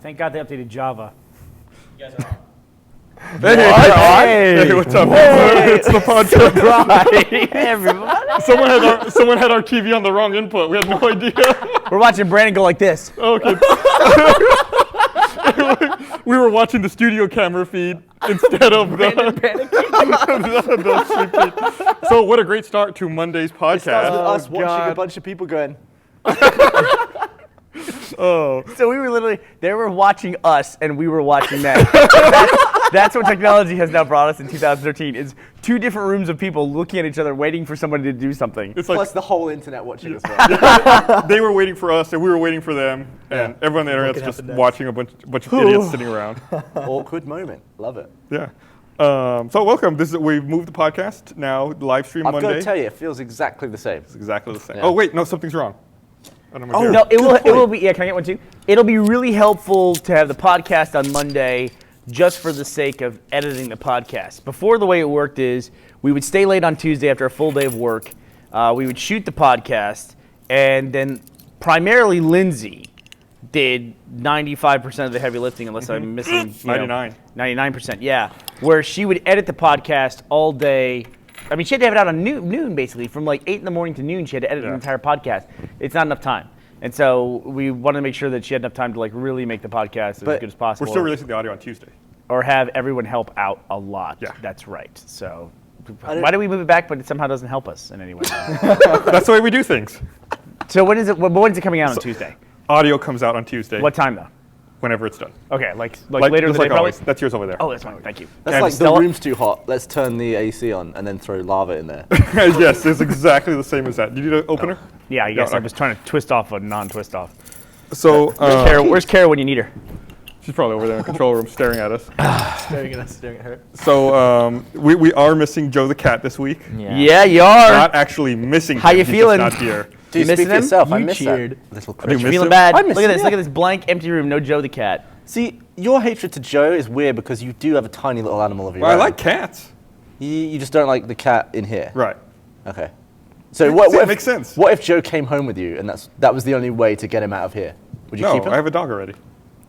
Thank God they updated Java. You guys are on. Hey, what's up? It's the podcast. Hey, everybody. Someone had our TV on the wrong input. We had no idea. We're watching Brandon go like this. Okay. We were watching the studio camera feed instead of the stream feed. So what a great start to Monday's podcast. It starts with us watching a bunch of people going. Oh. So we were literally, they were watching us and we were watching them. That's what technology has now brought us in 2013, is two different rooms of people looking at each other waiting for somebody to do something. It's like, Plus the whole internet watching as well. they were waiting for us and we were waiting for them, and everyone on the internet's just watching a bunch of idiots sitting around. Awkward moment. Love it. Yeah. So welcome. We've moved the podcast now, live stream Monday. I've got to tell you, it feels exactly the same. It's exactly the same. Yeah. Oh wait, no, something's wrong. I don't know. No, it will be, yeah, can I get one too? It'll be really helpful to have the podcast on Monday just for the sake of editing the podcast. Before, the way it worked is we would stay late on Tuesday after a full day of work. We would shoot the podcast, and then primarily Lindsay did 95% of the heavy lifting, unless I'm missing 99%, yeah. Where she would edit the podcast all day. I mean, she had to have it out on noon, basically. From like 8 in the morning to noon, she had to edit an entire podcast. It's not enough time. And so we wanted to make sure that she had enough time to like really make the podcast as good as possible. We're still releasing the audio on Tuesday. Or have everyone help out a lot. Yeah. That's right. So why do we move it back, but it somehow doesn't help us in any way? That's the way we do things. So when is it coming out on Tuesday? Audio comes out on Tuesday. What time though? Whenever it's done. Okay, like later in the day, probably? Always. That's yours over there. Oh, that's fine. Thank you. That's like the room's too hot. Let's turn the AC on and then throw lava in there. Yes, it's exactly the same as that. Do you need an opener? Yeah, I guess I was trying to twist off a non-twist off. So, where's Kara when you need her? She's probably over there in the control room staring at us. Staring at her. So, we are missing Joe the cat this week. Yeah, you are. Not actually missing him. How you He's feeling? just not here. Do you speak for yourself? I miss that little creature. miss Feeling him? bad? I Look miss at him, this. yeah. Look at this blank, empty room. No Joe the cat. See, your hatred to Joe is weird because you do have a tiny little animal of your Well, I own. like cats. You just don't like the cat in here. Right. Okay. So what if, makes sense. What if Joe came home with you and that was the only way to get him out of here? Would you No, keep him? I have a dog already.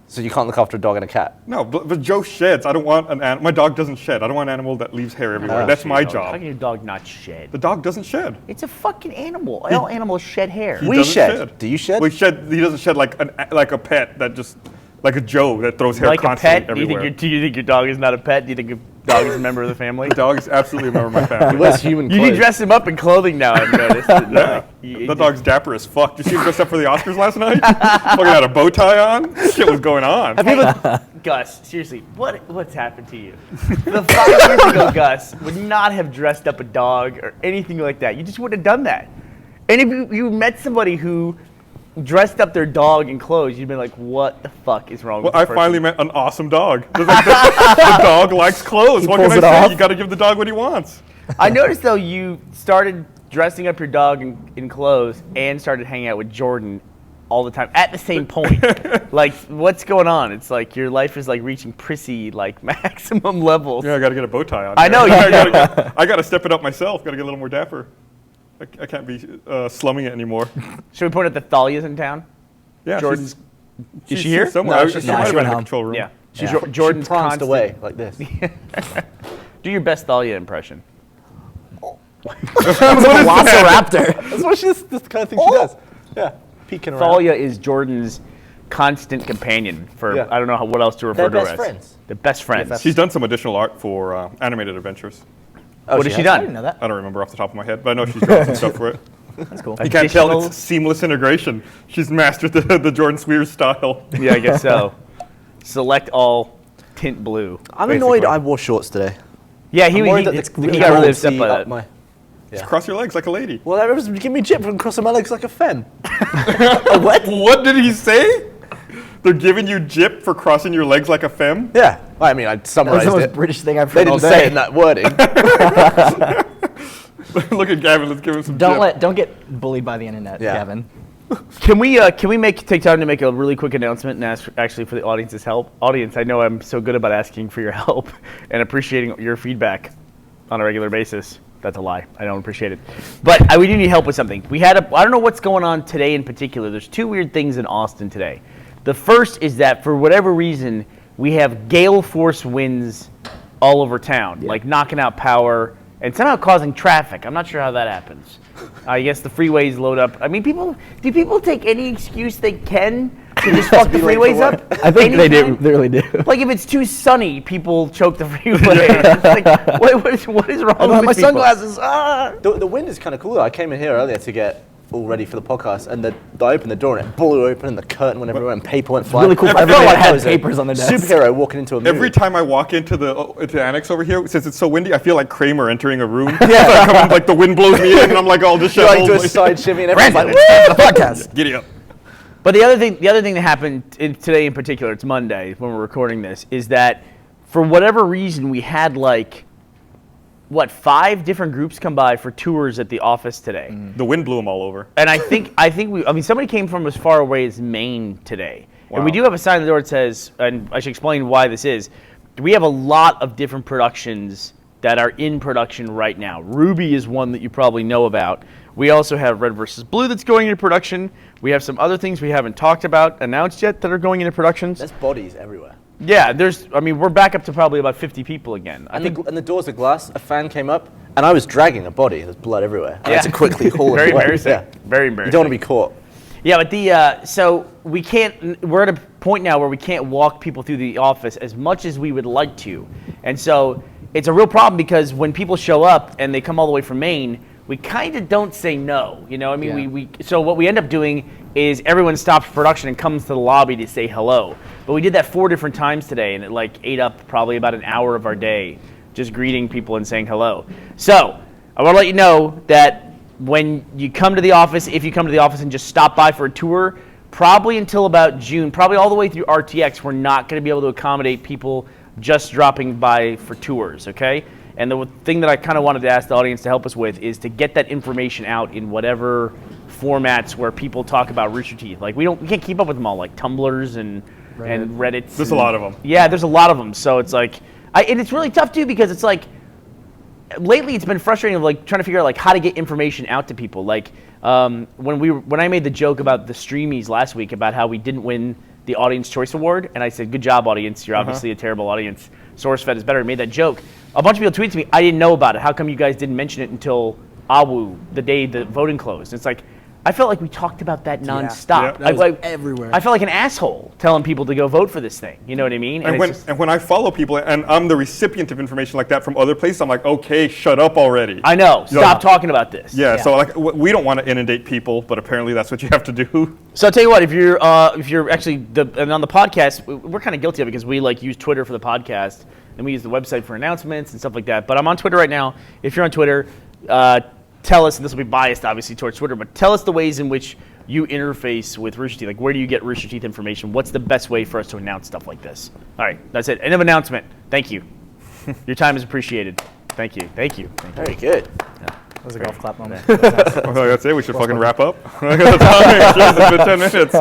So you can't look after a dog and a cat? No, but Joe sheds. I don't want an animal. My dog doesn't shed. I don't want an animal that leaves hair everywhere. That's my How job. can your dog not shed? The dog doesn't shed. It's a fucking animal. All animals shed hair. He We doesn't shed. Do you shed? We shed. He doesn't shed like a pet that just like a Joe that throws hair Like a constantly pet? everywhere. Do you think your dog is not a pet? Do you think your dog is a member of the family? The dog is absolutely a member of my He family. wears human You clothes. can dress him up in clothing now, I've noticed. Yeah. The dog's dapper as fuck. Did you see him dressed up for the Oscars last night? Fucking had a bow tie on. Shit was going on. Gus, seriously, what's happened to you? The 5 years ago, Gus would not have dressed up a dog or anything like that. You just wouldn't have done that. And if you met somebody who dressed up their dog in clothes, you'd be like, what the fuck is wrong Well, with I this person? finally met an awesome dog. The dog likes clothes. What can I say? You got to give the dog what he wants. I noticed, though, you started dressing up your dog in clothes and started hanging out with Jordan all the time at the same point. Like, what's going on? It's like your life is like reaching prissy, like maximum levels. Yeah, I got to get a bow tie on. I know, I got to step it up myself. Got to get a little more dapper. I can't be slumming it anymore. Should we point out that Thalia's in town? Yeah, Jordan's. she's Is she here? somewhere. No, She she's might not. have She been in went the home. control room. Yeah. She Jordan's pranced constant. away like this. Do your best Thalia impression. Velociraptor. That's what that's the kind of thing she does. Yeah, peeking around. Thalia is Jordan's constant companion for, Yeah. I don't know what else to refer They're to her best as. friends. They're best friends. that's- She's done some additional art for animated adventures. Oh, What has she has? done? I didn't know that. I don't remember off the top of my head, but I know she's drawn some stuff for it. That's cool. You can't tell Additional- it's seamless integration. She's mastered the Jordan Swears style. Yeah, I guess so. Select all, tint blue. I'm basically. annoyed I wore shorts today. Yeah, he I'm worried that got the really cold upset see by up that. my- Just cross your legs like a lady. Well, that was giving me jip from crossing my legs like a fen. What did he say? They're giving you jip for crossing your legs like a femme? Yeah. I mean, I That's summarized the most it. British thing I've They heard all didn't day. say it in that wording. Look at Gavin. Let's give him some jip. Don't get bullied by the internet, Yeah. Gavin. Can we take time to make a really quick announcement and ask actually for the audience's help? Audience, I know I'm so good about asking for your help and appreciating your feedback on a regular basis. That's a lie. I don't appreciate it. But we do need help with something. I don't know what's going on today in particular. There's two weird things in Austin today. The first is that for whatever reason, we have gale force winds all over town, like knocking out power and somehow causing traffic. I'm not sure how that happens. I guess the freeways load up. I mean, do people take any excuse they can to just fuck the freeways up? I think they do. They really do. Like if it's too sunny, people choke the freeway. It's like, what is wrong with my people? sunglasses. The wind is kind of cool though. I came in here earlier to get all ready for the podcast, and I opened the door and it blew open, and the curtain went everywhere, and paper went flying. Really cool. I felt like I had was papers on the desk. superhero walking into a movie. Every time I walk into the annex over here, since it's so windy, I feel like Kramer entering a room. Yeah. I come in, like the wind blows me in, and I'm like all disheveled. Like do a side shimmy, and everyone's like, the podcast. Giddy up. But the other thing that happened today in particular, it's Monday when we're recording this, is that for whatever reason we had 5 different groups come by for tours at the office today. The wind blew them all over. And I think somebody came from as far away as Maine today. Wow. And we do have a sign on the door that says, and I should explain why this is, we have a lot of different productions that are in production right now. Ruby is one that you probably know about. We also have Red vs. Blue that's going into production. We have some other things we haven't talked about, announced yet, that are going into productions. there's bodies everywhere. Yeah, we're back up to probably about 50 people again. And the doors are glass. A fan came up, and I was dragging a body. There's blood everywhere. I had to quickly haul it Very away. embarrassing. Yeah. Very embarrassing. You don't want to be caught. Yeah, but so we can't, we're at a point now where we can't walk people through the office as much as we would like to. And so it's a real problem because when people show up and they come all the way from Maine, we kind of don't say no. You know, I mean, so what we end up doing is everyone stops production and comes to the lobby to say hello. But we did that 4 different times today, and it ate up probably about an hour of our day just greeting people and saying hello. So I want to let you know that when you come to the office, if you come to the office and just stop by for a tour, probably until about June, probably all the way through RTX, we're not going to be able to accommodate people just dropping by for tours, okay? And the thing that I kind of wanted to ask the audience to help us with is to get that information out in whatever formats where people talk about Rooster Teeth. Like we can't keep up with them all, like Tumblrs and Reddits. There's a lot of them. Yeah, there's a lot of them. So it's and it's really tough too because it's lately it's been frustrating of trying to figure out how to get information out to people. When I made the joke about the Streamies last week about how we didn't win the Audience Choice Award, and I said, "Good job, audience. You're obviously a terrible audience. SourceFed is better." I made that joke. A bunch of people tweeted to me, "I didn't know about it. How come you guys didn't mention it until AWU, the day the voting closed?" It's I felt like we talked about that nonstop. Yeah. That was everywhere. I felt like an asshole telling people to go vote for this thing. You know what I mean? And when I follow people and I'm the recipient of information like that from other places, I'm like, okay, shut up already. I know. Stop talking about this. Yeah. So we don't want to inundate people, but apparently that's what you have to do. So I'll tell you what, if you're actually and on the podcast, we're kind of guilty of it because we use Twitter for the podcast and we use the website for announcements and stuff like that. But I'm on Twitter right now. If you're on Twitter, tell us, and this will be biased obviously towards Twitter, but tell us the ways in which you interface with Rooster Teeth. Where do you get Rooster Teeth information? What's the best way for us to announce stuff like this? All right, that's it. End of announcement. Thank you. Your time is appreciated. Thank you. Thank you. Very good. That was a golf clap moment. That's it. We should fucking wrap up. It's been 10 minutes.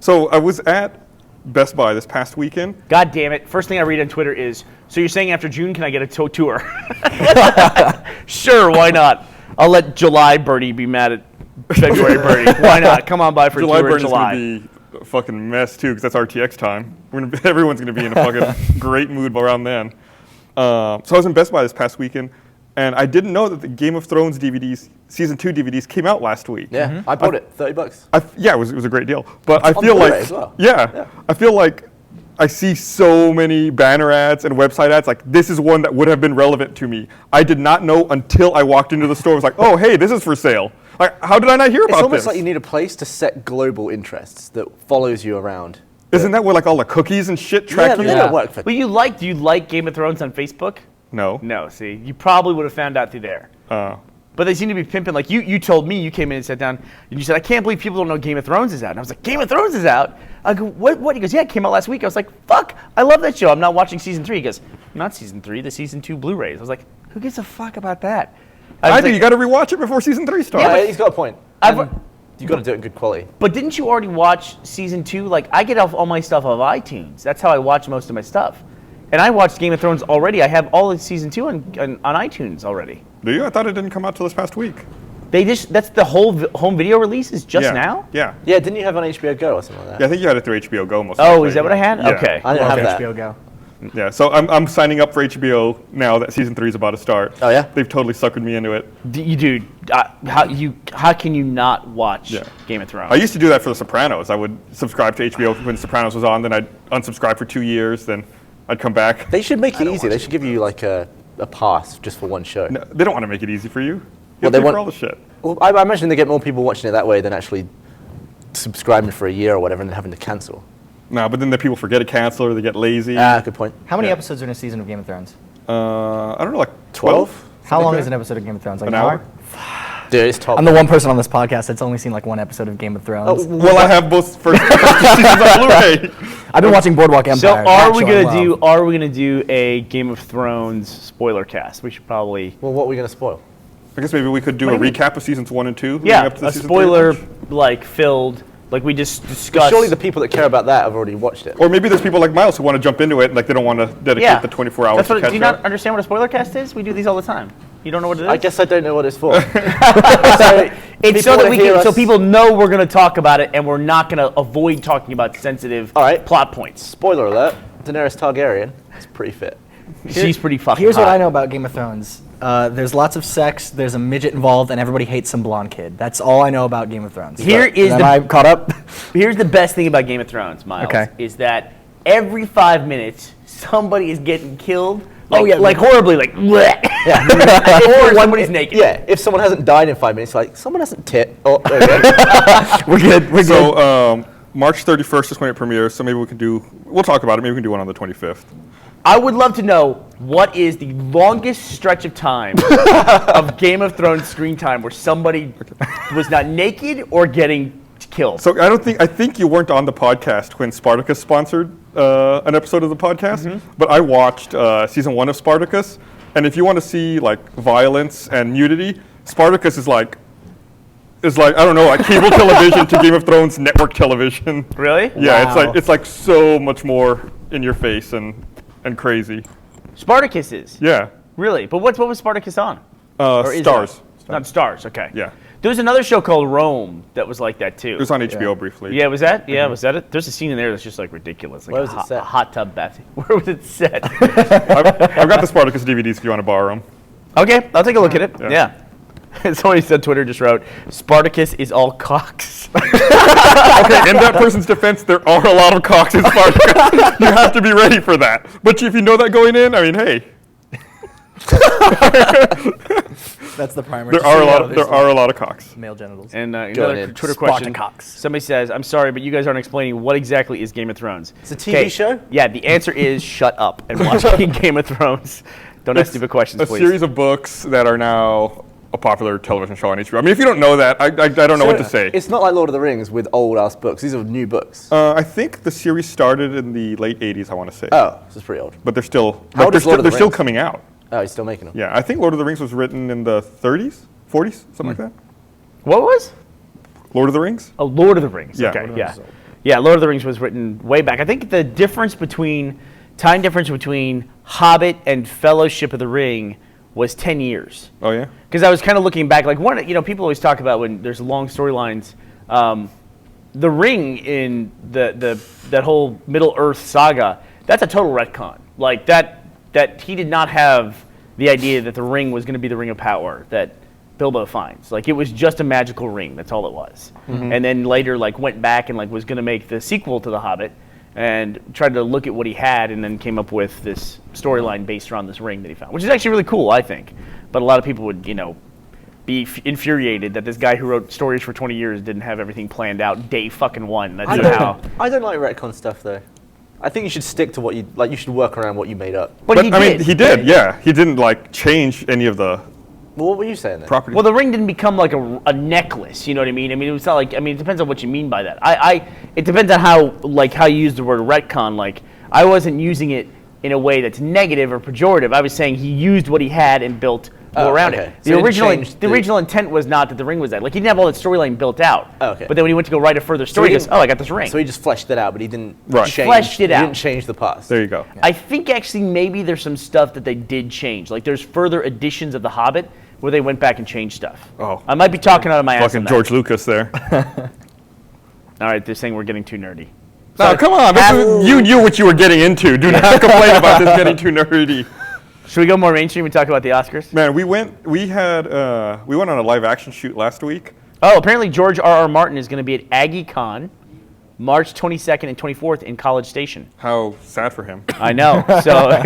So I was at Best Buy this past weekend. God damn it. First thing I read on Twitter is, so you're saying after June, can I get a tour? Sure, why not? I'll let July Burnie be mad at February Burnie. Why not? Come on by for a tour in July. Burnie's going to be a fucking mess, too, because that's RTX time. Everyone's going to be in a fucking great mood around then. So I was in Best Buy this past weekend, and I didn't know that the Game of Thrones DVDs, Season 2 DVDs, came out last week. Yeah, I bought it, $30. Yeah, it was a great deal. But I On feel Blu-ray like, as well. Yeah, I feel like I see so many banner ads and website ads. This is one that would have been relevant to me. I did not know until I walked into the store. I was like, oh, hey, this is for sale. How did I not hear about this? It's almost like you need a place to set global interests that follows you around. Isn't that where all the cookies and shit track Yeah, you? they don't work for. But do you like Game of Thrones on Facebook? No. No, see, you probably would have found out through there. But they seem to be pimping. You told me, you came in and sat down, and you said, I can't believe people don't know Game of Thrones is out. And I was like, Game of Thrones is out? I go, what? He goes, yeah, it came out last week. I was like, fuck, I love that show. I'm not watching season 3. He goes, not season 3, the season 2 Blu-rays. I was like, who gives a fuck about that? I do. You got to rewatch it before season 3 starts. Yeah, he's got a point. You've got to do it in good quality. But didn't you already watch season 2? I get all my stuff off iTunes. That's how I watch most of my stuff. And I watched Game of Thrones already. I have all of season 2 on iTunes already. Do you? I thought it didn't come out till this past week. That's the whole home video release is just yeah. now? Yeah. Yeah, didn't you have it on HBO Go or something like that? Yeah, I think you had it through HBO Go most Oh, likely. is that what I had? Yeah. Okay. I didn't have that. HBO Go. Yeah, so I'm signing up for HBO now that season 3 is about to start. Oh, yeah? They've totally suckered me into it. Dude, how can you not watch Yeah. Game of Thrones? I used to do that for The Sopranos. I would subscribe to HBO when Sopranos was on, then I'd unsubscribe for 2 years, then I'd come back. They should make it easy. They should give you like a pass just for one show. No, they don't want to make it easy for you. Well, They they want want- for all the shit. Well, I imagine they get more people watching it that way than actually subscribing for a year or whatever and then having to cancel. No, but then the people forget to cancel or they get lazy. Good point. How many Yeah. episodes are in a season of Game of Thrones? I don't know, like 12? 12? How long like is that? an episode of Game of Thrones? Like An hour? Dude, it's top. I'm the one person on this podcast that's only seen like one episode of Game of Thrones. Well, I have both first seasons on Blu-ray. I've been watching Boardwalk Empire. So That show I love. are we gonna do a Game of Thrones spoiler cast? We should probably Well, what are we going to spoil? I guess maybe we could do a recap of seasons 1 and 2. leading yeah up to the a season 3 spoiler launch. like filled like we just discussed. Surely the people that care about that have already watched it. Or maybe there's people like Miles who want to jump into it, like they don't want to dedicate yeah the 24 hours That's to what, catch do you up. not understand what a spoiler cast is? We do these all the time. You don't know what it is? I guess I don't know what it's for. It's People so that wanna we hear can, so us- people know we're going to talk about it, and we're not going to avoid talking about sensitive All right. plot points. Spoiler alert, Daenerys Targaryen is pretty fit. She's pretty fucking Here's hot. what I know about Game of Thrones. There's lots of sex, there's a midget involved, and everybody hates some blonde kid. That's all I know about Game of Thrones. Here is Am the- I caught up? Here's the best thing about Game of Thrones, Miles, Okay. is that every 5 minutes somebody is getting killed. Oh, yeah. like horribly, like bleh. or somebody's naked. Yeah, if someone hasn't died in 5 minutes, like, someone hasn't tit. Oh, there we go. We're good. We're good. So March 31st is when it premieres, so maybe we'll talk about it. Maybe we can do one on the 25th. I would love to know what is the longest stretch of time of Game of Thrones screen time where somebody was not naked or getting killed. So I think you weren't on the podcast when Spartacus sponsored an episode of the podcast, but I watched season 1 of Spartacus, and if you want to see like violence and nudity, Spartacus is like I don't know, like cable television to Game of Thrones network television. Really? Yeah, Wow. it's like so much more in your face and crazy. Spartacus is. Yeah. Really? But what was Spartacus on? Or is Stars. it? Not Stars, okay. Yeah. There was another show called Rome that was like that too. It was on HBO briefly. Yeah, was that? Yeah, was that it? There's a scene in there that's just like ridiculous. Like Where a was it set? a hot tub bath. Where was it set? I've got the Spartacus DVDs if you want to borrow them. Okay, I'll take a look at it. Yeah. Yeah. Somebody said Twitter just wrote, Spartacus is all cocks. Okay, in that person's defense, there are a lot of cocks in Spartacus. You have to be ready for that. But if you know that going in, I mean, hey, That's the primary. there are a lot of cocks. male genitals. And Going another in. Twitter question. Spartacox. Somebody says, I'm sorry, but you guys aren't explaining what exactly is Game of Thrones. It's a TV show? Yeah, the answer is shut up and watch Game of Thrones. Don't ask stupid questions, A please. series of books that are now a popular television show on HBO. I mean, if you don't know that, I don't know what to say. It's not like Lord of the Rings with old-ass books. These are new books. I think the series started in the late 80s, I want to say. Oh, this is pretty old. But they're still, How old they're is Lord of the still Rings? coming out. Oh, he's still making them. Yeah, I think Lord of the Rings was written in the 30s, 40s, something like that. What was? Lord of the Rings? Oh, Lord of the Rings. Yeah. Okay, Lord of the yeah. Yeah, Lord of the Rings was written way back. I think the time difference between Hobbit and Fellowship of the Ring was 10 years. Oh, yeah? Because I was kind of looking back, like people always talk about when there's long storylines. The Ring in that whole Middle Earth saga, that's a total retcon. Like that he did not have the idea that the ring was going to be the Ring of Power that Bilbo finds. Like it was just a magical ring. That's all it was. And then later, like went back and like was going to make the sequel to The Hobbit and tried to look at what he had and then came up with this storyline based around this ring that he found, which is actually really cool, I think. But a lot of people would, be infuriated that this guy who wrote stories for 20 years didn't have everything planned out day fucking one. That's how. I don't like retcon stuff, though. I think you should stick to what you like. You should work around what you made up. But he I did. mean, he did, yeah. He didn't, like, change any of the Well, what were you saying then? properties. Well, the ring didn't become like a necklace. You know what I mean? I mean, it was not like. I mean, it depends on what you mean by that. It depends on how you use the word retcon. Like, I wasn't using it in a way that's negative or pejorative. I was saying he used what he had and built more around okay. it. So he didn't The change the- original intent was not that the ring was that. Like, he didn't have all that storyline built out. Oh, okay. But then when he went to go write a further story, he goes, didn't- "Oh, I got this ring." So he just fleshed it out, but he didn't Right. change. Fleshed it he out. didn't change the past. There you go. I think actually maybe there's some stuff that they did change. Like there's further editions of The Hobbit, where they went back and changed stuff. Oh. I might be talking out of my ass. Fucking George Lucas there. All right, they're saying we're getting too nerdy. No, come on. You knew what you were getting into. Do not complain about this getting too nerdy. Should we go more mainstream and talk about the Oscars? Man, we went on a live action shoot last week. Oh, apparently George R.R. Martin is going to be at Aggie Con, March 22nd and 24th in College Station. How sad for him. I know. So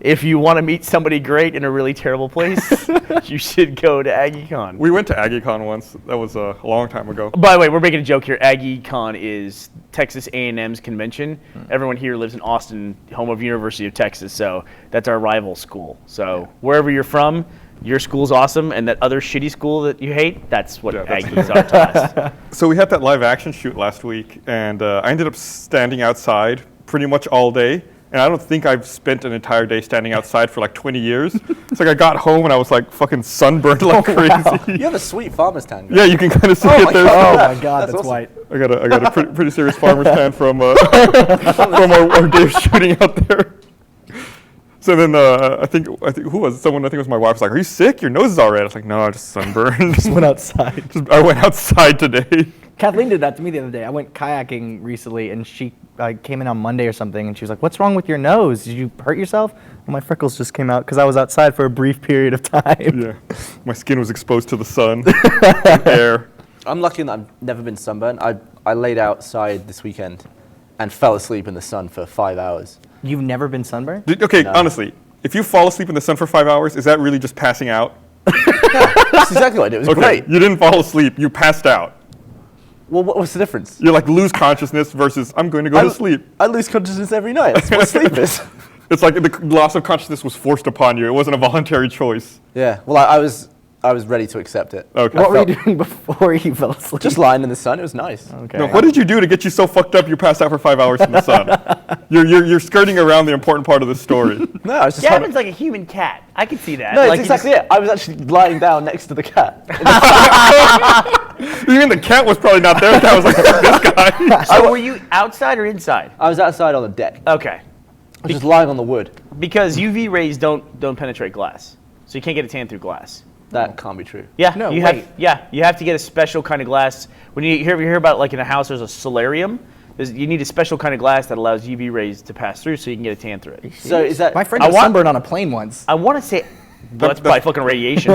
if you want to meet somebody great in a really terrible place, you should go to Aggie Con. We went to AggieCon once. That was a long time ago. By the way, we're making a joke here. Aggie Con is Texas A&M's convention. Everyone here lives in Austin, home of University of Texas, so that's our rival school. So wherever you're from, your school's awesome, and that other shitty school that you hate, that's what Aggies are to us. So we had that live action shoot last week, and I ended up standing outside pretty much all day. And I don't think I've spent an entire day standing outside for like 20 years. It's like I got home and I was like fucking sunburned like crazy. Wow. You have a sweet farmer's tan. Yeah, you can kind of see it there. Oh my God, that's awesome. white. I got a pretty serious farmer's tan from our day of shooting out there. So then I think who was it? Someone, I think it was my wife, was like, "Are you sick? Your nose is all red." I was like, "No, I just sunburned." Just went outside. I went outside today. Kathleen did that to me the other day. I went kayaking recently, and she came in on Monday or something, and she was like, "What's wrong with your nose? Did you hurt yourself?" Well, my freckles just came out because I was outside for a brief period of time. Yeah, my skin was exposed to the sun and air. I'm lucky that I've never been sunburned. I laid outside this weekend and fell asleep in the sun for 5 hours. You've never been sunburned? Okay, honestly, if you fall asleep in the sun for 5 hours, is that really just passing out? That's exactly what I did. It was Okay, great. you didn't fall asleep. You passed out. Well, what's the difference? You're like lose consciousnness versus I'm going to go to sleep. I lose consciousness every night. That's what sleep is. It's like the loss of consciousness was forced upon you. It wasn't a voluntary choice. Yeah. Well, I was ready to accept it. Okay. What were you doing before you fell asleep? Just lying in the sun. It was nice. Okay. No, what did you do to get you so fucked up you passed out for 5 hours in the sun? You're skirting around the important part of this story. No, I was just. Gavin's like a human cat. I can see that. No, Like, it's exactly it. I was actually lying down next to the cat. You mean the cat was probably not there? The cat was like, this guy. So were you outside or inside? I was outside on the deck. Okay. I was just lying on the wood. Because UV rays don't penetrate glass, so you can't get a tan through glass. That can't be true. Yeah, No, you wait. have to get a special kind of glass. When you hear about like in a house there's a solarium, you need a special kind of glass that allows UV rays to pass through so you can get a tan through it. So is that My friend got sunburned on a plane once. I want to say that's probably fucking radiation.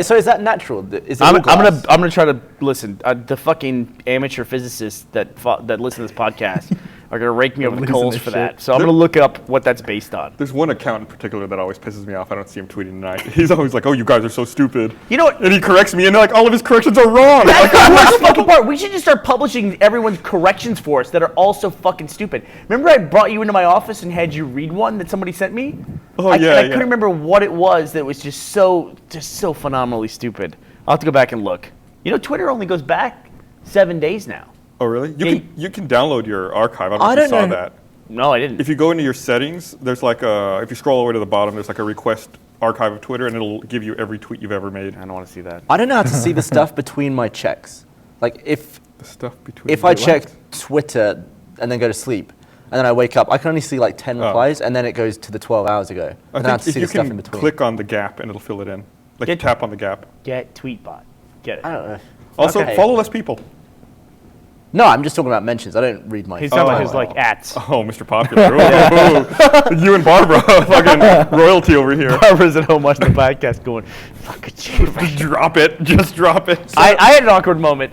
so is that natural? Is it I'm all glass? gonna try to listen. The fucking amateur physicists that listen to this podcast are gonna rake me over the losing coals their for shit. that. So I'm gonna look up what that's based on. There's one account in particular that always pisses me off. I don't see him tweeting tonight. He's always like, "Oh, you guys are so stupid." You know what? And he corrects me, and like all of his corrections are wrong. That's the worst fucking part. We should just start publishing everyone's corrections for us that are all so fucking stupid. Remember I brought you into my office and had you read one that somebody sent me? Oh, I yeah. couldn't remember what it was that was just so phenomenally stupid. I'll have to go back and look. You know, Twitter only goes back 7 days now. Oh, really? Yeah, You can download your archive. I don't I know if you don't saw know. that. No, I didn't. If you go into your settings, there's like if you scroll all the way to the bottom, there's like a request archive of Twitter, and it'll give you every tweet you've ever made. I don't want to see that. I don't know how to see the stuff between my checks. Like if The stuff between. I check Twitter and then go to sleep, and then I wake up, I can only see like 10 replies, and then it goes to the 12 hours ago. I And I have think to if see you the stuff in can between. click on the gap, and it'll fill it in. Like you Get- tap on the gap. Get Tweetbot. Get it. I don't know. Also, Okay. follow less people. No, I'm just talking about mentions. I don't read my. He's talking about Oh. his like ats. Oh, Mr. Popular. Ooh. You and Barbara, fucking royalty over here. Barbara's at home watching the podcast going, "Look at you." Just drop it. Just drop it. I had an awkward moment.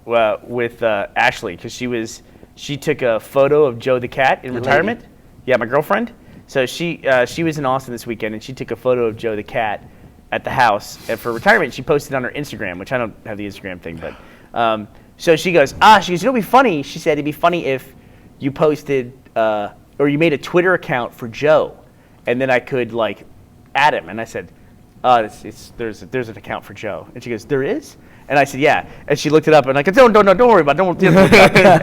With Ashley because she took a photo of Joe the cat in retirement. lady. Yeah, my girlfriend. So she was in Austin this weekend and she took a photo of Joe the cat at the house and for retirement. She posted it on her Instagram, which I don't have the Instagram thing, but so she goes, it'll be funny. She said it'd be funny if you posted or you made a Twitter account for Joe, and then I could like add him. And I said, there's an account for Joe. And she goes, there is? And I said, yeah. And she looked it up and I go, don't worry about it.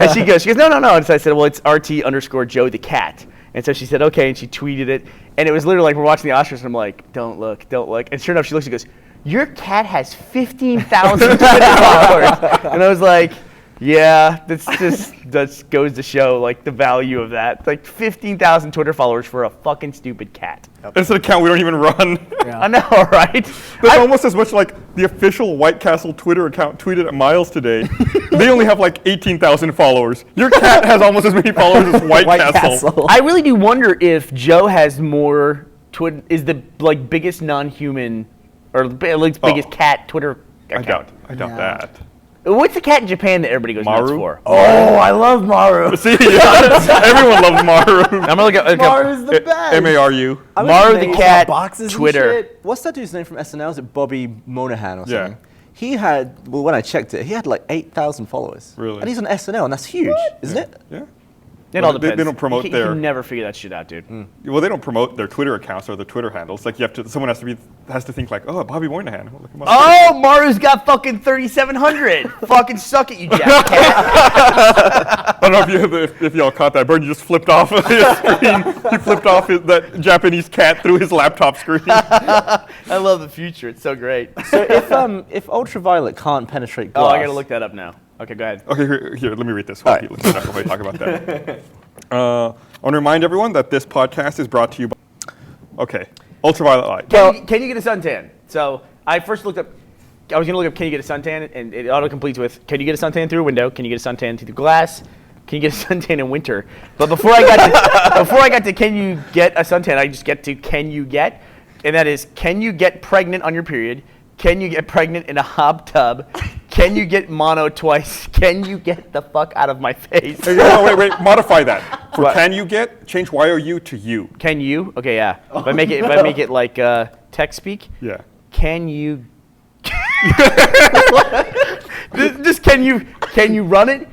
And she goes, no. And so I said, well, it's RT_Joe the cat. And so she said, okay. And she tweeted it. And it was literally like, we're watching the Oscars and I'm like, don't look. And sure enough, she looks, she goes, your cat has 15,000 Twitter followers. And I was like, Yeah, that goes to show like the value of that. Like 15,000 Twitter followers for a fucking stupid cat. It's an account we don't even run. I know, right? That's almost as much like the official White Castle Twitter account tweeted at Miles today. They only have like 18,000 followers. Your cat has almost as many followers as White Castle. I really do wonder if Joe has more Twitter, is the like biggest non-human or like biggest cat Twitter account. I doubt that. What's the cat in Japan that everybody goes nuts Maru? for? Oh, I love Maru. See, everyone loves Maru. I'm gonna look at Maru's the best. M-A-R-U. I was Maru the amazed. cat boxes and Twitter. shit. What's that dude's name from SNL? Is it Bobby Moynihan or Yeah. something? He had, well, when I checked it, he had like 8,000 followers. Really? And he's on SNL, and that's huge, isn't it? Yeah. It Well, all they depends. don't promote you their- can never figure that shit out, dude. Well, they don't promote their Twitter accounts or their Twitter handles. Like someone has to think like, oh, Bobby Moynihan. We'll look him up. Oh, Maru's got fucking 3,700. Fucking suck it, you jack cat. I don't know if y'all caught that. Burnie just flipped off his screen. He flipped off that Japanese cat through his laptop screen. I love the future. It's so great. So if ultraviolet can't penetrate glass. Oh, I gotta look that up now. Okay, go ahead. Okay, here, let me read this. While you talk about that. I want to remind everyone that this podcast is brought to you by. Okay, ultraviolet light. Can you get a suntan? So I first looked up. I was gonna look up can you get a suntan, and it auto completes with can you get a suntan through a window? Can you get a suntan through glass? Can you get a suntan in winter? But before I got to can you get a suntan, I just get to can you get, and that is can you get pregnant on your period? Can you get pregnant in a hot tub? Can you get mono twice? Can you get the fuck out of my face? No, wait, modify that. For can you get, change YOU to you. Can you? Okay, yeah. If I make it like tech speak. Yeah. Can you? Just can you run it?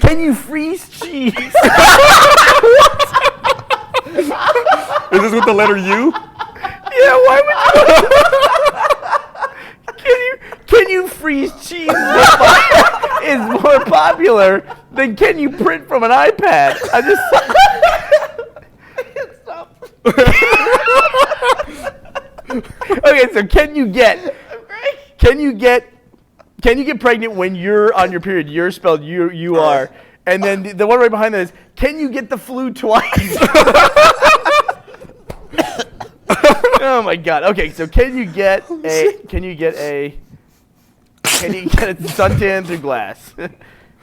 Can you freeze cheese? Is this with the letter U? Yeah, why would can you freeze cheese is more popular than can you print from an iPad? I just stop. Okay, so can you get pregnant when you're on your period? You're spelled you are. And then the one right behind that is can you get the flu twice? Oh my god. Okay, so can you get a suntan through glass?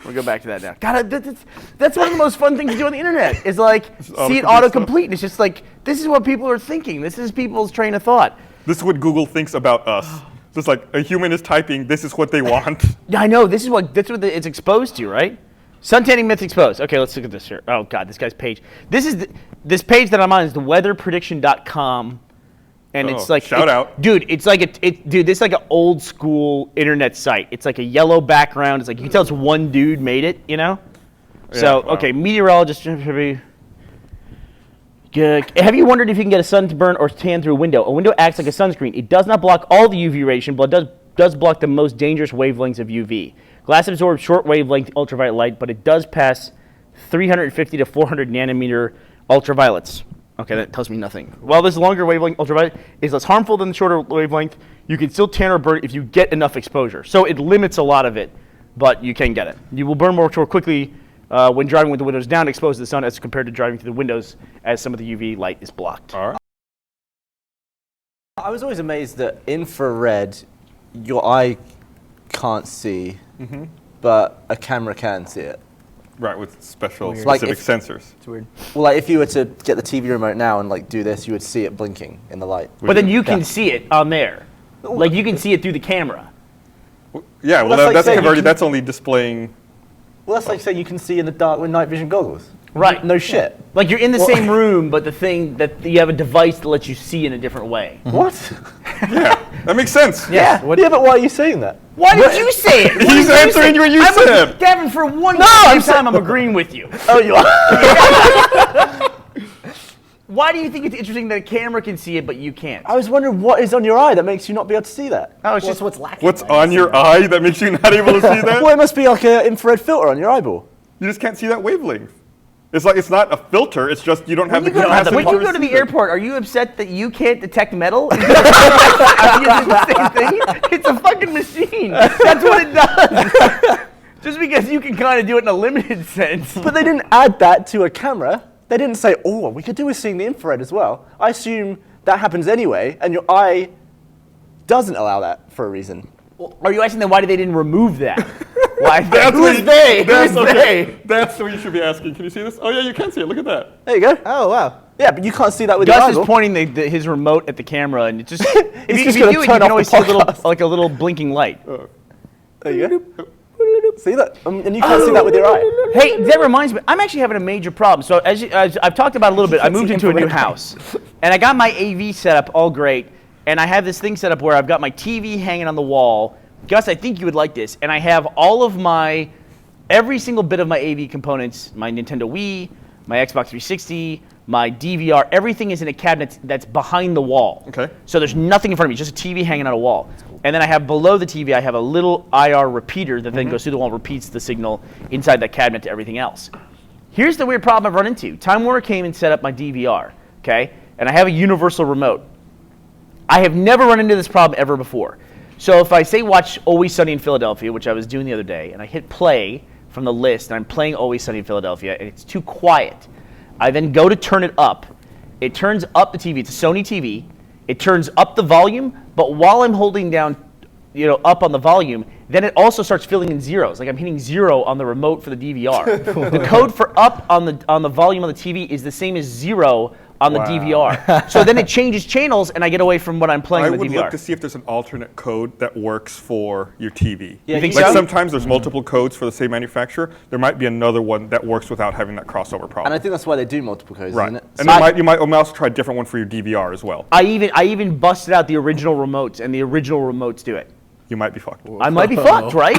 We'll go back to that now. God, that's one of the most fun things to do on the internet. Is like see it autocomplete. And it's just like this is what people are thinking. This is people's train of thought. This is what Google thinks about us. Just like a human is typing, this is what they want. Yeah, I know. That's what it's exposed to, right? Suntanning myth exposed. Okay, let's look at this here. Oh god, this guy's page. This page that I'm on is the weatherprediction.com. And it's like shout out, dude. It's like this is like an old school internet site. It's like a yellow background. It's like you can tell it's one dude made it, you know. Yeah, So wow. okay, meteorologist. Have you wondered if you can get a sunburn or tan through a window? A window acts like a sunscreen. It does not block all the UV radiation, but it does block the most dangerous wavelengths of UV. Glass absorbs short wavelength ultraviolet light, but it does pass 350 to 400 nanometer ultraviolets. Okay, that tells me nothing. While this longer wavelength ultraviolet is less harmful than the shorter wavelength, you can still tan or burn if you get enough exposure. So it limits a lot of it, but you can get it. You will burn more quickly when driving with the windows down exposed to the sun as compared to driving through the windows as some of the UV light is blocked. All right. I was always amazed that infrared, your eye can't see, but a camera can see it. Right, with specific Like sensors. It's weird. Well, like if you were to get the TV remote now and like do this, you would see it blinking in the light. But then you can Yeah. see it on there. Like you can see it through the camera. Yeah, well, that's like that's saying you converted. can- That's only displaying. Well, that's like saying you can see in the dark with night vision goggles. Right. No shit. Like you're in the same room, but the thing that you have a device that lets you see in a different way. What? Yeah, that makes sense. Yeah. Yeah, but why are you saying that? Why did you say it? What He's did you answering say? what you I was- said. Gavin, for one time, I'm agreeing with you. Oh, you are? Why do you think it's interesting that a camera can see it, but you can't? I was wondering what is on your eye that makes you not be able to see that. Oh, it's just what's lacking. What's on your eye that makes you not able to see that? Well, it must be like an infrared filter on your eyeball. You just can't see that wavelength. It's like it's not a filter. It's just you don't have the capacity. When you go to the airport, are you upset that you can't detect metal? I mean, it's the same thing. It's a fucking machine. That's what it does. Just because you can kind of do it in a limited sense. But they didn't add that to a camera. They didn't say, oh, what we could do is seeing the infrared as well. I assume that happens anyway, and your eye doesn't allow that for a reason. Well, are you asking them why they didn't remove that? Why? That's Who what is they? Who That's is okay. they? That's what you should be asking. Can you see this? Oh yeah, you can see it. Look at that. There you go. Oh, wow. Yeah, but you can't see that with your Gus eyes. is pointing his remote at the camera, and it just He's if just you gonna do it, you turn can off always the see a little, podcast. like a little blinking light. There you go. See that? And you can't see that with your eye. Hey, that reminds me, I'm actually having a major problem. So as I've talked about a little bit, I moved into a new house, and I got my AV set up all great, and I have this thing set up where I've got my TV hanging on the wall. Gus, I think you would like this, and I have all of every single bit of my AV components, my Nintendo Wii, my Xbox 360, my DVR, everything is in a cabinet that's behind the wall. Okay. So there's nothing in front of me, just a TV hanging on a wall. And then I have below the TV, I have a little IR repeater that then goes through the wall and repeats the signal inside that cabinet to everything else. Here's the weird problem I've run into. Time Warner came and set up my DVR, okay? And I have a universal remote. I have never run into this problem ever before. So if I say watch Always Sunny in Philadelphia, which I was doing the other day, and I hit play from the list, and I'm playing Always Sunny in Philadelphia, and it's too quiet, I then go to turn it up. It turns up the TV. It's a Sony TV. It turns up the volume, but while I'm holding down, up on the volume, then it also starts filling in zeros. Like I'm hitting 0 on the remote for the DVR. The code for up on the volume on the TV is the same as 0 on the DVR. So then it changes channels, and I get away from what I'm playing I on the would DVR. look to see if there's an alternate code that works for your TV. Yeah, You think Like so? sometimes there's multiple codes for the same manufacturer. There might be another one that works without having that crossover problem. And I think that's why they do multiple codes, right. isn't it? And you might also try a different one for your DVR as well. I even busted out the original remotes, and the original remotes do it. You might be fucked. I might be fucked, right?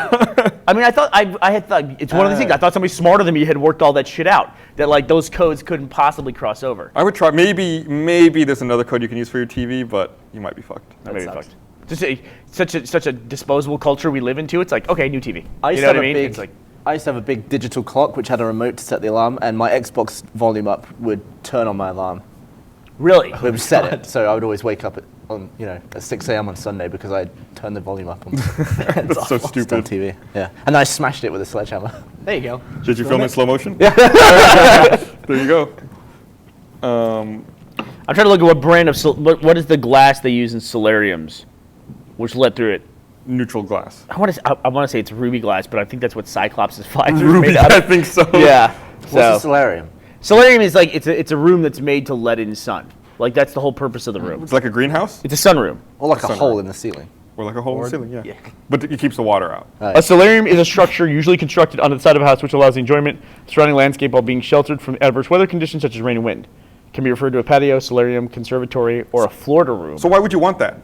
I mean, I had thought it's one of the things. I thought somebody smarter than me had worked all that shit out. That like those codes couldn't possibly cross over. I would try. Maybe there's another code you can use for your TV, but you might be fucked. I may be sucks. fucked. Just such a disposable culture we live into. It's like, okay, new TV. I used You know to what I have mean? a It's like, I used to have a big digital clock which had a remote to set the alarm, and my Xbox volume up would turn on my alarm. really? It would set it, so I would always wake up at 6 a.m. on Sunday because I turned the volume up on That's so on stupid. TV. Yeah, and then I smashed it with a sledgehammer. There you go. Did you film in slow motion? Yeah. There you go. I'm trying to look at what brand of what is the glass they use in solariums, which let through it. Neutral glass. I want to say it's ruby glass, but I think that's what Cyclops' visor is Ruby, made out I of. think so. Yeah. What's So a solarium? solarium is like it's a room that's made to let in sun. Like that's the whole purpose of the room. It's like a greenhouse It's a sunroom. Or like a Sunroom. hole in the ceiling? or like a hole in the ceiling. Yeah. But it keeps the water out. Right. A solarium is a structure usually constructed on the side of a house which allows the enjoyment of the surrounding landscape while being sheltered from adverse weather conditions such as rain and wind. It can be referred to a patio, solarium, conservatory, or a Florida room. So why would you want that?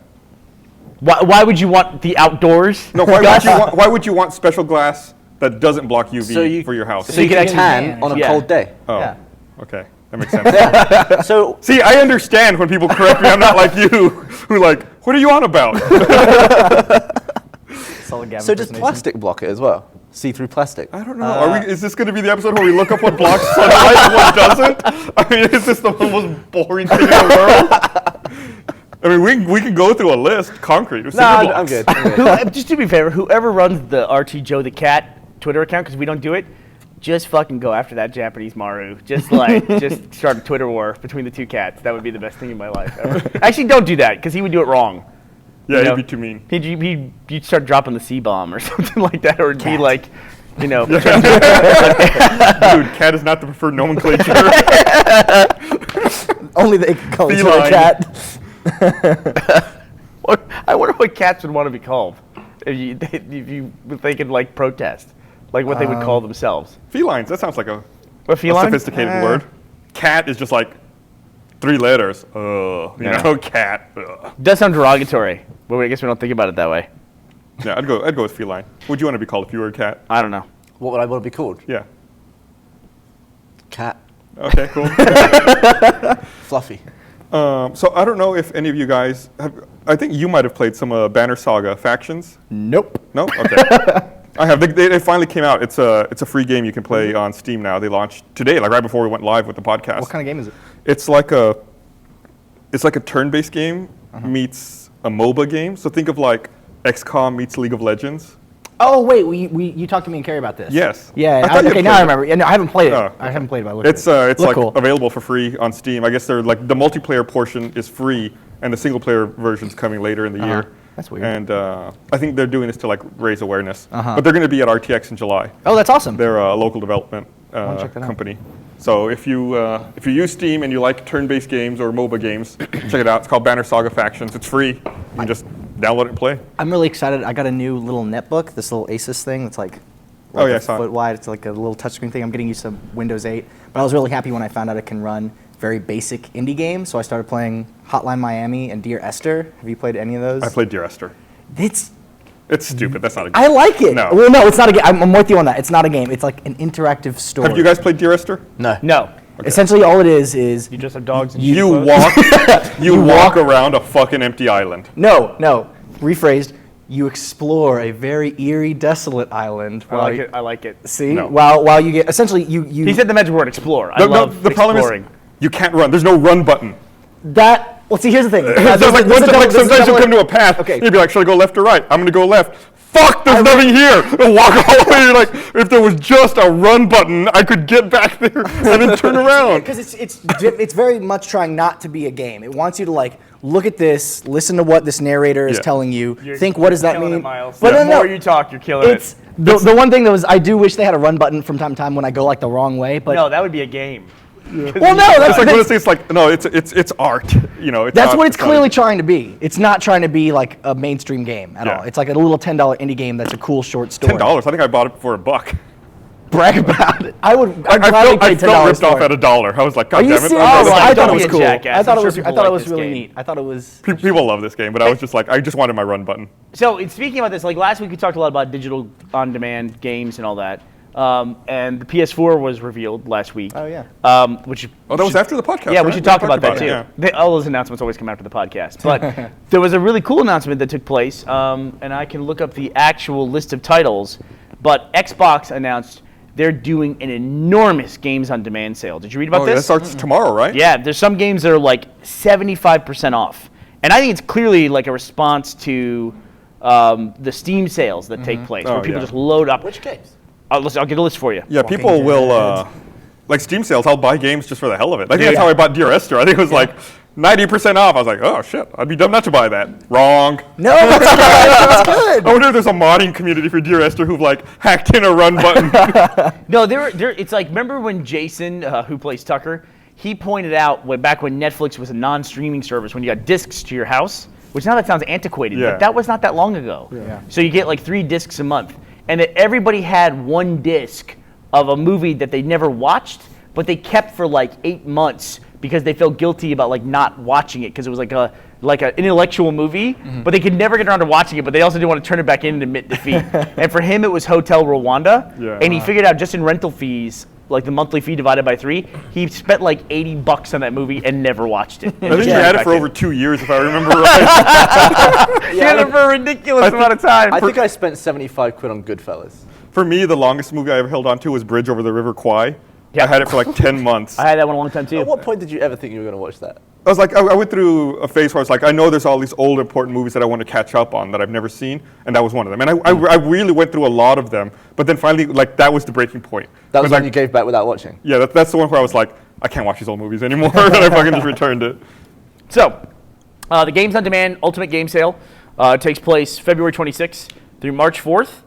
Why would you want the outdoors? No, why would you want special glass that doesn't block UV for your house? So you can tan on a Yeah. cold day. Oh, Yeah. okay. That makes sense. So See, I understand when people correct me. I'm not like you, who like, what are you on about? Solid Gavin so does impersonation. plastic block it as well? See-through plastic? I don't know. Is this going to be the episode where we look up what blocks sunlight and what doesn't? I mean, is this the most boring thing in the world? I mean, we can go through a list. Concrete. No, cinder I'm blocks. good. I'm good. Just to be fair, whoever runs the RT Joe the Cat Twitter account, because we don't do it, just fucking go after that Japanese Maru. Just just start a Twitter war between the two cats. That would be the best thing in my life ever. Actually, don't do that, because he would do it wrong. Yeah, You know, he'd be too mean. He'd start dropping the C-bomb or something like that, or it'd be like, you know. Dude, cat is not the preferred nomenclature. Only they can call each other Feline. cat. I wonder what cats would want to be called if they could like protest, like what they would call themselves. Felines. That sounds like a What feline? sophisticated word. Cat is just like 3 letters. You Yeah. know, cat. Ugh. Does sound derogatory, but I guess we don't think about it that way. Yeah, I'd go with feline. What would you want to be called if you were a cat? I don't know. What would I want to be called? Yeah. Cat. Okay, cool. Fluffy. So I don't know if any of you guys have. I think you might have played some Banner Saga Factions. Nope. No? Okay. I have. They finally came out. It's a free game you can play on Steam now. They launched today, like right before we went live with the podcast. What kind of game is it? It's like a turn-based game meets a MOBA game. So think of like XCOM meets League of Legends. Oh wait, you talked to me and Carrie about this. Yes. Yeah. I thought you Okay, had now I played it. remember. Yeah, no, I haven't played it. Oh, I haven't played it. But I looked It's at it. it's Looked like cool. available for free on Steam. I guess they're like the multiplayer portion is free, and the single player version's coming later in the year. That's weird. And I think they're doing this to like raise awareness. Uh-huh. But they're going to be at RTX in July. Oh, that's awesome. They're a local development check that out. company. So if you use Steam and you like turn-based games or MOBA games, check it out. It's called Banner Saga Factions. It's free. You can just download it and play. I'm really excited. I got a new little netbook, this little Asus thing that's like Oh, yeah, I a saw it. foot wide. It's like a little touchscreen thing. I'm getting used to Windows 8. But I was really happy when I found out it can run very basic indie games. So I started playing Hotline Miami and Dear Esther. Have you played any of those? I played Dear Esther. It's It's stupid. That's not a game. I like it. No. Well, no, it's not a game. I'm with you on that. It's not a game. It's like an interactive story. Have you guys played Dear Esther? No. No. Essentially, all it is You just have dogs and You sheep. walk you walk around a fucking empty island. no. Rephrased. You explore a very eerie, desolate island. I like it. I like it. See, No. while you get essentially you He said the magic word explore. I The, love the problem exploring. is you can't run. There's no run button. that. Well, see, here's the thing. So like, sometimes you'll come to a path. Okay. You'll be like, should I go left or right? I'm going to go left. Fuck, there's nothing here. And walk all the way. You're like, if there was just a run button, I could get back there and then turn around. Because it's very much trying not to be a game. It wants you to like look at this, listen to what this narrator is Yeah. telling you, You're think what does that killing mean. it, Miles. But the no, more you talk, you're killing it's it. the one thing that was I do wish they had a run button from time to time when I go like the wrong way. But No, that would be a game. well, no, It's that's like, honestly, it's like, no, it's art. You know, That's what it's not- clearly trying to be. It's not trying to be like a mainstream game at Yeah. all. It's like a little $10 indie game that's a cool short story. $10. I think I bought it for $1. Brag about it. I'd I gladly felt, pay I $10 felt ripped for off it. at $1. I was like, God Are you damn it. serious? I'm gonna- Oh, I thought don't it was be a cool. jackass. I thought I'm it was. sure I people thought it like was this really game. neat. I thought it was. People love this game, but I was just like, I just wanted my run button. So, speaking about this, like last week we talked a lot about digital on-demand games and all that. And the PS4 was revealed last week. Oh, yeah. Which Oh, that was after the podcast. Yeah, we right? should talk about that it, too. yeah. All those announcements always come after the podcast. But there was a really cool announcement that took place, and I can look up the actual list of titles. But Xbox announced they're doing an enormous games on demand sale. Did you read about Oh, yeah, that this? starts tomorrow, right? Yeah, there's some games that are like 75% off. And I think it's clearly like a response to the Steam sales that take place, Oh, where people yeah. just load up. Which games? I'll get a list for you. Yeah, people will, like Steam sales, I'll buy games just for the hell of it. I think that's Yeah. how I bought Dear Esther. I think it was like 90% off. I was like, oh shit, I'd be dumb not to buy that. Wrong. No, that's good. I wonder if there's a modding community for Dear Esther who've like hacked in a run button. No, it's like, remember when Jason, who plays Tucker, he pointed out back when Netflix was a non-streaming service, when you got discs to your house, which now that sounds antiquated, Yeah. but that was not that long ago. Yeah. So you get like 3 discs a month, and that everybody had one disc of a movie that they never watched, but they kept for like 8 months because they felt guilty about like not watching it because it was like an intellectual movie, but they could never get around to watching it, but they also didn't want to turn it back in and admit defeat. And for him, it was Hotel Rwanda, Yeah. and he figured out just in rental fees, like the monthly fee divided by 3, he spent like $80 on that movie and never watched it. I think he had it for over 2 years, if I remember right. He had it for a ridiculous amount of time. I think I spent 75 quid on Goodfellas. For me, the longest movie I ever held on to was Bridge Over the River Kwai. Yeah. I had it for like 10 months. I had that one a long time too. At what point did you ever think you were going to watch that? I was like, I went through a phase where I was like, I know there's all these old important movies that I want to catch up on that I've never seen, and that was one of them. And I really went through a lot of them, but then finally, like, that was the breaking point. That was like, when you gave back without watching. Yeah, that's the one where I was like, I can't watch these old movies anymore, and I fucking just returned it. So, the Games on Demand Ultimate Game Sale takes place February 26th through March 4th,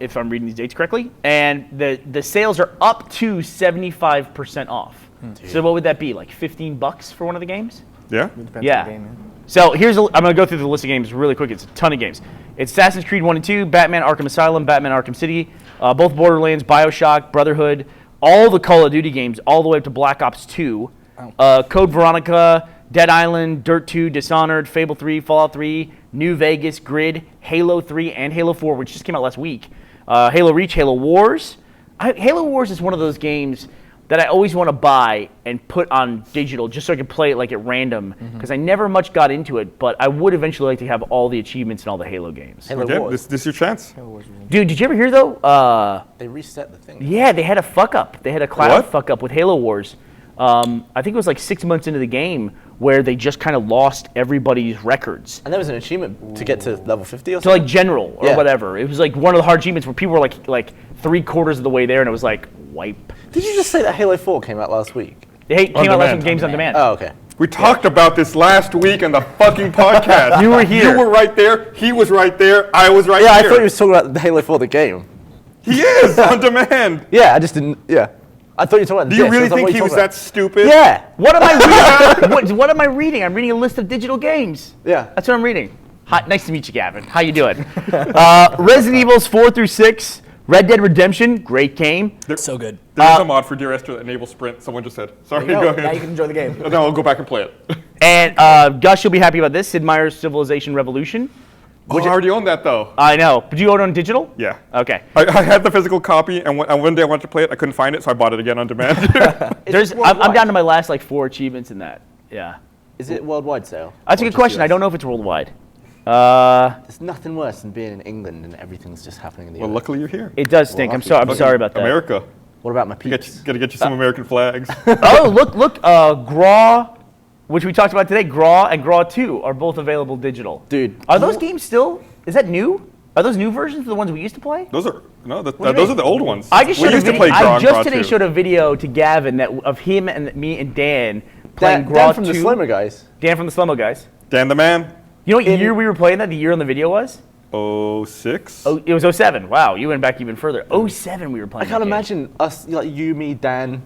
if I'm reading these dates correctly. And the sales are up to 75% off. So what would that be, like $15 for one of the games? Yeah? Yeah. So I'm going to go through the list of games really quick. It's a ton of games. It's Assassin's Creed 1 and 2, Batman Arkham Asylum, Batman Arkham City, both Borderlands, Bioshock, Brotherhood, all the Call of Duty games, all the way up to Black Ops 2, Code Veronica, Dead Island, Dirt 2, Dishonored, Fable 3, Fallout 3, New Vegas, Grid, Halo 3, and Halo 4, which just came out last week. Halo Reach, Halo Wars. Halo Wars is one of those games that I always want to buy and put on digital just so I can play it like at random because I never much got into it, but I would eventually like to have all the achievements in all the Halo games. Halo Okay, Wars. this is your chance. Dude, did you ever hear though? They reset the thing. Yeah, they had a fuck up. They had a cloud What? fuck up with Halo Wars. I think it was like 6 months into the game where they just kind of lost everybody's records. And there was an achievement to get to level 50 or To something? like general or Yeah. whatever. It was like one of the hard achievements where people were like 3/4 of the way there, and it was like wipe. Did you just say that Halo 4 came out last week? They came out last demand. week, Games on Demand. Oh, okay. We talked about this last week on the fucking podcast. You were here. You were right there. He was right there. I was right Yeah, I here. thought you was talking about the Halo 4, the game. He is on demand. Yeah, I just didn't, yeah. I thought you were talking about Do you this. really That's not think what he you're was talking that stupid? about. Yeah. What am I reading? what am I reading? I'm reading a list of digital games. Yeah. That's what I'm reading. Hi, nice to meet you, Gavin. How you doing? Resident Evil's 4 through 6, Red Dead Redemption, great game. So good. There's a mod for Dear Esther that enables sprint. Someone just said. Sorry, go Now ahead. you can enjoy the game. No, I'll go back and play it. And Gus, you'll be happy about this. Sid Meier's Civilization Revolution. I already own that though. I know. Did you own it on digital? Yeah. Okay. I had the physical copy, and one day I wanted to play it. I couldn't find it, so I bought it again on demand. I'm down to my last like 4 achievements in that. Yeah. Is it worldwide sale? That's a Or good just question. I US? don't know if it's worldwide. There's nothing worse than being in England and everything's just happening in the well, US. luckily you're here. It does stink. I'm lucky. sorry. I'm Fucking sorry about that. America. What about my Gotta peeps? get you some American flags. Oh, look. Graw, which we talked about today. Graw and Graw 2 are both available digital. Dude. Are those games still? Is that new? Are those new versions of the ones we used to play? Those are no, do you those mean? are the old ones. I just we showed used a to video. play Graw I and just Graw today 2. showed a video to Gavin of him and me and Dan playing Dan Graw from 2. the Slimmer guys. Dan from the Slummo guys. Dan the Man. You know what year we were playing that? The year on the video was? 06. Oh, it was 07. Wow, you went back even further. 07 we were I playing. can't that game. imagine us, like you, me, Dan,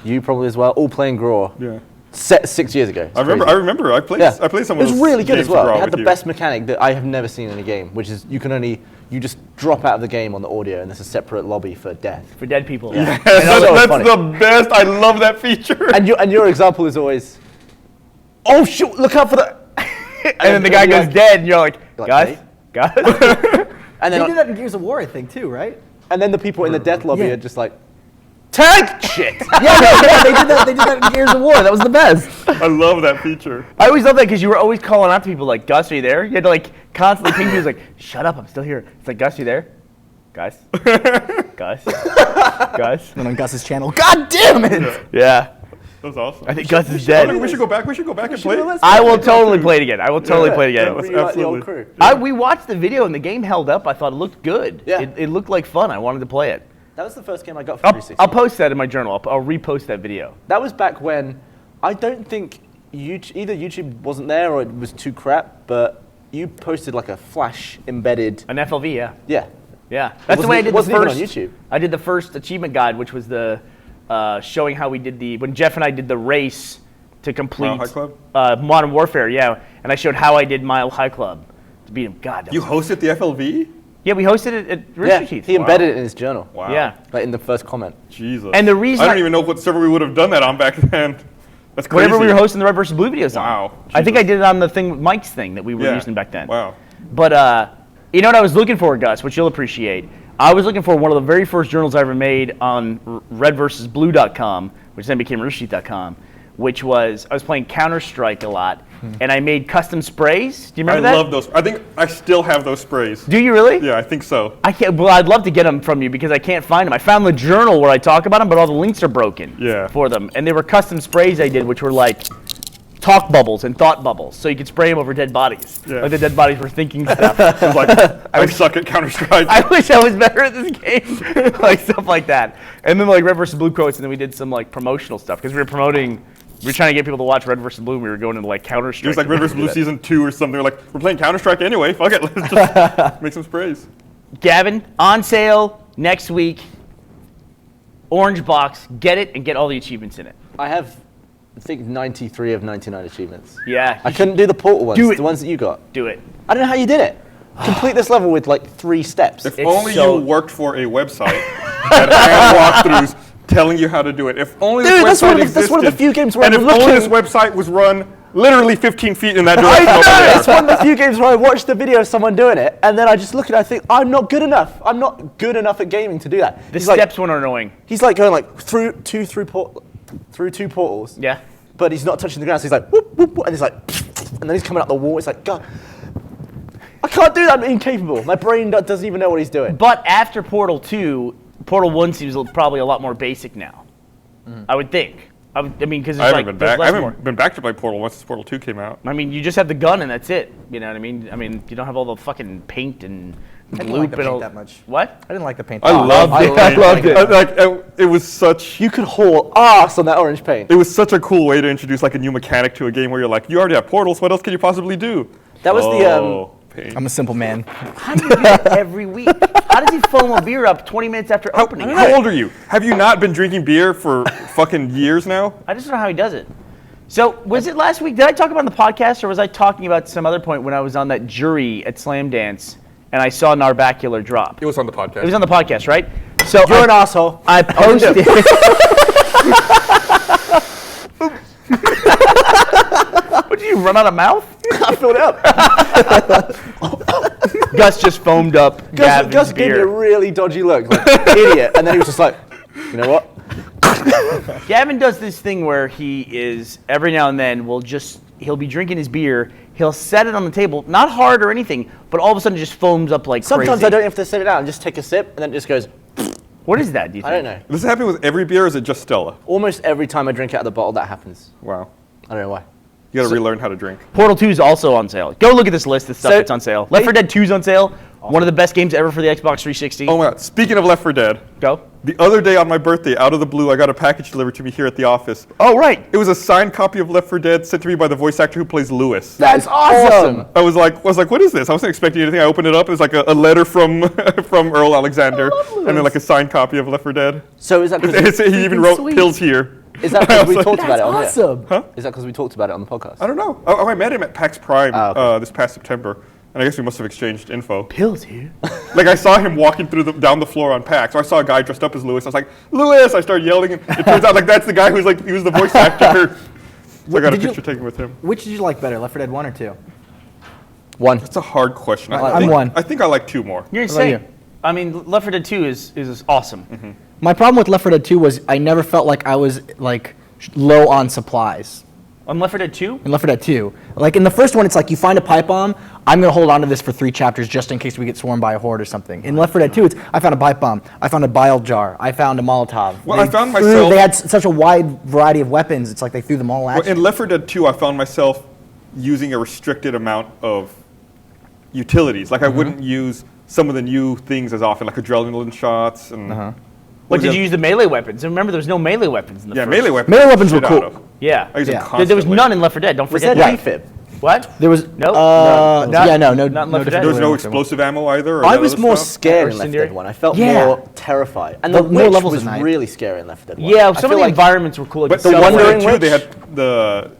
you probably as well, all playing Graw. Yeah. Set 6 years ago. It's I remember. crazy. I rember. I played. Yeah. I played some It of was those really good games as well. for It Graw had with the you. best mechanic that I have never seen in a game, which is you just drop out of the game on the audio and there's a separate lobby for death. For dead people. Yeah. That's funny. the best. I love that feature. And your example is always, oh shoot, look out for the. And then the guy goes dead, and you're like, Like, guys, "Hey?" guys. And They then, did that in Gears of War, I think, too, right? and then the people in the death lobby Yeah. are just like, tank shit. Yeah, they did that. They did that in Gears of War. That was the best. I love that feature. I always love that because you were always calling out to people like, Gus, are you there? You had to like constantly ping people like, shut up, I'm still here. It's like, Gus, you there? Gus? Gus? Gus? And on Gus's channel. God damn it! Yeah. That was awesome. I think Gus is Oh, dead. look, we should go back. We should go back and play. it. I will totally play it again. I will totally play it yeah, again. let's- Really like the old absolutely. crew. We watched the video and the game held up. I thought it looked good. Yeah. It looked like fun. I wanted to play it. That was the first game I got for I'll 360. I'll post that in my journal. I'll repost that video. That was back when I don't think either YouTube wasn't there or it was too crap, but you posted like a Flash embedded. An FLV, yeah. Yeah. Yeah. That's the wasn't way I e- did the wasn't even first. on YouTube. I did the first achievement guide, which was the showing how we did when Jeff and I did the race to complete Mile High Club? Modern Warfare, yeah. And I showed how I did Mile High Club to beat him. God. That You was- hosted the FLV? yeah, we hosted it at Rooster Yeah. Teeth. He embedded it in his journal. Wow. Yeah. Like in the first comment. Jesus. And the reason I don't I- even know what server we would have done that on back then. That's crazy. Whenever we were hosting the Red vs. Blue videos on. Wow. I think I Jesus. did it on the thing with Mike's thing that we were Yeah. using back then. Wow. But you know what I was looking for, Gus, which you'll appreciate? I was looking for one of the very first journals I ever made on redversusblue.com, which then became roosterteeth.com, which was I was playing Counter-Strike a lot, and I made custom sprays. Do you remember I that? love those. I think I still have those sprays. Do you really? Yeah, I think so. I can't. Well, I'd love to get them from you because I can't find them. I found the journal where I talk about them, but all the links are broken. Yeah. For them, and they were custom sprays I did, which were like talk bubbles and thought bubbles, so you could spray them over dead bodies. Yeah. Like the dead bodies were thinking stuff. It was like, I suck at Counter-Strike. I wish I was better at this game, like stuff like that. And then like Red vs. Blue quotes, and then we did some like promotional stuff because we were promoting. We were trying to get people to watch Red vs. Blue. And we were going into like Counter-Strike. It was like Red vs. Blue Season 2 or something. We're like, we're playing Counter-Strike anyway. Fuck it. Let's just make some sprays. Gavin, on sale next week. Orange box. Get it and get all the achievements in it. I have, I think, 93 of 99 achievements. Yeah. I couldn't do the portal ones, Do it. the ones that you got. do it. I don't know how you did it. Complete this level with like 3 steps. If It's only so- you worked for a website that had walkthroughs telling you how to do it. If only Dude, this that's website one of the existed, few games where and I'm if only this looking- website was run literally 15 feet in that I direction know. over there. It's one of the few games where I watched the video of someone doing it, and then I just look at it. I think I'm not good enough. I'm not good enough at gaming to do that. The He's like, steps one are annoying. he's like going like through two portals. Yeah. But he's not touching the ground. So he's like whoop whoop, whoop and he's like, and then he's coming out the wall. It's like God, I can't do that. I'm incapable. My brain doesn't even know what he's doing. But after Portal 2, Portal 1 seems probably a lot more basic now. I would think. I mean, because I it's haven't like been back. I there's less haven't more. been back to play Portal once Portal 2 came out. I mean, you just have the gun and that's it. You know what I mean? You don't have all the fucking paint and I didn't loop like the and all paint that much. What? I didn't like the paint. I loved it. I loved it. It was such. You could haul ass on that orange paint. It was such a cool way to introduce like a new mechanic to a game where you're like, you already have portals. What else can you possibly do? That was the paint. I'm a simple man. How do you do that every week? How does he foam a beer up 20 minutes after opening? How old are you? Have you not been drinking beer for fucking years now? I just don't know how he does it. So, was it last week? Did I talk about it on the podcast, or was I talking about some other point when I was on that jury at Slam Dance and I saw Narbacular drop? It was on the podcast. It was on the podcast, right? So You're an asshole. I posted. What did you run out of mouth? I filled it up. Gus just foamed up Gavin's Gus gave me a beer. really dodgy look, like idiot, and then he was just like, you know what? Gavin does this thing where he is every now and then he'll be drinking his beer, he'll set it on the table, not hard or anything, but all of a sudden it just foams up like Sometimes crazy. I don't have to sit it down and just take a sip, and then it just goes. What is that? Do you think? I don't know. Does it happen with every beer, or is it just Stella? Almost every time I drink out of the bottle, that happens. Wow. I don't know why. You gotta relearn how to drink. Portal 2 is also on sale. Go look at this list of stuff So- that's on sale. Left 4 Dead 2 is on sale. One of the best games ever for the Xbox 360. Oh my god. Speaking of Left 4 Dead, Go. the other day on my birthday, out of the blue, I got a package delivered to me here at the office. Oh, right. It was a signed copy of Left 4 Dead sent to me by the voice actor who plays Lewis. That's awesome. I was like, what is this? I wasn't expecting anything. I opened it up. It was like a letter from from Earl Alexander, and then like a signed copy of Left 4 Dead. So is that because He even wrote sweet. pills here. is that because we talked about it on Awesome. here? Is that because we talked about it on the podcast? I don't know. I met him at PAX Prime okay. this past September, and I guess we must have exchanged info. Pills here. Like I saw him walking down the floor on PAX. So I saw a guy dressed up as Lewis. I was like, Lewis! I started yelling, and it turns out like that's the guy who's like he was the voice actor. So I got a Did you- picture taken with him. Which did you like better, Left 4 Dead 1 or 2? One. That's a hard question. I'm think, one. I think I like 2 more. You're What about insane. you? I mean, Left 4 Dead 2 is awesome. My problem with Left 4 Dead 2 was I never felt like I was like low on supplies. On Left 4 Dead 2? In Left 4 Dead 2, like in the first one, it's like you find a pipe bomb. I'm gonna hold on to this for 3 chapters just in case we get swarmed by a horde or something. In Left 4 Dead 2, it's I found a pipe bomb. I found a bile jar. I found a Molotov. Well, I found threw- myself- They had such a wide variety of weapons. It's like they threw them all at Well, in you. Left 4 Dead 2, I found myself using a restricted amount of utilities. Like I wouldn't use some of the new things as often, like adrenaline shots and. What was did the- you use the melee weapons? And remember, there was no melee weapons in the Yeah, first. melee weapons. Melee weapons were shit out cool. of. Yeah. I use them Yeah. constantly. There was none in Left 4 Dead. Don't Was forget that that. defib? What? There was Nope. no, Not- yeah, no, not in Left 4 Dead. There was no defibrillators. explosive ammo either. Or I that was other more stuff? scared Or in Left 4 incendiary? Dead 1. I felt Yeah. more terrified. And The the more witch levels was at night. really scary in Left 4 Dead 1. Yeah, I some feel of the like environments were cool. But The Left 4 Dead Wandering 2, Witch? they had The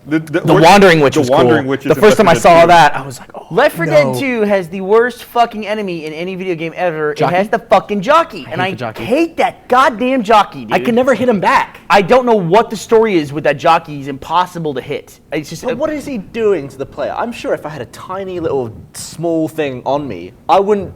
Wandering Witch was The Wandering cool. Witch is The in first Left time I 4 Dead saw 2. that, I was like, oh, Left 4 no. Dead 2 has the worst fucking enemy in any video game ever. Jockey? It has the fucking jockey. And hate I the jockey. hate that goddamn jockey, dude. I can never hit him back. I don't know what the story is with that jockey. He's impossible to hit. It's just. But what is he doing to the player? I'm sure if I had a tiny little small thing on me, I wouldn't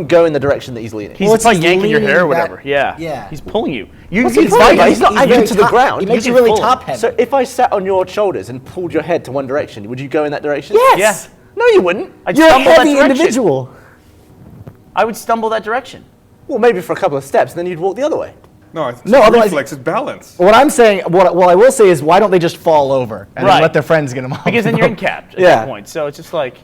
go in the direction that he's leaning. He's Well, it's probably just yanking your hair or leaning whatever. back- Yeah. yeah. He's pulling you. He's he pulling? fighting. He's not anchored very to the top- ground. He makes You you really can pull him. top heavy. So if I sat on your shoulders and pulled your head to one direction, would you go in that direction? Yes. No, you wouldn't. I'd You're a stumble that heavy direction. individual. I would stumble that direction. Well, maybe for a couple of steps, and then you'd walk the other way. No, it's No, otherwise- reflex, it's balance. What I'm saying, what I will say is, why don't they just fall over and Right. then let their friends get them off? Because then you're incapped at Yeah. that point. So it's just like,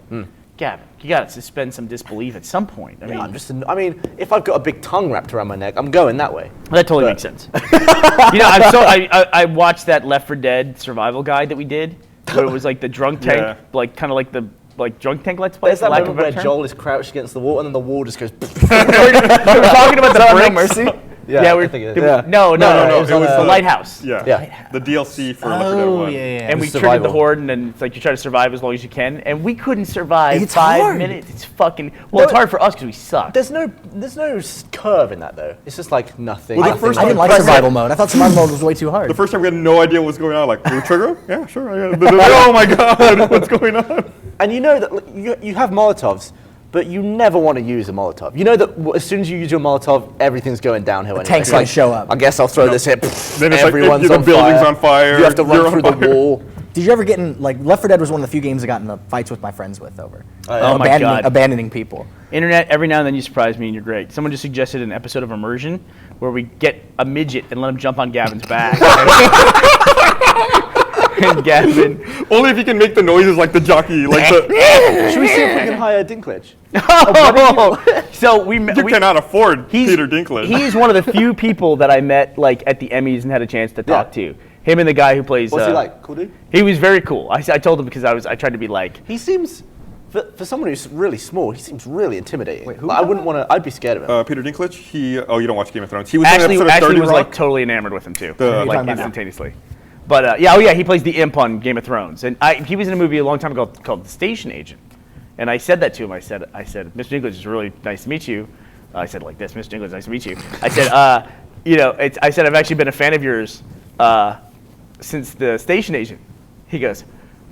Gavin, you got to suspend some disbelief at some point. I mean, I mean, if I've got a big tongue wrapped around my neck, I'm going that way. that totally makes sense. I watched that Left 4 Dead survival guide that we did, where it was like the drunk tank, Yeah. like kind of like the drunk tank let's play. There's for that lack of a moment where better term. Joel is crouched against the wall, and then the wall just goes. We're talking about the No bricks. mercy. Yeah, I think it is. Yeah. No, it it was was the lighthouse. Yeah. Yeah. The DLC for Left 4 Dead 1. And we triggered the Survival. horde, and then it's like you try to survive as long as you can, and we couldn't survive It's 5 hard. minutes. It's fucking it's hard for us because we suck. There's no curve in that though. It's just like nothing. Well, the nothing first I didn't like survival mode. I thought survival mode was way too hard. The first time we had no idea what was going on. Like, we trigger? Yeah, sure. Oh my god, what's going on? And you know that you have Molotovs, but you never want to use a Molotov. You know that as soon as you use your Molotov, everything's going downhill. The tanks like show up. I guess I'll throw this here. Then it's Everyone's like, the on building's fire. on fire. You have to you're run on through the fire. wall. Did you ever get in, like, Left 4 Dead was one of the few games I got into fights with my friends with over. Oh my God. Abandoning people. Internet, every now and then you surprise me and you're great. Someone just suggested an episode of Immersion where we get a midget and let him jump on Gavin's back. And Gavin. Only if you can make the noises like the jockey, like the. Should we see if we can hire Dinklage? So we You cannot afford Peter Dinklage. He's one of the few people that I met like at the Emmys and had a chance to talk to. Him and the guy who plays. What's he like? Cool dude? He was very cool. I told him because I tried to be like. He seems, for someone who's really small, he seems really intimidating. Wait, I wouldn't want to. I'd be scared of him. Peter Dinklage. You don't watch Game of Thrones. He was in an Ashley episode of 30 was Rock. like totally enamored with him too, The- like talking about instantaneously. But he plays the imp on Game of Thrones, and he was in a movie a long time ago called The Station Agent, and I said that to him. I said, Mr. Dinklage, it's really nice to meet you. I said it like this, Mr. Dinklage, nice to meet you. I said, I said I've actually been a fan of yours since The Station Agent. He goes,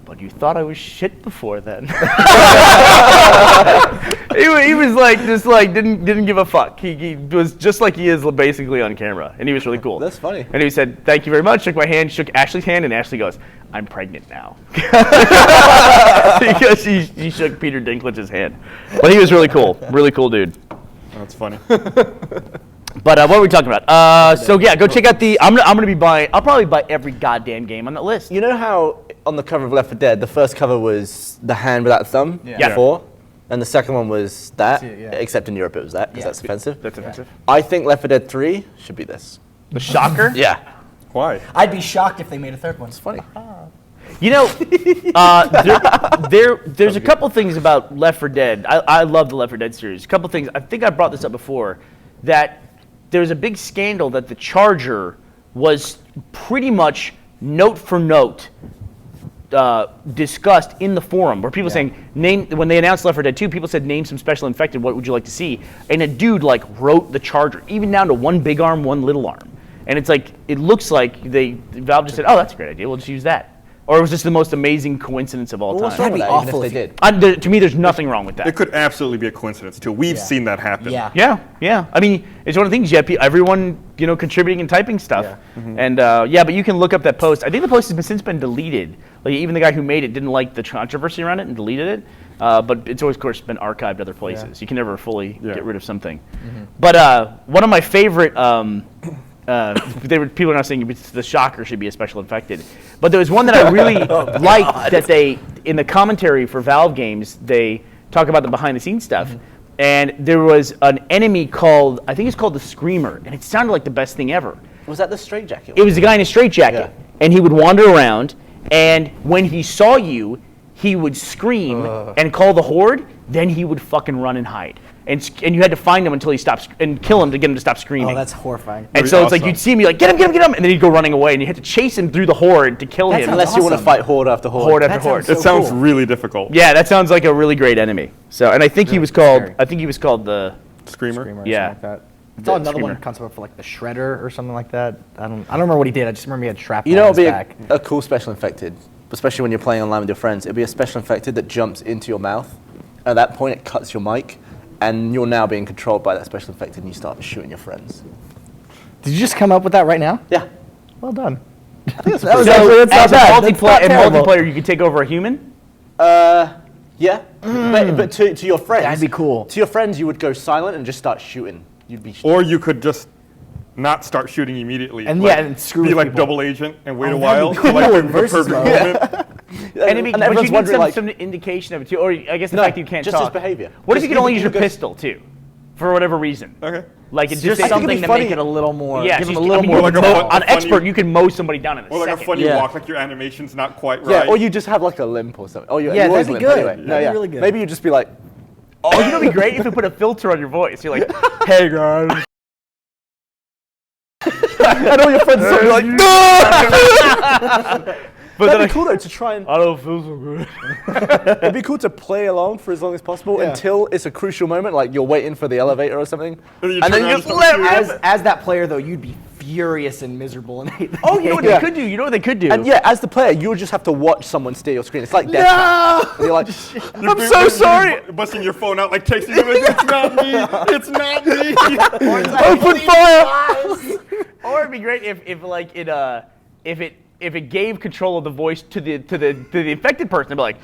but you thought I was shit before then. He was like just like didn't give a fuck. He was just like he is basically on camera, and he was really cool. That's funny. And he said, "Thank you very much." Shook my hand, shook Ashley's hand, and Ashley goes, "I'm pregnant now," because she shook Peter Dinklage's hand. But he was really cool dude. That's funny. But what were we talking about? Go check out the. I'm gonna be buying. I'll probably buy every goddamn game on that list. You know how on the cover of Left 4 Dead, the first cover was the hand without a thumb Yeah. before, and the second one was that, Yeah. except in Europe it was that, because that's offensive. That's offensive. I think Left 4 Dead 3 should be this. The shocker. Yeah. Why? I'd be shocked if they made a third one. It's Funny. You know, there's a couple things about Left 4 Dead. I love the Left 4 Dead series. A couple things. I think I brought this up before, that there was a big scandal that the Charger was pretty much note for note discussed in the forum, where people saying when they announced Left 4 Dead 2, people said name some special infected. What would you like to see? And a dude like wrote the Charger, even down to one big arm, one little arm. And it's like it looks like Valve just said, "Oh, that's a great idea. We'll just use that." Or it was just the most amazing coincidence of all What's time. wrong with That'd that, be even awful if they if did? To me, there's nothing wrong with that. It could absolutely be a coincidence too. We've seen that happen. Yeah. Yeah. I mean, it's one of the things you have everyone, contributing and typing stuff. And but you can look up that post. I think the post has since been deleted. Like even the guy who made it didn't like the controversy around it and deleted it. But it's always, of course, been archived other places. You can never fully get rid of something. But one of my favorite. People are now saying the shocker should be a special infected, but there was one that I really liked that they in the commentary for Valve games they talk about the behind the scenes stuff, and there was an enemy called it's called the Screamer, and it sounded like the best thing ever. Was that the straitjacket? It was a guy in a straitjacket, and he would wander around, and when he saw you, he would scream and call the horde. Then he would fucking run and hide. And you had to find him until he stopped and kill him to get him to stop screaming. Oh, that's horrifying. And That'd so be it's like awesome. you'd see him, you're like, get him, and then he'd go running away, and you had to chase him through the horde to kill him. Unless you want to awesome. fight horde after horde. Horde after That horde. sounds It so sounds cool. really difficult. Yeah, that sounds like a really great enemy. So, and I think he was called. scary. I think he was called the. Screamer. Or Yeah. something like that. I thought another Screamer. one comes up for like the Shredder or something like that. I don't remember what he did. I just remember he had shrapnel You know on what his would back. be a cool special infected, especially when you're playing online with your friends? It'd be a special infected that jumps into your mouth. At that point, it cuts your mic, and you're now being controlled by that special infected, and you start shooting your friends. Did you just come up with that right now? Yeah. Well done. So, that's not bad. That's not terrible. multiplayer, you could take over a human. Yeah. But to your friends. That'd be cool. To your friends, you would go silent and just start shooting. You'd be. Or you could just not start shooting immediately. And like, and screw be with like people. double agent and wait a that'd while. be to, cool like, in the versus perfect mode. moment. And but everyone's you need wondering, like, some indication of it too, or I guess the No, fact that you can't just talk. his behavior. What if Just you could only use you your go- pistol too, for whatever reason? Okay. Like it's Just- just I think it'd something be to funny- make it a little more. Yeah, give him just- a little I mean, more. you like could a mow- fun- on funny- expert, you can mow somebody down in a Or like second. a funny Yeah. walk, like your animation's not quite Yeah, right. or you just have like a limp or something. Oh, you Yeah, always that'd be limp good. anyway. No, That'd be yeah. really good. Maybe you just be like, Oh, you know, it'd be great if we put a filter on your voice. You're like, "Hey guys." and all your friends are like, But that'd be cool though to try and. I don't feel so good. It'd be cool to play along for as long as possible until it's a crucial moment, like you're waiting for the elevator or something, And and then you just let As that player, though, you'd be furious and miserable and hate the Oh, you know what Yeah. they could do? You know what they could do? And yeah, as the player, you'll just have to watch someone steal your screen. It's like death trap. And you're like, I'm so sorry. Busting your phone out, like texting you, like, it's not me. It's not me. Open fire. Or it'd be great if like if it gave control of the voice to the infected person, it'd be like,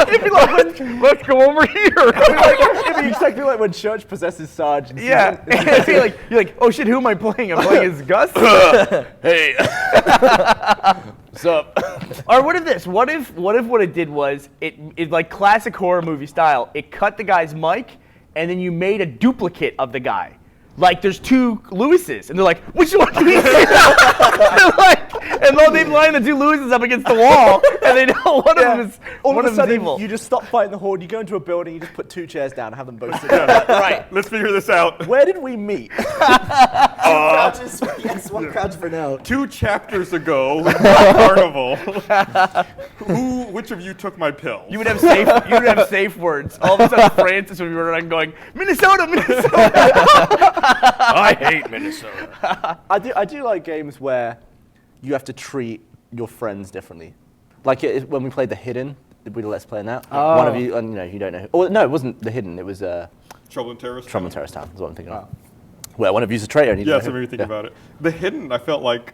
it'd be like, let's go over here. It'd be exactly like when Church possesses Sarge. Yeah, it'd be like, you're like, oh shit, who am I playing? I'm playing as Gus. Hey. What's up? Or what if this? What if what it did was it like classic horror movie style? It cut the guy's mic, and then you made a duplicate of the guy. Like there's two Lewises, and they're like, which one do we see? And they line the two Lewises up against the wall, and they know one of them is All one of a of them's sudden, evil. you just stop fighting the horde. You go into a building. You just put 2 chairs down and have them both sit down. Right. Let's figure this out. Where did we meet? Swap crowds for now. 2 chapters ago, in Carnival. Which of you took my pill? You would have safe words. All of a sudden, Francis would be running around going, Minnesota, Minnesota. I hate Minnesota. I do like games where you have to treat your friends differently. Like when we played The Hidden, we did Let's Play now. One of you, and you don't know. Or no, it wasn't The Hidden. It was Trouble in Terrorist Trouble in Terrorist Town. Is what I'm thinking of. Where one of you's a traitor. And you Yeah, don't so know maybe who- think about it. The Hidden, I felt like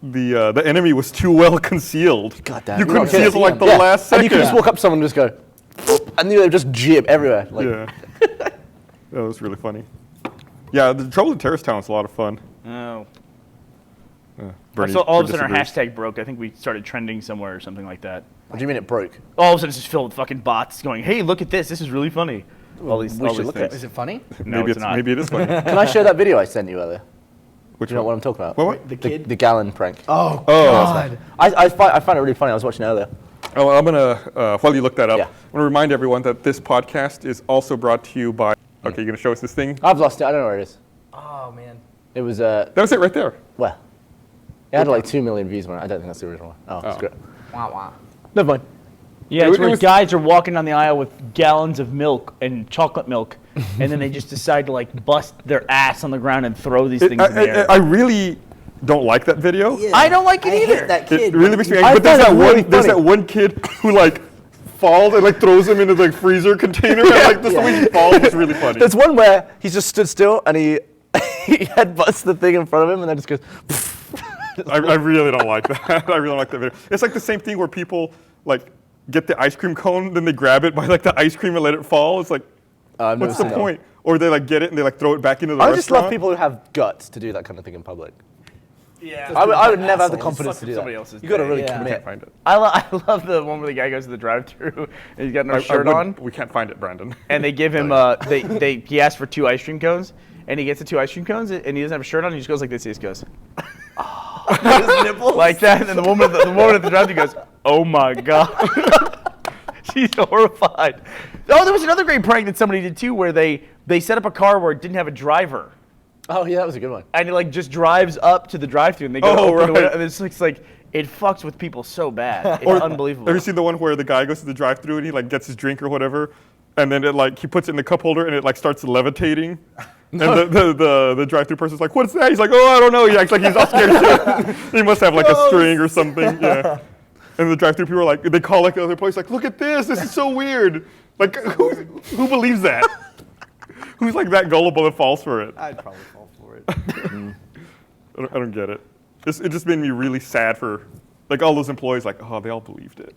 the enemy was too well concealed. God damn. You You're couldn't not see gonna it till like the Yeah. last And second. you could just walk up to someone and just go, and they would just jib everywhere. Like, Yeah. That was really funny. Yeah, the Trouble in Terrorist Town was a lot of fun. Oh. Bernie So all of a sudden our disagrees. hashtag broke. I think we started trending somewhere or something like that. What do you mean it broke? All of a sudden it's just filled with fucking bots going, hey, look at this. This is really funny. All these, We all should these look things. at Is it funny? No, maybe it's not. Maybe it is funny. Can I show that video I sent you earlier? Which Do you know one? what I'm talking about? What? The kid? The gallon prank. Oh, Oh. God. I find it really funny. I was watching it earlier. Oh, I'm gonna while you look that up, Yeah. I want to remind everyone that this podcast is also brought to you by. Okay, you're gonna show us this thing. I've lost it. I don't know where it is. Oh, man. It was That was it right there. well, it had like 2 million views on it. I don't think that's the original one. Oh, that's Oh. great. Wow, wow. Never mind. Yeah, It it's where was- guys are walking down the aisle with gallons of milk and chocolate milk, and then they just decide to like bust their ass on the ground and throw these things in the air. I really don't like that video. I don't like it I either. hate that kid. It really makes me I angry. But there's find that it really one. There's funny. that one kid who like falls and like throws him into the freezer container. And like the way he falls is really funny. There's one where he just stood still and he he headbutts the thing in front of him and then just goes. I really don't like that. I really don't like that video. It's like the same thing where people like get the ice cream cone, then they grab it by like the ice cream and let it fall. It's like, I've never what's the seen that one. point? Or they like get it and they like throw it back into the I restaurant. just love people who have guts to do that kind of thing in public. Yeah. I would never have the assholes. confidence Fuck to do somebody that. else's You got to day. really Yeah. I commit. can't find it. I love the one where the guy goes to the drive-thru and he's got no shirt on, We can't find it, Brandon. and they give him he asks for 2 ice cream cones, and he gets the 2 ice cream cones, and he doesn't have a shirt on. He just goes like this. He just goes like that, and then the woman at the drive-thru goes, "Oh my god." She's horrified. Oh, there was another great prank that somebody did too, where they set up a car where it didn't have a driver, Oh yeah, that was a good one. and it like just drives up to the drive-thru, and they go to Oh, open the right. window, and it's like it fucks with people so bad. It's unbelievable. Have you seen the one where the guy goes to the drive-thru and he like gets his drink or whatever, and then it like he puts it in the cup holder and it like starts levitating, and the drive-thru person's like, "What's that?" He's like, "Oh, I don't know." He acts like he's all scared. Shit. He must have like a string or something. Yeah. And the drive-thru people are like, they call like the other place like, "Look at this! This is so weird." Like, who believes that? Who's like that gullible that falls for it? I'd probably fall for it. I don't get it. It just made me really sad for like all those employees. Like, oh, they all believed it.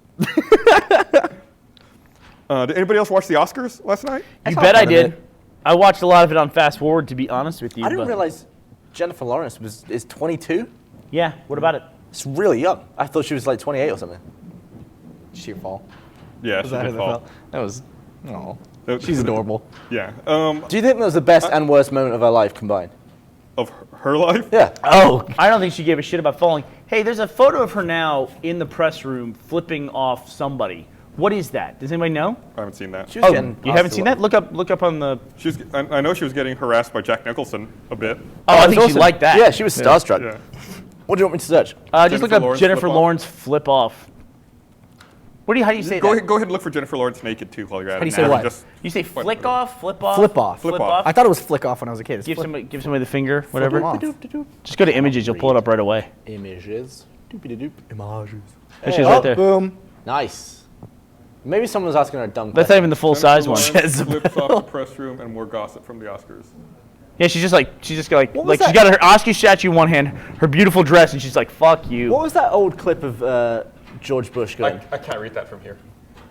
Did anybody else watch the Oscars last night? You saw bet I part of did. it. I watched a lot of it on fast forward, to be honest with you. I didn't but- realize Jennifer Lawrence is 22. Yeah, what about it? It's really young. I thought she was like 28 or something. Sheer fall. Yeah, Was she that did how fall. that felt? That was, oh. That- She's adorable. Yeah. Do you think that was the best and worst moment of her life combined? Of her life? Yeah. Oh, I don't think she gave a shit about falling. Hey, there's a photo of her now in the press room flipping off somebody What is that? Does anybody know? I haven't seen that. She was Oh, getting you haven't asked a seen lot. that? Look up on the. I know she was getting harassed by Jack Nicholson a bit. Oh, I think That's she awesome. liked that. Yeah, she was starstruck. Yeah. What do you want me to search? Just look Jennifer up Lawrence Jennifer flip off. Lawrence flip off. How do you say Go that? ahead and look for Jennifer Lawrence naked too while you're at it. How do you say now. what? Just You say flick off, flip off, Flip off. Flip off. I thought it was flick off when I was a kid. It's Give flip- somebody the finger, whatever. off. Just go to images. You'll pull it up right away. Images. Doop-a-doop. Images. There she is right there. Boom. Nice. Maybe someone was asking her a dumb That's question. not even the full size one. Jennifer Lawrence flips off the press room and more gossip from the Oscars. Yeah, she's got was she's that? got her Oscar statue in one hand, her beautiful dress, and she's like, "Fuck you." What was that old clip of George Bush going? I can't read that from here.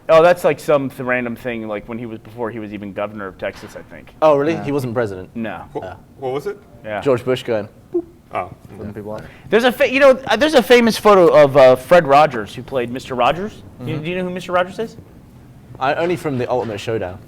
Oh, that's like some random thing, like before he was even governor of Texas, I think. Oh, really? He wasn't president. No. What was it? Yeah. George Bush going. Oh. Flipping people off. There's there's a famous photo of Fred Rogers who played Mr. Rogers. Do you know who Mr. Rogers is? Only from the Ultimate Showdown.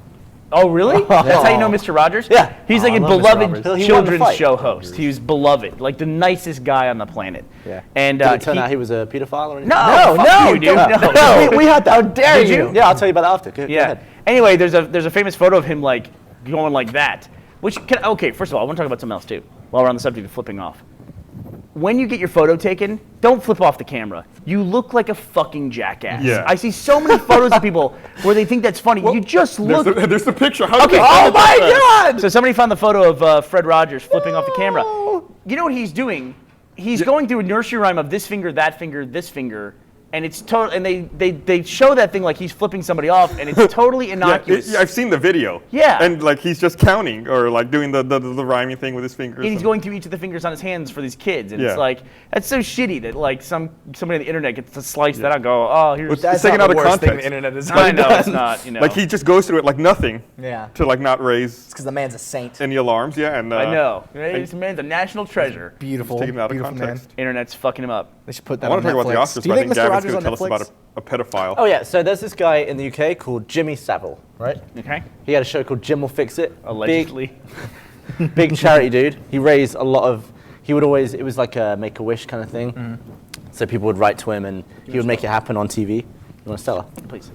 Oh, really? That's how you know Mr. Rogers? Yeah. He's like I a love Mr. beloved Rogers. He won the children's fight. show host. He was beloved, like the nicest guy on the planet. Yeah. And Did it turn out he was a pedophile or anything? no, fuck you, dude. No. we had that. How dare Did you? Yeah, I'll tell you about that after. Go Yeah. ahead. Anyway, there's a famous photo of him like going like that. Okay, first of all, I want to talk about something else too. While we're on the subject of flipping off, when you get your photo taken, don't flip off the camera. You look like a fucking jackass. Yeah. I see so many photos of people where they think that's funny. You just look. There's the picture. How Okay. did Oh my God! God! So somebody found the photo of Fred Rogers flipping off the camera. You know what he's doing? He's going through a nursery rhyme of this finger, this finger, and it's total. And they show that thing like he's flipping somebody off, and it's totally innocuous. I've seen the video. Yeah. And like he's just counting or like doing the rhyming thing with his fingers. And he's going through each of the fingers on his hands for these kids, and Yeah. it's like that's so shitty that like somebody on the internet gets to slice that out and go, oh, here's. It's taken out of context. internet is. I know it's not, you know. Like he just goes through it like nothing Yeah. to like not raise Because the man's a saint. any alarms. Yeah, and I know. This man's a national treasure. Beautiful. taking it out of Beautiful man. context. Internet's fucking him up. They should put I that want on to talk about the Netflix. Oscars, Do you but I think think Mr. Gavin's Rogers going on to tell us Netflix? about a pedophile. Oh yeah, so there's this guy in the UK called Jimmy Savile, right? Okay. He had a show called Jim Will Fix It. Allegedly. Big charity dude. He raised a lot of. He would always. It was like a Make-A-Wish kind of thing. So people would write to him, and he would make it happen on TV. You want to sell her? Please.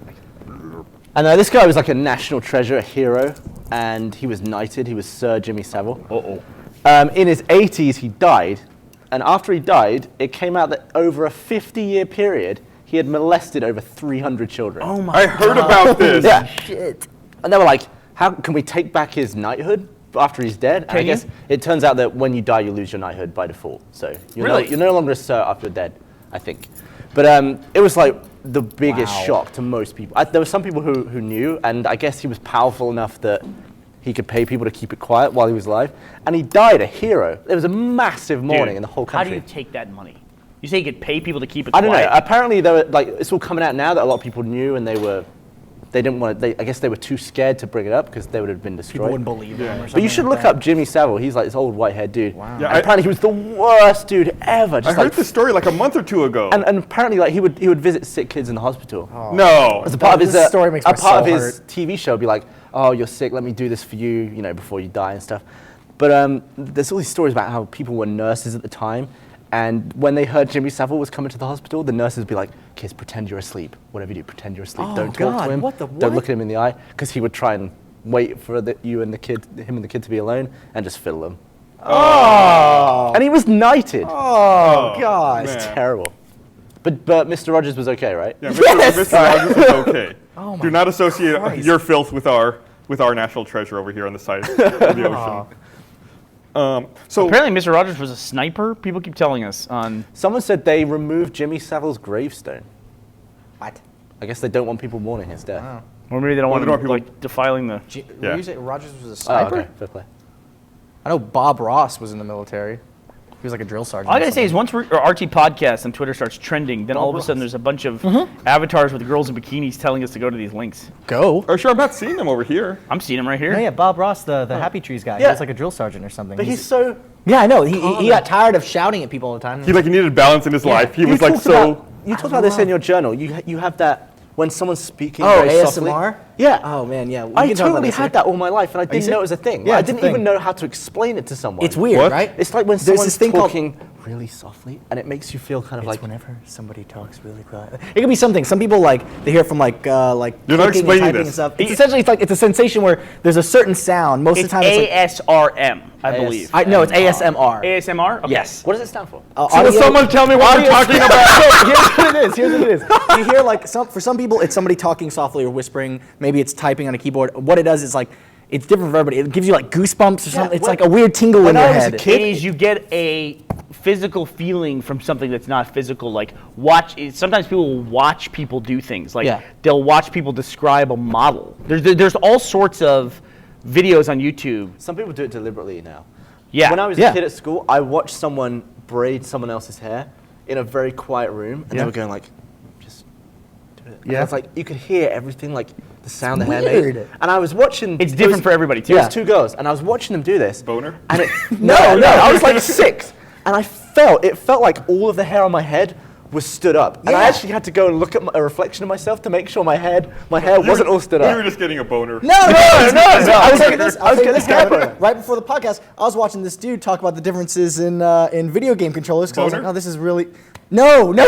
And this guy was like a national treasure, a hero, and he was knighted. He was Sir Jimmy Savile. In his 80s, he died, and after he died, it came out that over a 50-year period, he had molested over 300 children. Oh my. I heard about this. Yeah. Shit. And they were like, "How can we take back his knighthood after he's dead?" And I Can you? guess it turns out that when you die, you lose your knighthood by default. So Really? you're no longer a Sir after you're dead, I think. But it was like the biggest Wow. shock to most people. There were some people who knew, and I guess he was powerful enough that he could pay people to keep it quiet while he was alive. And he died a hero. There was a massive mourning Dude, in the whole How do country. you take that money? You say you could pay people to keep it I don't quiet? know. Apparently, there were, like, it's all coming out now that a lot of people knew, and they didn't want to. I guess they were too scared to bring it up because they would have been destroyed. People wouldn't believe him or something. But you should like look that. up Jimmy Savile. He's like this old white-haired dude. Wow. Yeah, And apparently he was the worst dude ever. I Just heard like, this story like a month or two ago. and apparently like he would visit sick kids in the hospital. No. As a part of his This story makes a my part of soul his hurt. TV show, be like, "Oh, you're sick. Let me do this for you. You know, before you die and stuff." But there's all these stories about how people were nurses at the time. And when they heard Jimmy Savile was coming to the hospital, the nurses would be like, "Kids, pretend you're asleep. Whatever you do, pretend you're asleep. Oh, Don't talk God, to him. what the Don't what? look at him in the eye," because he would try and wait for him and the kid to be alone and just fiddle him. Oh. And he was knighted. Oh, God. man. It's terrible. But Mr. Rogers was okay, right? Yeah, Yes! Mr. Rogers is okay. Oh Do my not associate Christ. your filth with our national treasure over here on the side of the ocean. So Apparently, Mr. Rogers was a sniper. People keep telling us on. Someone said they removed Jimmy Savile's gravestone. What? I guess they don't want people mourning his death. Wow. Or maybe they don't want they don't him want people- like defiling the. Yeah. Were you saying Rogers was a Oh, sniper? okay. Fair play. I know Bob Ross was in the military. He was like a drill sergeant. All I or gotta say is something. once RT podcast on Twitter starts trending, then all of a sudden there's a bunch of avatars with girls in bikinis telling us to go to these links. Go. sure, I'm not seeing them over here. I'm seeing them right here. Oh, yeah, Bob Ross, the Happy Trees guy. He Yeah. was like a drill sergeant or something. But he's so. yeah, I know. He got tired of shouting at people all the time. He needed balance in his life. He You was like talked so. about- you talked about this in your journal. You have that when someone's speaking Oh, very softly. ASMR? Yeah. Oh man, yeah. We I can talk about totally this had later. that all my life, and I didn't serious? know it was a thing. Yeah, I it's a didn't thing. even know how to explain it to someone. It's weird, What? right? It's like when There's someone's this thing called- talking really softly, and it makes you feel kind of It's like whenever somebody talks really quiet. It could be something. Some people they hear from like You're not clicking and explaining typing this. and stuff. It's essentially it's a sensation where there's a certain sound. Most of It's the time it's ASRM, I believe. no, it's ASMR. ASMR? Okay. Yes. what does it stand for? Will someone tell me what we're talking about? Here's what it is. You hear for some people it's somebody talking softly or whispering. Maybe it's typing on a keyboard. What it does is it's different for everybody. It gives you like goosebumps or something. It's like a weird tingle in your head. It is you get a physical feeling from something that's not physical. Like sometimes people will watch people do things. Like they'll watch people describe a model. There's all sorts of videos on YouTube. Some people do it deliberately now. Yeah. When I was a kid at school, I watched someone braid someone else's hair in a very quiet room, and they were going like, just do it. And it's like you could hear everything, like the sound the hair made. And I was watching. It's different for everybody too. There was 2 girls, and I was watching them do this. Boner? And no, I was like 6, and it felt like all of the hair on my head was stood up, and I actually had to go and look at a reflection of myself to make sure my hair wasn't all stood You up. were just getting a boner. No. I was like this. Right before the podcast, I was watching this dude talk about the differences in video game controllers. Because I was like, Boner? oh, this is really no boner.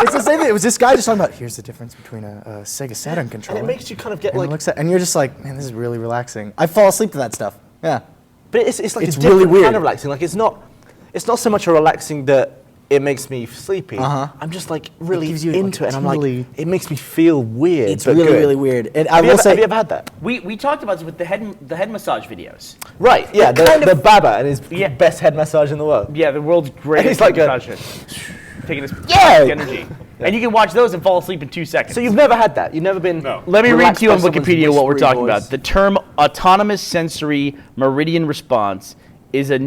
It's the same thing. It was this guy just talking about. Here's the difference between a Sega Saturn controller. And it makes you kind of get and like, and you're just like, man, this is really relaxing. I fall asleep to that stuff. Yeah. but it's like It's a really different weird. kind of relaxing. Like it's not so much a relaxing that it makes me sleepy. I'm just like really gives you, into like, it, and I'm tingly- like, it makes me feel weird. It's but really, good. really weird. And I Have will say, have you ever had that? We talked about this with the head massage videos. Right, yeah, the Baba and his best head massage in the world. Yeah, the world's greatest He's like massage head. Taking this energy. And you can watch those and fall asleep in 2 seconds. So you've never had that? You've never been? No. Let me read relaxed to you by on someone's Wikipedia what we're whispery talking voice? about. The term autonomous sensory meridian response is a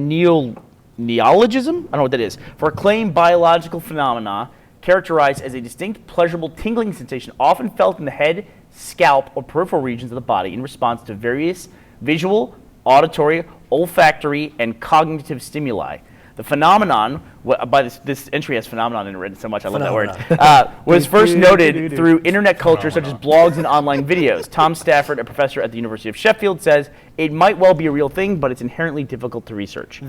neologism, I don't know what that is, for a claimed biological phenomena characterized as a distinct pleasurable tingling sensation often felt in the head, scalp, or peripheral regions of the body in response to various visual, auditory, olfactory, and cognitive stimuli. The phenomenon, this entry has phenomenon in it written so much, I love that word, was first noted through internet culture such as blogs and online videos. Tom Stafford, a professor at the University of Sheffield, says it might well be a real thing, but it's inherently difficult to research.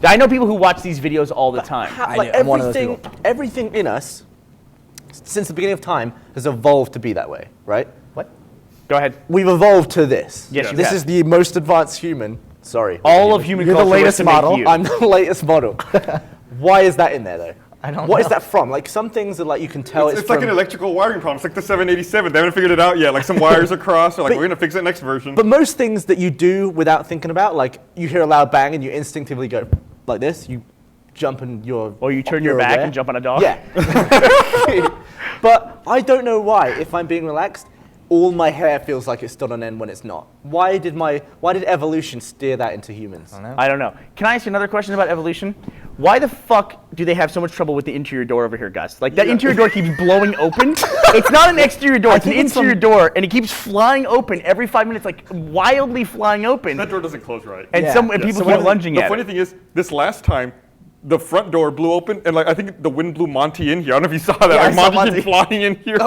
I know people who watch these videos all the time. I'm one of those people. Everything in us, since the beginning of time, has evolved to be that way, right? what? Go ahead. We've evolved to this. Yes, you This have. is the most advanced human. Sorry. All of human You're the culture latest was to make model. you. I'm the latest model. Why is that in there though? I don't What is know. that from? Like some things are like you can tell It's it's like from. an electrical wiring problem. It's like the 787. They haven't figured it out yet. Like some wires are crossed. They're like, But- we're going to fix it next version. But most things that you do without thinking about, like you hear a loud bang and you instinctively go like this. You jump and you're. Or you turn your you're back aware. and jump on a dog. Yeah. But I don't know why. If I'm being relaxed, all my hair feels like it stood on end when it's not. Why did evolution steer that into humans? I don't know. Can I ask you another question about evolution? Why the fuck do they have so much trouble with the interior door over here, Gus? Like that interior door keeps blowing open. It's not an exterior door, it's an interior door, and it keeps flying open every 5 minutes, like wildly flying open. that door doesn't close right. And people keep lunging The at funny it. thing is, this last time, the front door blew open, and like I think the wind blew Monty in here. I don't know if you saw that. I Like saw Monty Monty. came flying in here.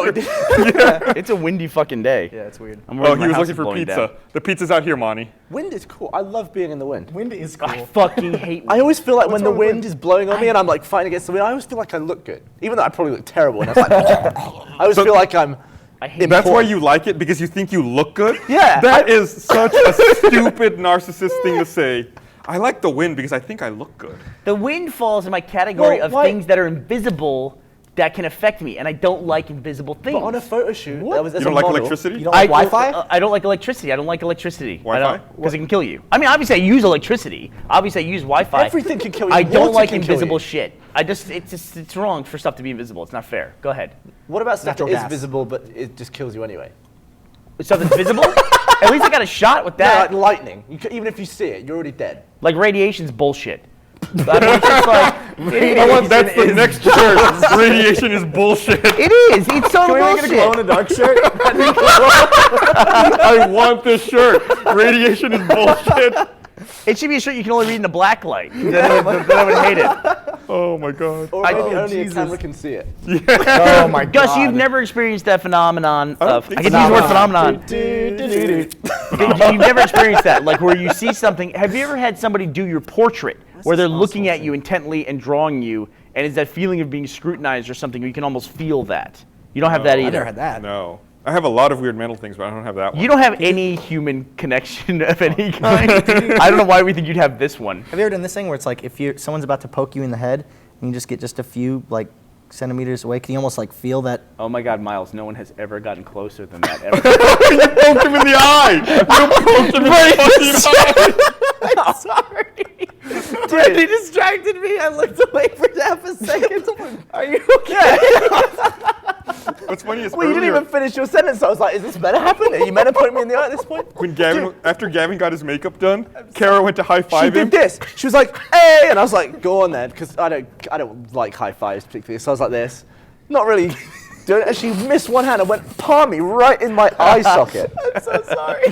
It's a windy fucking day. Yeah, it's weird. I'm Oh, worried he my was house looking is for blowing pizza. down. The pizza's out here, Monty. Wind is cool. I love being in the wind. Wind is cool. I fucking hate I always feel like when the wrong with wind is blowing on me and I'm like fighting against the wind, I always feel like I look good. Even though I probably look terrible. And that's like, I always feel like I'm. I hate That's why important. you like it, because you think you look good? Yeah. That is such a stupid narcissist thing to say. I like the wind because I think I look good. The wind falls in my category Well, of why- things that are invisible that can affect me, and I don't like invisible things. But on a photo shoot, You don't like electricity? You don't like Wi-Fi? I don't like electricity. I don't like electricity. Wi-Fi? Because it can kill you. I mean, obviously I use electricity. Obviously I use Wi-Fi. Everything can kill you. I don't Water like can kill invisible you. shit. It's wrong for stuff to be invisible. It's not fair. Go ahead. What about stuff that Natural is gas. visible but it just kills you anyway? Stuff that's visible? At least I got a shot with Yeah, that. like lightning. Even if you see it, you're already dead. Like radiation's bullshit. I mean, it's just like, You know what? That's the next shirt. Radiation is bullshit. it is. It's so bullshit. glow-in-the-dark shirt? I want this shirt. Radiation is bullshit. It should be a shirt you can only read in a black light. Then I would hate it. Oh my god. Or maybe only a camera can see it. Oh my god. Gus, you've never experienced that phenomenon of. think I can so. use the word phenomenon. Phenomenon. You've never experienced that, like where you see something. Have you ever had somebody do your portrait, where they're looking at you intently and drawing you, and it's that feeling of being scrutinized or something? You can almost feel that. You don't have that I either. never had that. No. I have a lot of weird mental things, but I don't have that one. You don't have any human connection of any kind. I don't know why we think you'd have this one. Have you ever done this thing where it's like if someone's about to poke you in the head and you just get just a few like centimeters away? Can you almost like feel that? Oh my God, Miles! No one has ever gotten closer than that ever. You poked him in the eye! You poked him in the fucking eye! I'm sorry. Dude, they distracted me. I looked away for half a second. Are you okay? What's funny is Well, you didn't earlier, even finish your sentence. I was like, is this meant to happen? Are you meant to poke me in the eye at this point? when Gavin, after Gavin got his makeup done, Kara went to high She five him. did this. She was like, hey, and I was like, go on then, because I don't like high fives particularly. So I was like this, not really doing it. And she missed one hand and went palm me right in my eye socket. I'm so sorry.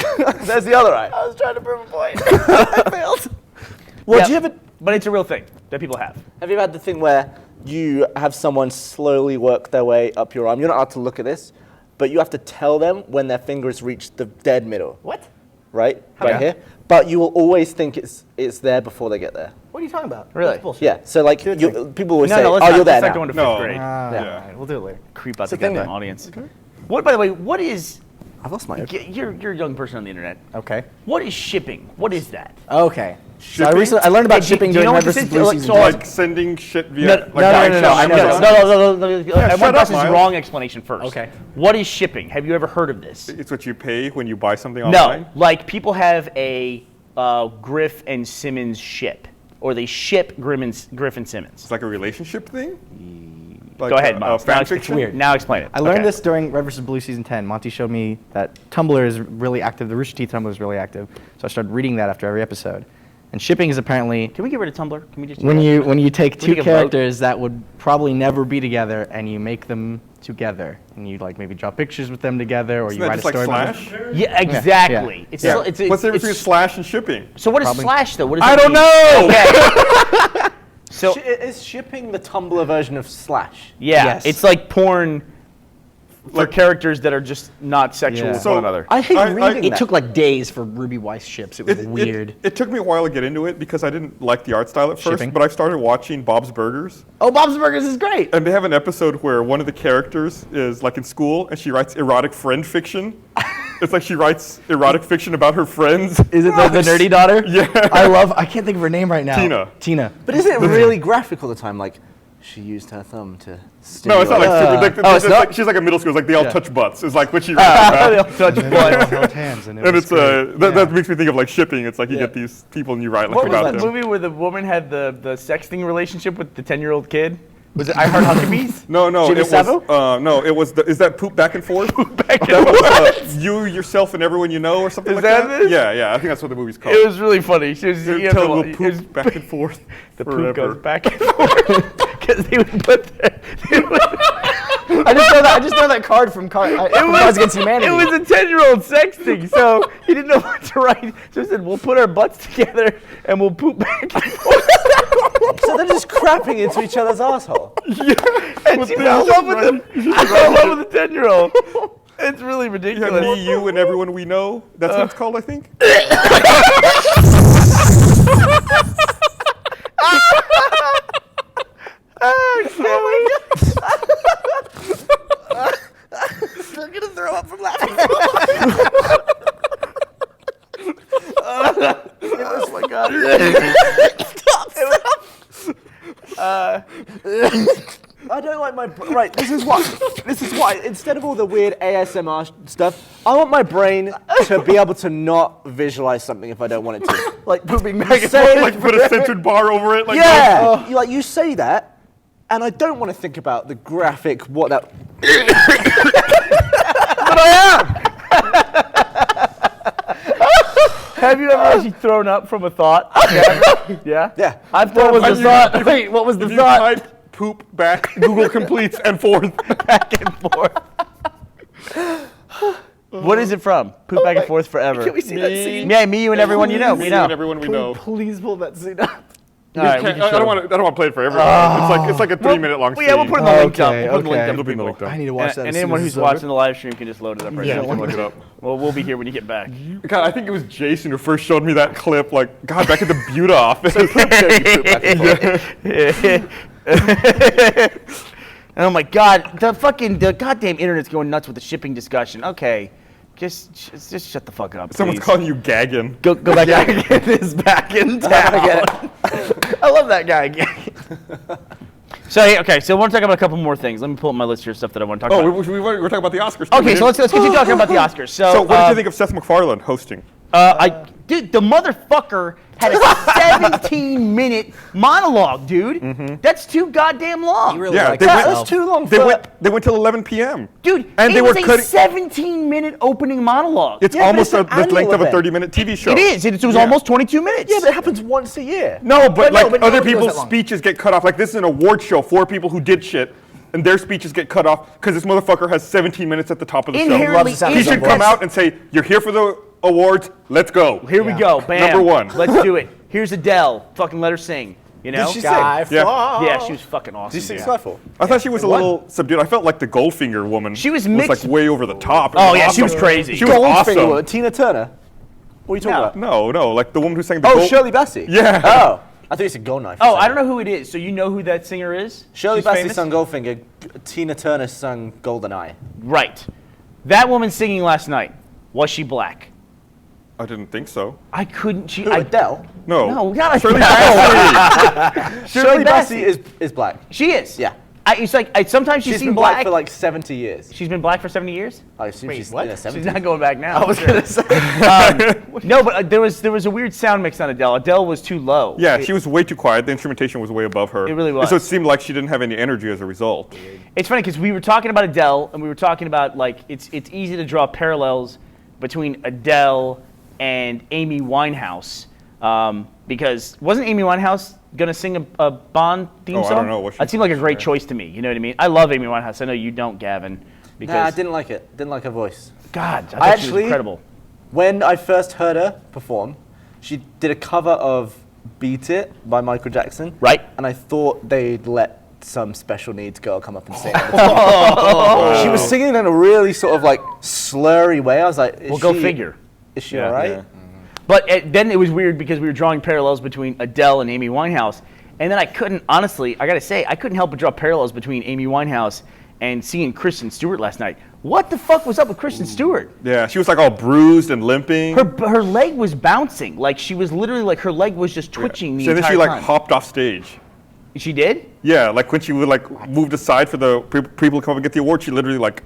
There's the other eye. I was trying to prove a point. I failed. Well, Yeah, do you ever but it's a real thing that people have. have you had the thing where you have someone slowly work their way up your arm? You're not allowed to look at this, but you have to tell them when their fingers reach the dead middle, What? right? Right Yeah. here. But you will always think it's there before they get there. What are you talking about? Really? That's bullshit. Yeah. So like Do it you, to me. people always No, say, no, "Oh, let's you're there not go now." into No. fifth grade. Yeah. All right, we'll do it later. Creep out the a thing goddamn there. audience. What, by the way, what is? I've lost my. You're a young person on the internet. Okay. What is shipping? What is that? Okay. So Shipping? I learned about Hey, shipping do you during know Red what this vs. is? Blue Like, season. so two. Like sending shit via. No, like no, guide no, shots. I know. I shut want up, Gus's Miles. wrong explanation first. Okay. What is shipping? Have you ever heard of this? It's what you pay when you buy something online. No. Like people have a Griff and Simmons ship, or they ship Griff and Simmons. It's like a relationship thing. Like Go ahead, a Miles. fan Now, fiction? weird. Now explain it. I learned Okay. this during Red vs. Blue season 10. Monty showed me that Tumblr is really active. The Rooster Teeth Tumblr is really active. So I started reading that after every episode. And shipping is apparently Can we get rid of Tumblr? Can we just? when you take We two take a vote. characters that would probably never be together and you make them together and you like maybe draw pictures with them together or Isn't you that write a just like story. about Slash? it. Yeah, exactly. Yeah. It's, Yeah. it's What's the difference between it's- Slash and shipping? So what is Probably- Slash though? What does I that don't mean? know. Okay. So Is shipping the Tumblr version of Slash? yeah, Yes. it's like porn for Like- characters that are just not sexual Yeah. with So- one another. I hate I- reading It that. took like days for Ruby Weiss ships. It was weird. It took me a while to get into it because I didn't like the art style at first, Shipping. but I started watching Bob's Burgers. Oh, Bob's Burgers is great. And they have an episode where one of the characters is like in school and she writes erotic friend fiction. It's like she writes erotic fiction about her friends. Is it the nerdy daughter? Yeah. I can't think of her name right now. Tina. But is it really graphic all the time? Like, she used her thumb to. No, it's not like super. Like, Oh, it's not? she's like a middle school. It's like they all touch butts. It's like what she writes about. Touch blood. held hands and And it's that makes me think of like shipping. It's like you get these people and you write like What was about that them. movie where the woman had the sexting relationship with the 10-year-old kid? Was it I Heart Huckabees? No, Jimmy it Savile? was no, it was. Is that poop back and forth? Back That and forth. was you, yourself, and everyone you know, or something Is like that that. this? Yeah. I think that's what the movie's called. It was really funny. She was, you Until know, we'll it was- poop back and forth. the forever. poop goes back and forth because they would put their, I just know that card from Cards Against Humanity. It was a 10-year-old sexting, so he didn't know what to write. So he said, "We'll put our butts together and we'll poop back and forth." So they're just crapping into each other's asshole. And she fell in love with him. She fell in love with the 10-year-old. It's really You had ridiculous. me, you, and everyone we know. That's what it's called, I think. I'm gonna throw up from laughing. Oh my god. I don't like my right. This is why. Instead of all the weird ASMR stuff, I want my brain to be able to not visualize something if I don't want it to. Like pooping back and Say- Like put a centered bar over it. Like Yeah, you say that, and I don't want to think about the graphic. What that? But I am. Have you ever actually thrown up from a thought? Yeah. Yeah. I've thrown What up was from the thought? Wait, what was the If you thought? type poop back, Google completes and forth. back and forth. What is it from? Poop back and forth forever. Can we see that scene? Yeah, me, you, and everyone you know. Me We know. and everyone we know. Please pull that scene up. All right, we I can don't show want to. I don't want to play it for everyone. It's like a 3-minute long. Well, yeah, we'll put it in the link up. Okay, We'll put the link okay. up. It'll be in the link up. I need to watch that. And as soon anyone as who's it's over. watching the live stream can just load it up right Yeah, now. you can look it up. Well, we'll be here when you get back. God, I think it was Jason who first showed me that clip. Like, God, back at the Butte office. Oh my God, the goddamn internet's going nuts with the shipping discussion. Okay, just shut the fuck up. Someone's please. calling you Gaggin. Go back. Gaggin is back in town. I love that guy. So hey, okay, so I want to talk about a couple more things. Let me pull up my list here of stuff that I want to talk Oh, about. we were talking about the Oscars. Too, Okay, man. so let's continue talking about the Oscars. So, what did you think of Seth MacFarlane hosting? Dude, the motherfucker had a 17-minute monologue, dude. That's too goddamn long. He really Yeah, likes they went- himself. That's too long They for went till 11 p.m. Dude, And it they was were a cutting- 17-minute opening monologue. It's Yeah, but almost it's an the length annual of a event. 30-minute TV show. It is. It was Yeah. almost 22 minutes. Yeah, but it happens once a year. No, but like but other nobody goes people's that long. speeches get cut off. Like this is an award show for people who did shit, and their speeches get cut off because this motherfucker has 17 minutes at the top of the Inherently, show. Loves the sound He of his should own come voice. out and say, "You're here for the awards. Let's go." Here we go. Bam. Number one. Let's do it. Here's Adele. Fucking let her sing. You know? Did she Guy sing? Yeah. Fawkes. Yeah, she was fucking awesome. Did you sing dude. Skyfall? I thought she was a little subdued. I felt like the Goldfinger woman. She was like mixed- way over the top. It Oh, was yeah, she was awesome. crazy. She was Goldfinger awesome. woman, Tina Turner. What are you talking No. about? No, like the woman who sang the Oh, Gold. Shirley Bassey. Yeah. Oh, I thought you said Goldknife. Oh, I don't know who it is. So you know who that singer is? Shirley She's Bassey famous? sung Goldfinger. Tina Turner sung Goldeneye. Right. That woman singing last night, was she black? I didn't think so. I couldn't. Who, Adele? No. No, not Shirley Bassey. Bassey. Shirley Bassey is black. She is. Yeah. It's like sometimes she's She's seen been black. black for like 70 years. She's been black for 70 years. I assume she's what? in her 70s. She's not going back now. I was gonna say. No, but there was a weird sound mix on Adele. Adele was too low. Yeah, she was way too quiet. The instrumentation was way above her. It really And was. so it seemed like she didn't have any energy as a result. It's funny because we were talking about Adele and we were talking about like it's easy to draw parallels between Adele and Amy Winehouse because wasn't Amy Winehouse gonna sing a Bond theme Oh, I song? don't know. Was she? That seemed like a great choice to me. You know what I mean? I love Amy Winehouse. I know you don't, Gavin. Because Nah, I didn't like it. Didn't like her voice. God, I thought I she was actually- incredible. When I first heard her perform, she did a cover of Beat It by Michael Jackson. Right. And I thought they'd let some special needs girl come up and sing. She was singing in a really sort of like slurry way. I was like, Well, go figure. Is she Yeah. all right? Yeah. But then it was weird because we were drawing parallels between Adele and Amy Winehouse. And then I couldn't, honestly, I gotta say, I couldn't help but draw parallels between Amy Winehouse and seeing Kristen Stewart last night. What the fuck was up with Kristen Stewart? Yeah, she was like all bruised and limping. Her leg was bouncing. Like she was literally like her leg was just twitching the So then entire she like time. hopped off stage. She did? Yeah, like when she would like moved aside for the people to come up and get the award, she literally like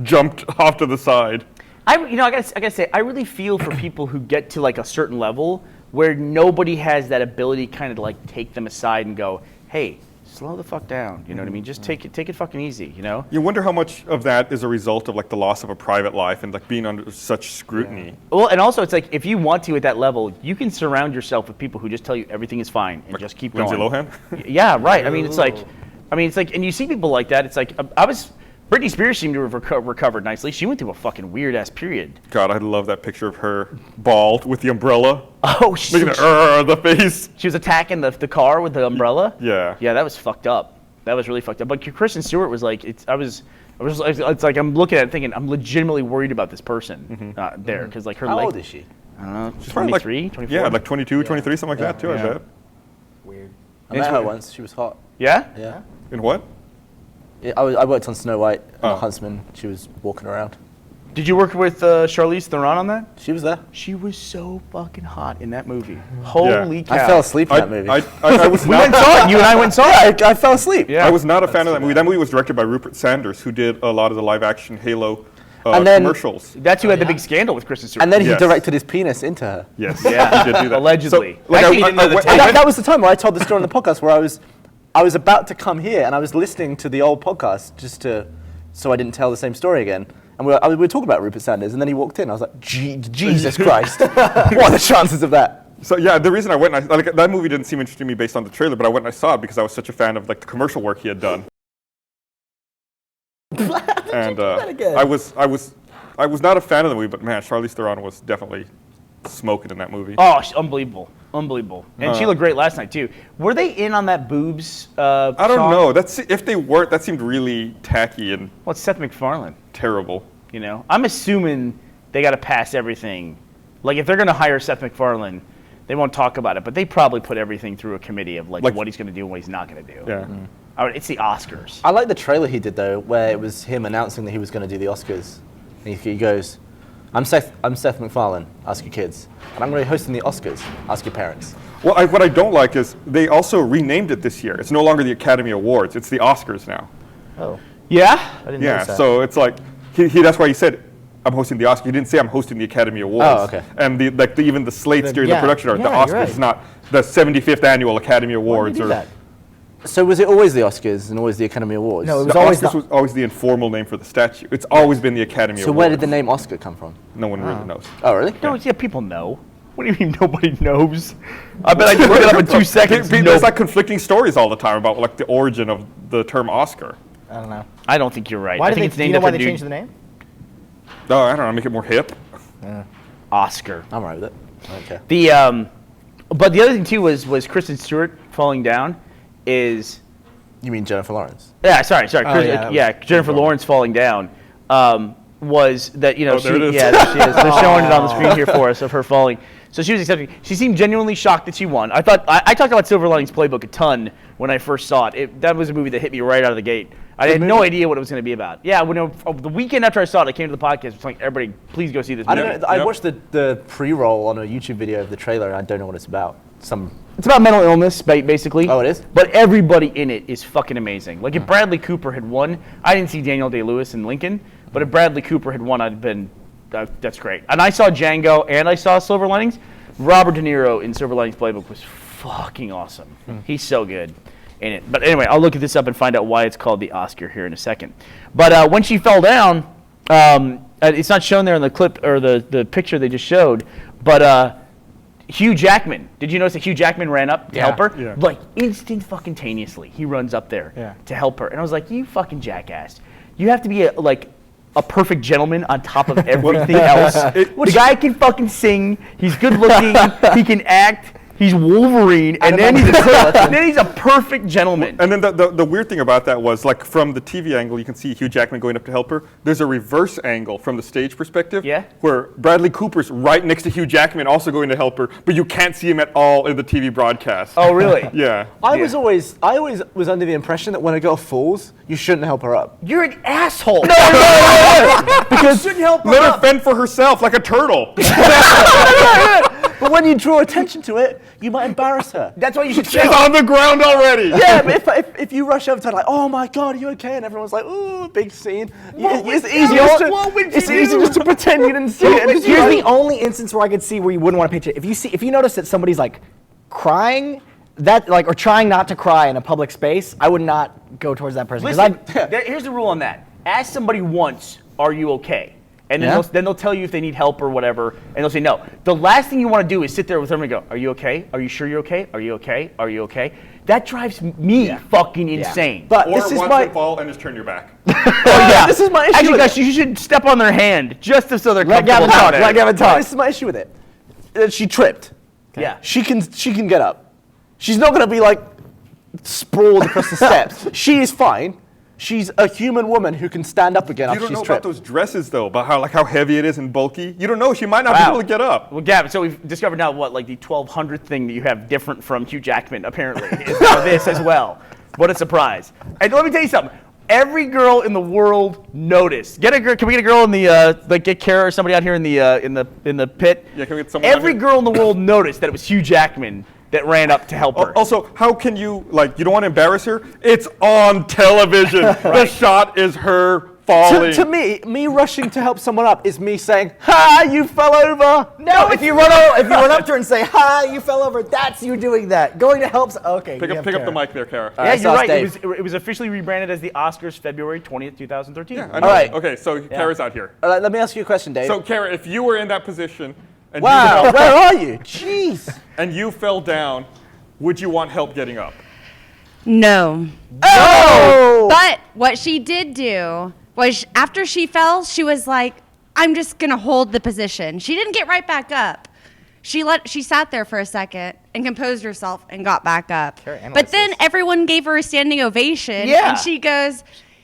jumped off to the side. I gotta say, I really feel for people who get to like a certain level where nobody has that ability kind of to like take them aside and go, hey, slow the fuck down. You know what I mean? Just take it fucking easy, you know? You wonder how much of that is a result of like the loss of a private life and like being under such scrutiny. Well, and also it's like if you want to at that level, you can surround yourself with people who just tell you everything is fine and just keep Lindsay going. Lohan? Yeah, right. I mean, it's like, and you see people like that. It's like Britney Spears seemed to have recovered nicely. She went through a fucking weird ass period. God, I love that picture of her bald with the umbrella. Oh, Making she the face. was attacking the car with the umbrella. Yeah. Yeah, that was fucked up. That was really fucked up. But Kristen Stewart was like, it's like I'm looking at it thinking I'm legitimately worried about this person there because like her How leg. old is she? I don't know, She's probably like- 23, 24. Yeah, like 22, 23, something like that too, Yeah. I bet. Weird. I met her once. She was hot. Yeah. Yeah. In what? Yeah, I worked on Snow White and Oh. the Huntsman. She was walking around. Did you work with Charlize Theron on that? She was there. She was so fucking hot in that movie. Holy cow! I fell asleep in I, that movie. I was We went and not, saw it. You and I went and saw it. I fell asleep. Yeah. I was not a fan of that movie. That movie was directed by Rupert Sanders, who did a lot of the live action Halo And then- commercials. That's who had the big scandal with Kristen Stewart. And then he Yes. directed his penis into her. Yes, Yeah. he did do that. Allegedly. So, like, Actually, he didn't know the went- tape. And that was the time where I told the story on the podcast where I was about to come here and I was listening to the old podcast so I didn't tell the same story again. And we were talking about Rupert Sanders, and then he walked in. I was like, Jesus Christ! What are the chances of that? So yeah, the reason I went, and like that movie didn't seem interesting to me based on the trailer, but I went and I saw it because I was such a fan of like the commercial work he had done. And I was not a fan of the movie, but man, Charlize Theron was definitely smoking in that movie. Oh, unbelievable. Unbelievable. And she looked great last night, too. Were they in on that boobs I don't song? know. If they weren't, that seemed really tacky and Well, it's Seth MacFarlane. terrible. You know, I'm assuming they got to pass everything. Like, if they're going to hire Seth MacFarlane, they won't talk about it, but they probably put everything through a committee of like what he's going to do and what he's not going to do. Yeah. It's the Oscars. I like the trailer he did though, where it was him announcing that he was going to do the Oscars. And he goes, I'm Seth MacFarlane, ask your kids. And I'm going to be hosting the Oscars, ask your parents. Well, what I don't like is they also renamed it this year. It's no longer the Academy Awards. It's the Oscars now. Oh. Yeah? I didn't Yeah, notice that. so it's like, that's why he said, I'm hosting the Oscars. He didn't say I'm hosting the Academy Awards. Oh, okay. And even the slates during the production are the you're Oscars. right. It's not the 75th annual Academy Awards. Why did they do that? So was it always the Oscars and always the Academy Awards? No, it was The always Oscars was always the informal name for the statue. It's always been the Academy So Awards. where did the name Oscar come from? No one really knows. Oh, really? No, yeah, people know. What do you mean nobody knows? I bet I can look it up in 2 seconds. There's like conflicting stories all the time about like the origin of the term Oscar. I don't know. I don't think you're right. Why I did think they? it's Do you named know why after they dude changed the name? No, I don't know. Make it more hip. Oscar. I'm right with it. Okay. But the other thing too was Kristen Stewart falling down. You mean Jennifer Lawrence? Yeah, sorry. yeah, Jennifer Lawrence falling down was that there it is. Yeah, there she is. They're showing it on the screen here for us of her falling. So she was accepting. She seemed genuinely shocked that she won. I talked about Silver Linings Playbook a ton when I first saw it. That was a movie that hit me right out of the gate. I had no idea what it was going to be about. Yeah, the weekend after I saw it, I came to the podcast. I was like, everybody, please go see this movie. I don't know. I watched the pre-roll on a YouTube video of the trailer, and I don't know what it's about. It's about mental illness, basically. Oh, it is? But everybody in it is fucking amazing. Like, if Bradley Cooper had won, I didn't see Daniel Day-Lewis in Lincoln, but if Bradley Cooper had won, I'd have been, that's great. And I saw Django and I saw Silver Linings. Robert De Niro in Silver Linings Playbook was fucking awesome. He's so good in it. But anyway, I'll look at this up and find out why it's called the Oscar here in a second. But when she fell down, it's not shown there in the clip or the picture they just showed, but Hugh Jackman. Did you notice that Hugh Jackman ran up to help her? Yeah. Like instantaneously, he runs up there to help her. And I was like, you fucking jackass. You have to be a perfect gentleman on top of everything else. The guy can fucking sing. He's good looking. He can act. He's Wolverine, and then he's a perfect gentleman. And then the weird thing about that was, like, from the TV angle, you can see Hugh Jackman going up to help her. There's a reverse angle from the stage perspective, where Bradley Cooper's right next to Hugh Jackman, also going to help her, but you can't see him at all in the TV broadcast. Oh, really? Yeah. I always was under the impression that when a girl falls, you shouldn't help her up. You're an asshole. Because you shouldn't help her Let her up. fend for herself like a turtle. But when you draw attention to it, you might embarrass her. That's why you should She's on the ground already. Yeah, but if you rush over to her like, oh my God, are you okay? And everyone's like, ooh, big scene. It's easy just to pretend you didn't see it. Here's the only instance where I could see where you wouldn't want to picture it. If you notice that somebody's like crying, or trying not to cry in a public space, I would not go towards that person. Listen, here's the rule on that. Ask somebody once, are you okay? And then they'll tell you if they need help or whatever, and they'll say no. The last thing you want to do is sit there with them and go, are you okay? Are you sure you're okay? Are you okay? Are you okay? That drives me fucking insane. But Or this is watch my them fall and just turn your back. This is my issue. Actually, with guys, you should step on their hand just so they're Let comfortable. Gavin talk. Let Gavin talk. This is my issue with it. She tripped. Yeah. She can get up. She's not gonna be like sprawled across the steps. She is fine. She's a human woman who can stand up again You after don't she's know tripped. about those dresses, though, about how heavy it is and bulky. You don't know. She might not be able to get up. Well, Gavin, so we've discovered now like the 1200th thing that you have different from Hugh Jackman, apparently, is now this as well. What a surprise. And let me tell you something. Every girl in the world noticed. Can we get a girl in the get Kara or somebody out here in the pit? Yeah, can we get someone out Every here? girl in the world noticed that it was Hugh Jackman that ran up to help her. Also, how can you, you don't want to embarrass her? It's on television. The shot is her falling. To me rushing to help someone up is me saying, "Ha, you fell over." No, if you run up to her and say, "Hi, you fell over," that's you doing that. Going to help. Okay. Pick up the mic there, Kara. Yeah, you're right. Dave. It was officially rebranded as the Oscars February 20th, 2013. I know. All right. Okay, so Kara's out here. All right, let me ask you a question, Dave. So, Kara, if you were in that position and wow, you where are you? Jeez. and you fell down, would you want help getting up? No. Oh! But what she did do was after she fell, she was like, I'm just going to hold the position. She didn't get right back up. She sat there for a second and composed herself and got back up. analyze But then this. everyone gave her a standing ovation. Yeah. And she goes,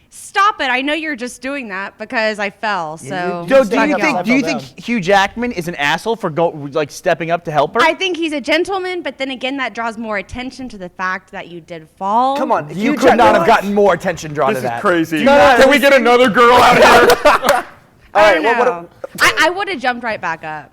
"Stop it! I know you're just doing that because I fell." So, Joe, do fuck you y'all. think Hugh Jackman is an asshole for stepping up to help her? I think he's a gentleman, but then again, that draws more attention to the fact that you did fall. Come on, You could not have gotten more attention drawn This to is that. crazy. No, Can we get another girl out here? I don't know. I would have jumped right back up.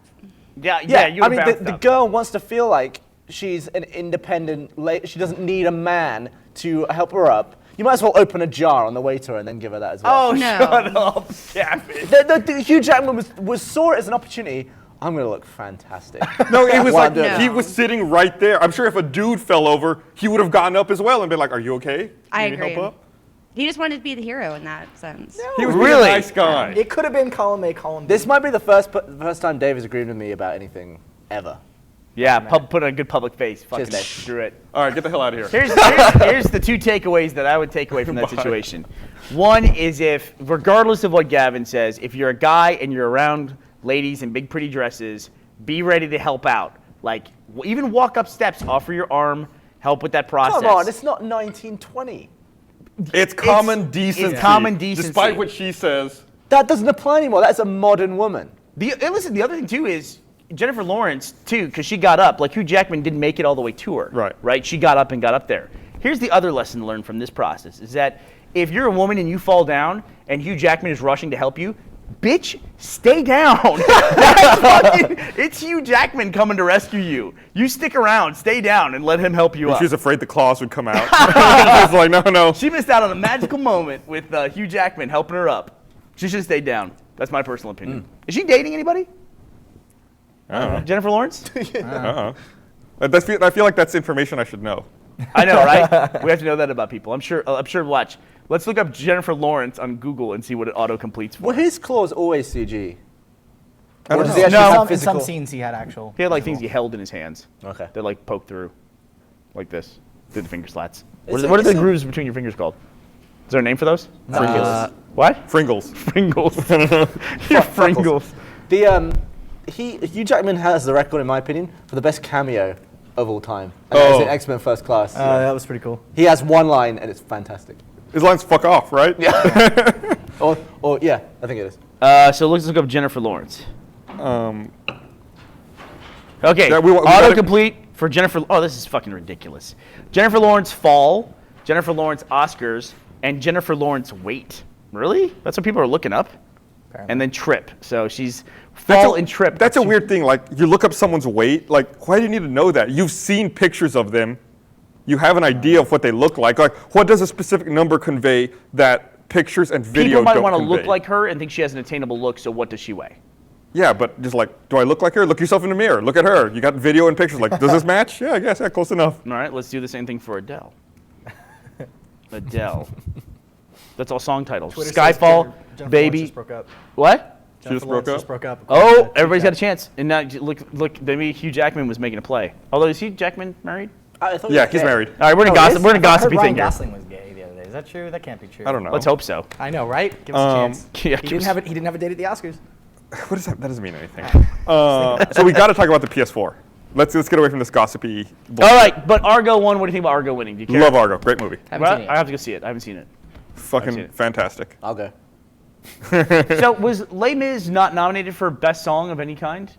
Yeah, you I were mean, bounced the up. girl wants to feel like she's an independent. She doesn't need a man to help her up. You might as well open a jar on the way to her and then give her that as well. Oh, No. shut up, Gavin. The Hugh Jackman saw it as an opportunity. I'm gonna look fantastic. No, it was While like I'm doing it. he was sitting right there. I'm sure if a dude fell over, he would have gotten up as well and been like, "Are you okay? I Need agree. help up?" He just wanted to be the hero in that sense. He was being Really? a nice guy. It could have been column A, column B. This might be the first time Dave has agreed with me about anything ever. Yeah, put on a good public face. Fucking Dave. screw it. All right, get the hell out of here. Here's the two takeaways that I would take away from that situation. One is if, regardless of what Gavin says, if you're a guy and you're around ladies in big pretty dresses, be ready to help out. Like, even walk up steps, offer your arm, help with that process. Come on, it's not 1920. It's common decency. It's common decency. Despite what she says. That doesn't apply anymore. That's a modern woman. Listen, the other thing too is Jennifer Lawrence too, because she got up. Like Hugh Jackman didn't make it all the way to her. Right. Right. She got up and got up there. Here's the other lesson learned from this process: is that if you're a woman and you fall down and Hugh Jackman is rushing to help you, bitch, stay down. It's Hugh Jackman coming to rescue you. You stick around, stay down, and let him help you up. She was afraid the claws would come out. She was like, no. She missed out on a magical moment with Hugh Jackman helping her up. She should have stayed down. That's my personal opinion. Is she dating anybody? I don't know. Jennifer Lawrence? I feel like that's information I should know. I know, right? We have to know that about people. I'm sure. Watch. Let's look up Jennifer Lawrence on Google and see what it auto-completes for. Well, his claws always CG. I Or don't does know. he actually No. have in some physical? scenes he had actual. He had like things he held in his hands. Okay. That like poke through, like this. Did the finger slats. It's What are the a- grooves between your fingers called? Is there a name for those? What? Fringles. Fringles. Your Fringles. Hugh Jackman has the record, in my opinion, for the best cameo of all time. And that is in X-Men First Class. That was pretty cool. He has one line, and it's fantastic. His line's fuck off, right? Yeah. or yeah, I think it is. So let's look up Jennifer Lawrence. Um, Okay, Yeah, we gotta- autocomplete for Jennifer. Oh, this is fucking ridiculous. Jennifer Lawrence fall, Jennifer Lawrence Oscars, and Jennifer Lawrence weight. Really? That's what people are looking up. Apparently. And then trip. So she's fall and trip. That's a weird thing. Like, you look up someone's weight. Like, why do you need to know that? You've seen pictures of them. You have an idea of what they look like. Like, what does a specific number convey that pictures and video People might don't want to convey? look like her and think she has an attainable look. So what does she weigh? Yeah, but just like, do I look like her? Look yourself in the mirror. Look at her. You got video and pictures. Like, does this match? Yeah, I guess. Yeah, close enough. All right, let's do the same thing for Adele. Adele. That's all song titles. Twitter says Skyfall, Jennifer Baby. Lawrence just broke up. What? just Jennifer broke Lawrence up? just broke up. Oh, everybody's got a chance. And now look. Maybe Hugh Jackman was making a play. Although is Hugh Jackman married? I thought Yeah, he he's was gay. married. All right, we're in a Oh, gossip. is? We're in a I heard gossipy Ryan thing here. Gosling was gay the other day. Is that true? That can't be true. I don't know. Let's hope so. I know, right? Give us a chance. Yeah, He didn't have a date at the Oscars. What is that? That doesn't mean anything. So we got to talk about the PS4. Let's get away from this gossipy. All right, but Argo won. What do you think about Argo winning? Do you care? Love Argo. Great movie. Haven't Well, seen it I yet. have to go see it. I haven't seen it. seen Fucking it. fantastic. I'll go. So was Les Mis not nominated for best song of any kind?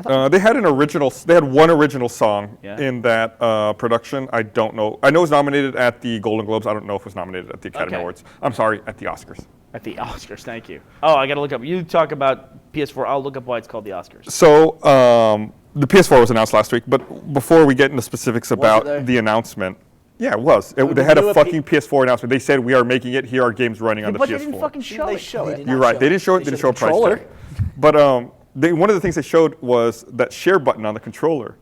They had one original song Yeah. in that production. I don't know. I know it was nominated at the Golden Globes. I don't know if it was nominated at the Academy Okay. Awards. I'm sorry, at the Oscars. At the Oscars, thank you. Oh, I got to look up. You talk about PS4. I'll look up why it's called the Oscars. So the PS4 was announced last week, but before we get into specifics about though? the announcement, yeah, it was. They had a fucking PS4 announcement. They said we are making it. Here are games running on the But PS4. they didn't fucking show They it. show it. You're right. They didn't show it. They didn't show a price controller. tag. But one of the things they showed was that share button on the controller.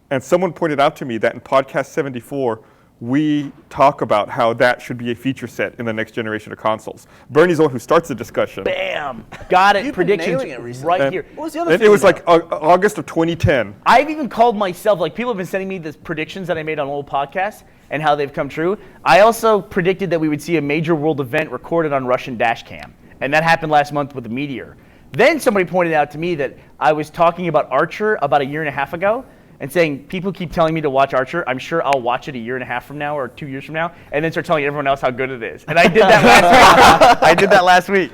And someone pointed out to me that in podcast 74, we talk about how that should be a feature set in the next generation of consoles. Bernie's the one who starts the discussion. Bam! Got it. You've been Predictions nailing it recently. right And- here. What was the other And thing it was now? like August of 2010. I've even called myself, like people have been sending me the predictions that I made on old podcasts and how they've come true. I also predicted that we would see a major world event recorded on Russian dash cam. And that happened last month with the meteor. Then somebody pointed out to me that I was talking about Archer about a year and a half ago and saying, people keep telling me to watch Archer. I'm sure I'll watch it a year and a half from now or 2 years from now, and then start telling everyone else how good it is. And I did that last week.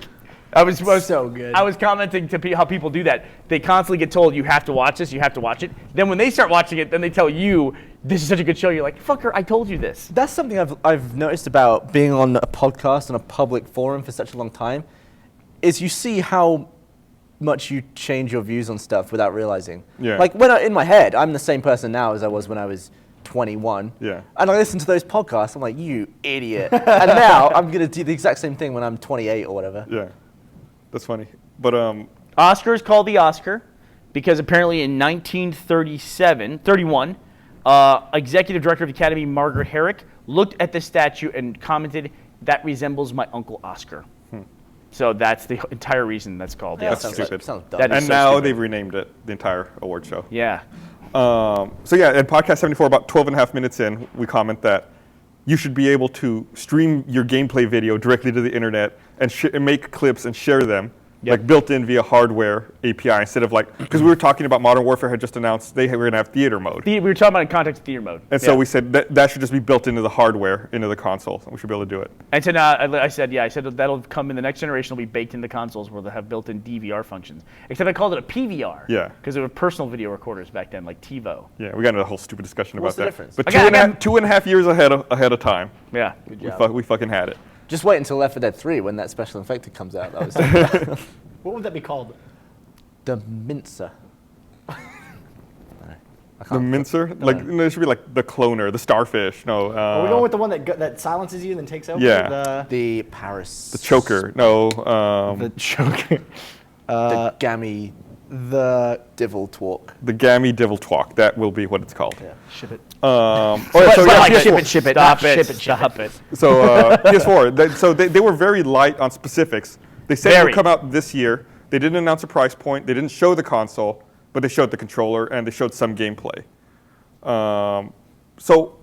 I was So good. I was commenting to how people do that. They constantly get told, you have to watch this, you have to watch it. Then when they start watching it, then they tell you, this is such a good show. You're like, fucker, I told you this. That's something I've noticed about being on a podcast on a public forum for such a long time, is you see how much you change your views on stuff without realizing. Yeah. Like in my head, I'm the same person now as I was when I was 21. Yeah. And I listen to those podcasts, I'm like, you idiot. And now I'm going to do the exact same thing when I'm 28 or whatever. Yeah. That's funny. But Oscar is called the Oscar because apparently in 1931, Executive Director of the Academy, Margaret Herrick, looked at the statue and commented, that resembles my Uncle Oscar. So that's the entire reason that's called the That's Oscar. stupid. Sounds dumb. That is and so now stupid. they've renamed it, the entire award show. Yeah. So yeah, at podcast 74, about 12 and a half minutes in, we comment that you should be able to stream your gameplay video directly to the internet and make clips and share them, like built in via hardware API instead of like, because we were talking about Modern Warfare had just announced they were going to have theater mode. We were talking about in context of theater mode. And so we said that should just be built into the hardware, into the console. So we should be able to do it. And so now I said that'll come in the next generation. It'll be baked into consoles where they'll have built-in DVR functions. Except I called it a PVR. Yeah. Because there were personal video recorders back then, like TiVo. Yeah, we got into a whole stupid discussion What's about the that. difference? But Okay, two and a half years ahead of time. Yeah. We fucking had it. Just wait until Left 4 Dead 3 when that special effect comes out. That was What would that be called? the mincer. The mincer? Like, no, it should be like the cloner, the starfish. No. Are we going with the one that silences you and then takes over? Yeah. The Paris. the choker. No. The choker. The gammy. The Divil Talk. The Gammy Devil Twalk. That will be what it's called. Yeah. Ship it. All right, so yeah, like PS4. ship it. Stop Not it, ship it. ship Stop it. So PS4. So they were very light on specifics. They said it Very. would come out this year. They didn't announce a price point. They didn't show the console, but they showed the controller and they showed some gameplay. So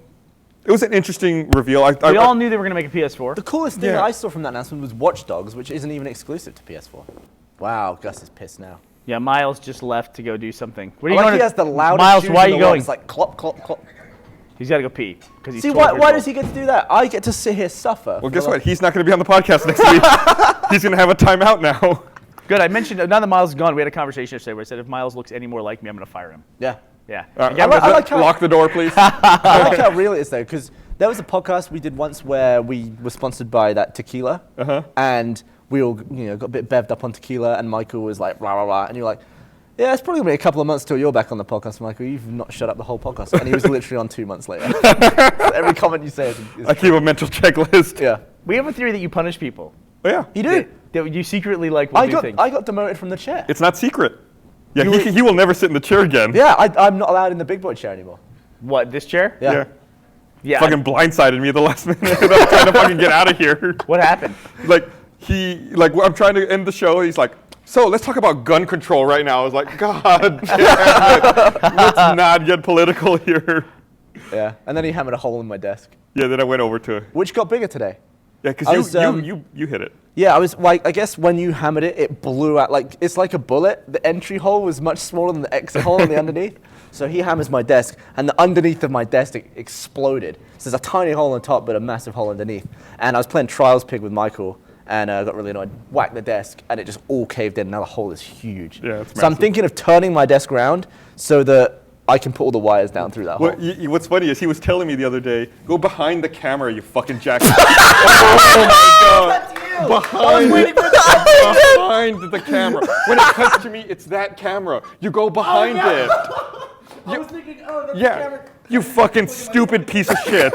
it was an interesting reveal. We all knew they were going to make a PS4. The coolest thing Yeah. that I saw from that announcement was Watch Dogs, which isn't even exclusive to PS4. Wow, Gus is pissed now. Yeah, Miles just left to go do something. Where are I you like going? he has the loudest Miles, shoes why are in you the world. going? It's like clop, clop, clop. He's got to go pee. He's See, 12 years why old. does he get to do that? I get to sit here suffer. Well, guess what? He's not going to be on the podcast next week. He's going to have a timeout now. Good. I mentioned, now that Miles is gone, we had a conversation yesterday where I said, if Miles looks any more like me, I'm going to fire him. Yeah. Yeah. I like how- Lock the door, please. I like how real it is, though, because there was a podcast we did once where we were sponsored by that tequila, and we all got a bit bevved up on tequila, and Michael was like, rah, rah, rah, and you're like, yeah, it's probably going to be a couple of months till you're back on the podcast, Michael. You've not shut up the whole podcast. And he was literally on 2 months later. So every comment you say is I keep a mental checklist. yeah. We have a theory that you punish people. Oh, yeah. You do. That you secretly will do things. I got demoted from the chair. It's not secret. Yeah, he will never sit in the chair again. Yeah, I'm not allowed in the big boy chair anymore. What, this chair? Yeah. Yeah. Yeah. Fucking blindsided me at the last minute. I'm trying to fucking get out of here. What happened? I'm trying to end the show. He's like, so let's talk about gun control right now. I was like, God damn it. Let's not get political here. Yeah. And then he hammered a hole in my desk. Yeah, then I went over to, Which got bigger today. yeah, I because was, you hit it. Yeah, I was like, I guess when you hammered it, it blew out. Like, it's like a bullet. The entry hole was much smaller than the exit hole on the underneath. So he hammers my desk, and the underneath of my desk exploded. So there's a tiny hole on top, but a massive hole underneath. And I was playing Trials Pig with Michael, and I got really annoyed. Whacked the desk, and it just all caved in. Now the hole is huge. Yeah, it's so I'm massive. thinking of turning my desk around so that I can put all the wires down through that hole. What's funny is he was telling me the other day, go behind the camera, you fucking jackass. Oh my God. Behind the camera. When it cuts to me, it's that camera. You go behind it. I was thinking, that's Yeah, the camera. you fucking stupid piece of shit.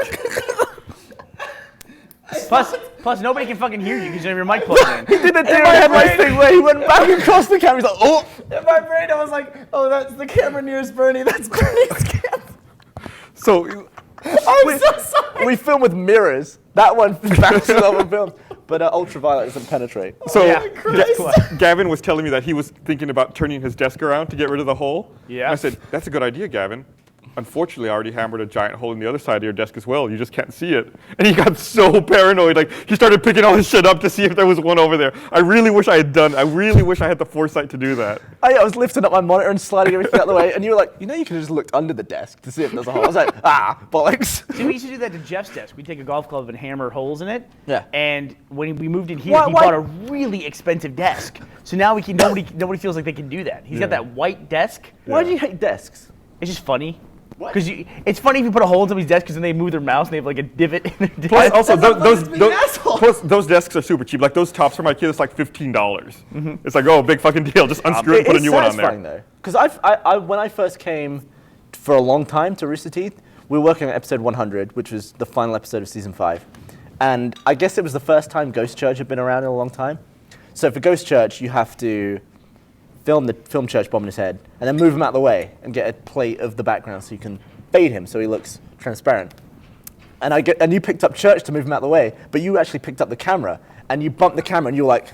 Plus, nobody can fucking hear you because you have your mic plugged in. Did the David headlights thing where he went back across the camera. He's like, oh. In my brain, I was like, oh, that's the camera nearest Burnie. That's Burnie's camera. So, I'm so sorry. We film with mirrors. That one bounces off of films. But ultraviolet doesn't penetrate. so Yeah. Gavin was telling me that he was thinking about turning his desk around to get rid of the hole. Yeah. And I said, that's a good idea, Gavin. unfortunately, I already hammered a giant hole in the other side of your desk as well. You just can't see it. And he got so paranoid. Like, he started picking all his shit up to see if there was one over there. I really wish I had the foresight to do that. I was lifting up my monitor and sliding everything out of the way, and you were like, you could have just looked under the desk to see if there's a hole. I was like, bollocks. See, we used to do that to Jeff's desk. We'd take a golf club and hammer holes in it. Yeah. And when we moved in here, he bought a really expensive desk. So now nobody feels like they can do that. He's got that white desk. Why do you hate desks? It's just funny. What? Because it's funny if you put a hole in somebody's desk because then they move their mouse and they have like a divot in their desk. Plus, also, those desks are super cheap. Like, those tops for my kid, it's like $15. Mm-hmm. It's like, oh, big fucking deal. Just unscrew it and put a new one on there. It's satisfying, though. Because when I first came for a long time to Rooster Teeth, we were working on episode 100, which was the final episode of season 5. And I guess it was the first time Ghost Church had been around in a long time. So for Ghost Church, you have to film Church bombing his head, and then move him out of the way and get a plate of the background so you can fade him so he looks transparent. And you picked up Church to move him out of the way, but you actually picked up the camera, and you bumped the camera, and you were like...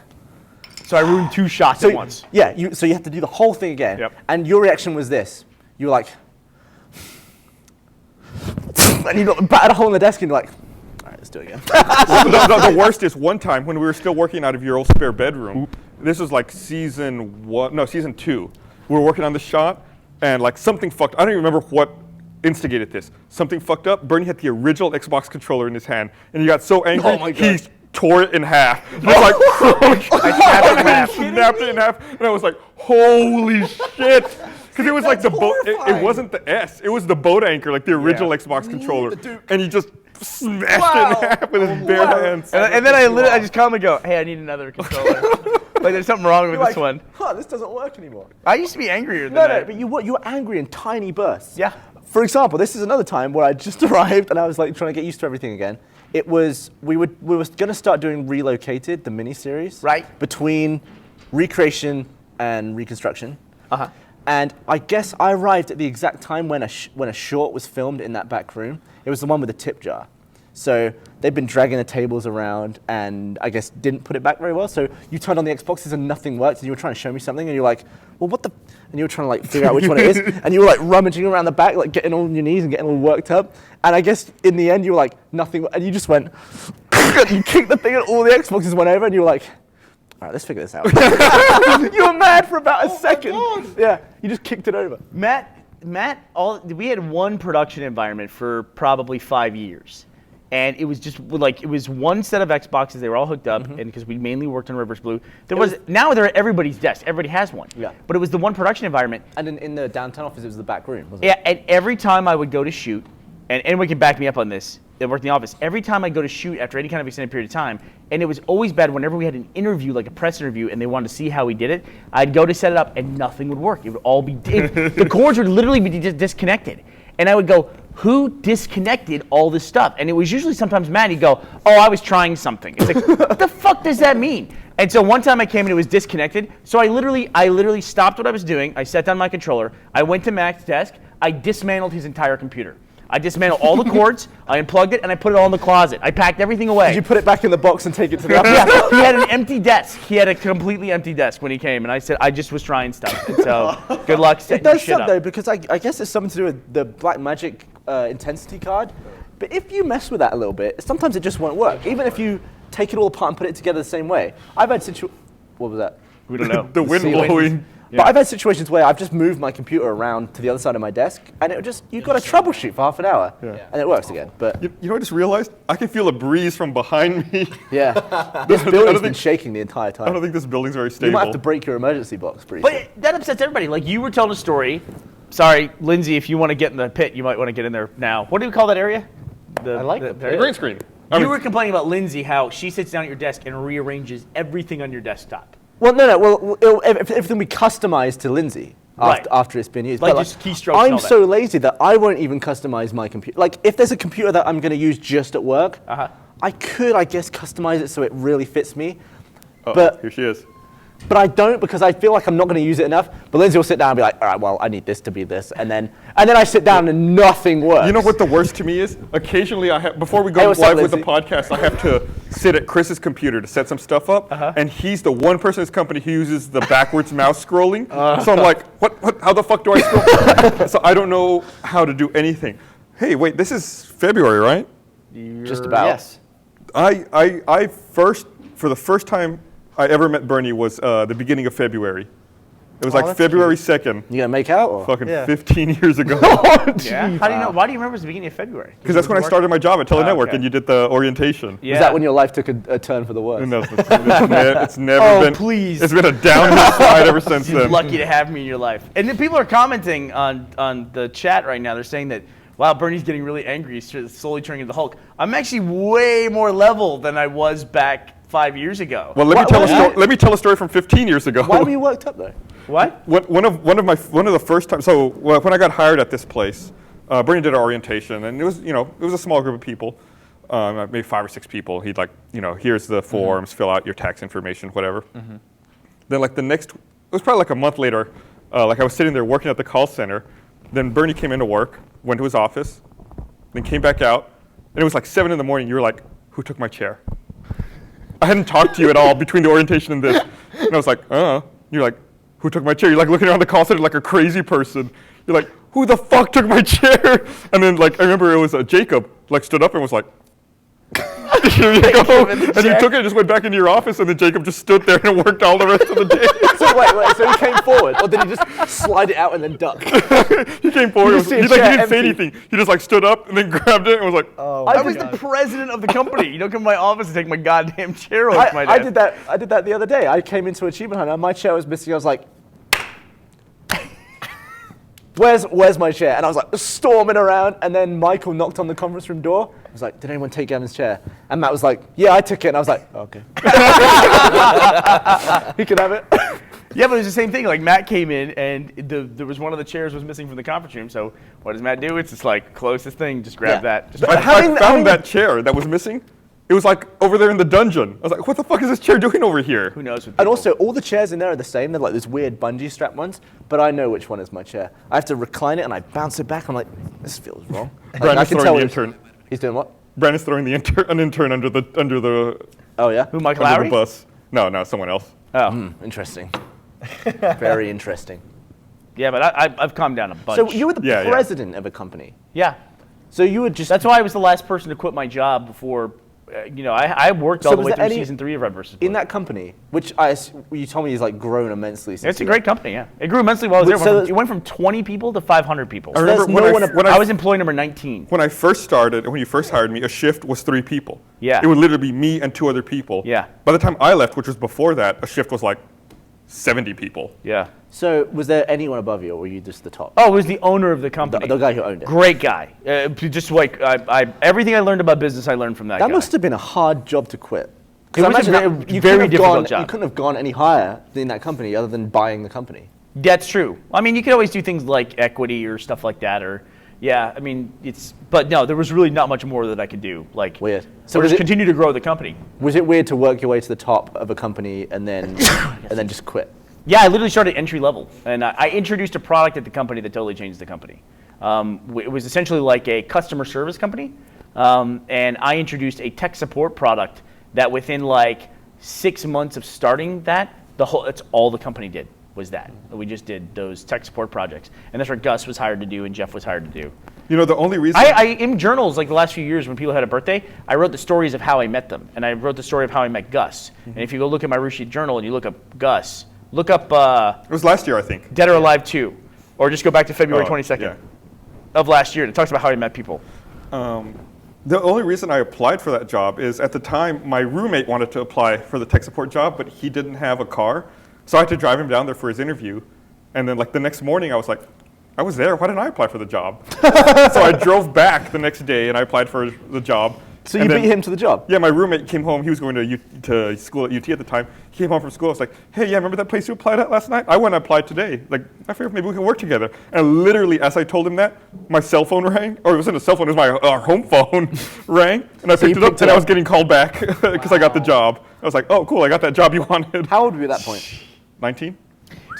So I ruined 2 shots at once. Yeah, so you have to do the whole thing again. Yep. And your reaction was this. You were like... and you batted a hole in the desk, and you're like... All right, let's do it again. The worst is one time when we were still working out of your old spare bedroom. This was like season 2. We were working on the shot, and like something fucked. I don't even remember what instigated this. Something fucked up. Bernie had the original Xbox controller in his hand, and he got so angry, Oh my God. he tore it in half. He was like, I snapped it in half, and I was like, holy shit. Because it was like the boat, it wasn't the S, it was the boat anchor, like the original Xbox controller. And he just smashed it in half with his bare hands. And then I just calmly go, hey, I need another controller. Like, there's something wrong with this one. This doesn't work anymore. I used to be angrier than No, that. but you were angry in tiny bursts. Yeah. For example, this is another time where I just arrived and I was like trying to get used to everything again. It was, we were going to start doing Relocated, the miniseries. Right. Between recreation and reconstruction. Uh-huh. And I guess I arrived at the exact time when a short was filmed in that back room. It was the one with the tip jar. So they'd been dragging the tables around and I guess didn't put it back very well. So you turned on the Xboxes and nothing worked and you were trying to show me something and you're like, well, what the? And you were trying to like figure out which one it is. And you were like rummaging around the back, like getting on your knees and getting all worked up. And I guess in the end you were like, nothing. And you just went, you kicked the thing and all the Xboxes went over and you were like, all right, let's figure this out. You were mad for about a second. Yeah, you just kicked it over. Matt, we had one production environment for probably 5 years. And it was just like, it was one set of Xboxes, they were all hooked up, and because we mainly worked on Rivers Blue. Now they're at everybody's desk, everybody has one. Yeah. But it was the one production environment. And in the downtown office, it was the back room, wasn't it? Yeah, and every time I would go to shoot, and anyone can back me up on this, that worked in the office, every time I go to shoot after any kind of extended period of time, and it was always bad whenever we had an interview, like a press interview, and they wanted to see how we did it, I'd go to set it up, and nothing would work. It would all be, the cords would literally be disconnected. And I would go, who disconnected all this stuff? And it was usually sometimes Matt, he'd go, oh, I was trying something. It's like, what the fuck does that mean? And so one time I came and it was disconnected, so I literally stopped what I was doing, I set down my controller, I went to Matt's desk, I dismantled his entire computer. I dismantled all the cords, I unplugged it, and I put it all in the closet. I packed everything away. Did you put it back in the box and take it to the office? Yeah, he had an empty desk. He had a completely empty desk when he came, and I said, I just was trying stuff. And so, good luck setting your shit up. Though, because I guess it's something to do with the Black Magic intensity card. But if you mess with that a little bit, sometimes it just won't work. Even if you take it all apart and put it together the same way. I've had what was that? We don't know. The wind blowing. Yeah. But I've had situations where I've just moved my computer around to the other side of my desk, and you've got to troubleshoot for half an hour, and it works again. But You know what I just realized? I can feel a breeze from behind me. yeah, this building's been shaking the entire time. I don't think this building's very stable. You might have to break your emergency box pretty soon. But that upsets everybody. Like, you were telling a story. Sorry, Lindsay, if you want to get in the pit, you might want to get in there now. What do we call that area? I like the The green screen. You were complaining about Lindsay, how she sits down at your desk and rearranges everything on your desktop. Well, no. Well, everything we customize to Lindsay after it's been used. Like But, just keystrokes and all I'm that. so lazy that I won't even customize my computer. Like, if there's a computer that I'm going to use just at work, I could, I guess, customize it so it really fits me. But Here she is. But I don't, because I feel like I'm not going to use it enough. But Lindsay will sit down and be like, all right, well, I need this to be this. And then I sit down and nothing works. You know what the worst to me is? Occasionally, before we Hey, go what's up, live with the Lindsay? podcast, I have to sit at Chris's computer to set some stuff up, and he's the one person in his company who uses the backwards mouse scrolling. So I'm like, what? How the fuck do I scroll? So I don't know how to do anything. Hey, wait, this is February, right? Just about. Yes. For the first time I ever met Burnie was the beginning of February. It was like that's February 2nd, You gonna make out? Or? fucking Yeah. 15 years ago. Yeah. How do you know? Why do you remember it was the beginning of February? Because that's when I started my job at Telenetwork, okay. and you did the orientation. Yeah. Was that when your life took a turn for the worse? And it's never Oh, been. please. It's been a downhill slide ever since You're then. lucky to have me in your life. And then people are commenting on the chat right now. They're saying that, wow, Bernie's getting really angry. He's slowly turning into the Hulk. I'm actually way more level than I was back 5 years ago. Well, let me tell a story from 15 years ago. Why were you worked up though? What? One of the first times. So when I got hired at this place, Bernie did our orientation, and it was a small group of people, maybe 5 or 6 people. He'd here's the forms, fill out your tax information, whatever. Then it was probably like a month later, I was sitting there working at the call center. Then Bernie came into work, went to his office, then came back out, and it was like 7 in the morning. You were like, who took my chair? I hadn't talked to you at all between the orientation and this. And I was like, You're like, who took my chair? You're like looking around the call center like a crazy person. You're like, who the fuck took my chair? And then I remember it was Jacob, stood up and was like, here you go. And you took it and just went back into your office, and then Jacob just stood there and worked all the rest of the day. So wait, so he came forward, or did he just slide it out and then duck? He came forward. just see a He chair didn't say empty. anything. He just stood up and then grabbed it and was like, I was the president of the company. You don't come to my office and take my goddamn chair off my I desk. did that the other day. I came into Achievement Hunter, my chair was missing. I was like, where's my chair? And I was like storming around, and then Michael knocked on the conference room door. I was like, did anyone take Gavin's chair? And Matt was like, yeah, I took it. And I was like, okay. He could have it. Yeah, but it was the same thing. Like Matt came in, and there was one of the chairs was missing from the conference room. So what does Matt do? It's just like closest thing. Just grab that. Just I found that chair that was missing. It was like over there in the dungeon. I was like, what the fuck is this chair doing over here? who knows? What And people- also, all the chairs in there are the same. They're like those weird bungee strap ones. But I know which one is my chair. I have to recline it, and I bounce it back. I'm like, this feels wrong. Like, Brandon's I can throwing tell the it's- intern. He's doing what? Brandon's throwing an intern under the Oh, yeah? who, Michael under Lowry? the bus. No, someone else. Oh, Interesting. Very interesting. yeah, but I've calmed down a bunch. So you were the Yeah. president of a company. yeah, So you were just... that's why I was the last person to quit my job before. I worked So all the was way there through any- season 3 of Red vs. in Blue. that company, which you told me is like grown immensely since It's a you great left. company. Yeah, it grew immensely while I was there. So It went from 20 people to 500 people. I remember there's no one I was employee number 19. when I first started, and when you first hired me, a shift was 3 people. Yeah. It would literally be me and 2 other people. Yeah. By the time I left, which was before that, a shift was like 70 people. Yeah. So was there anyone above you, or were you just the top? Oh, it was the owner of the company. The guy who owned it. Great guy. Just like everything I learned about business, I learned from that That guy. must have been a hard job to quit. It was a very difficult job. You couldn't have gone any higher in that company other than buying the company. That's true. I mean, you could always do things like equity or stuff like that, or yeah. I mean, but no, there was really not much more that I could do. Like Weird. So So was just it- continue to grow the company. Was it weird to work your way to the top of a company and then just quit? Yeah, I literally started entry level, and I introduced a product at the company that totally changed the company. It was essentially like a customer service company, and I introduced a tech support product that within like 6 months of starting that's all the company did was that. We just did those tech support projects, and that's what Gus was hired to do and Jeff was hired to do. You know, the only reason In journals, like the last few years when people had a birthday, I wrote the stories of how I met them, and I wrote the story of how I met Gus. And if you go look at my Rooster Teeth journal and you look up Gus, look up it was last year, I think. Dead or Alive 2, or just go back to February Oh, 22nd yeah. of last year. It talks about how I met people. The only reason I applied for that job is at the time my roommate wanted to apply for the tech support job, but he didn't have a car. So I had to drive him down there for his interview. And then like the next morning I was like, I was there, why didn't I apply for the job? So I drove back the next day and I applied for the job. So you And then- beat him to the job? Yeah, my roommate came home. He was going to school at UT at the time. He came home from school. I was like, hey, yeah, remember that place you applied at last night? I went and applied today. Like, I figured maybe we can work together. And literally, as I told him that, my cell phone rang. Or it wasn't a cell phone, it was my our home phone rang. And I picked it up, and I was getting called back because I got the job. I was like, oh, cool, I got that job you wanted. How old were you at that point? 19?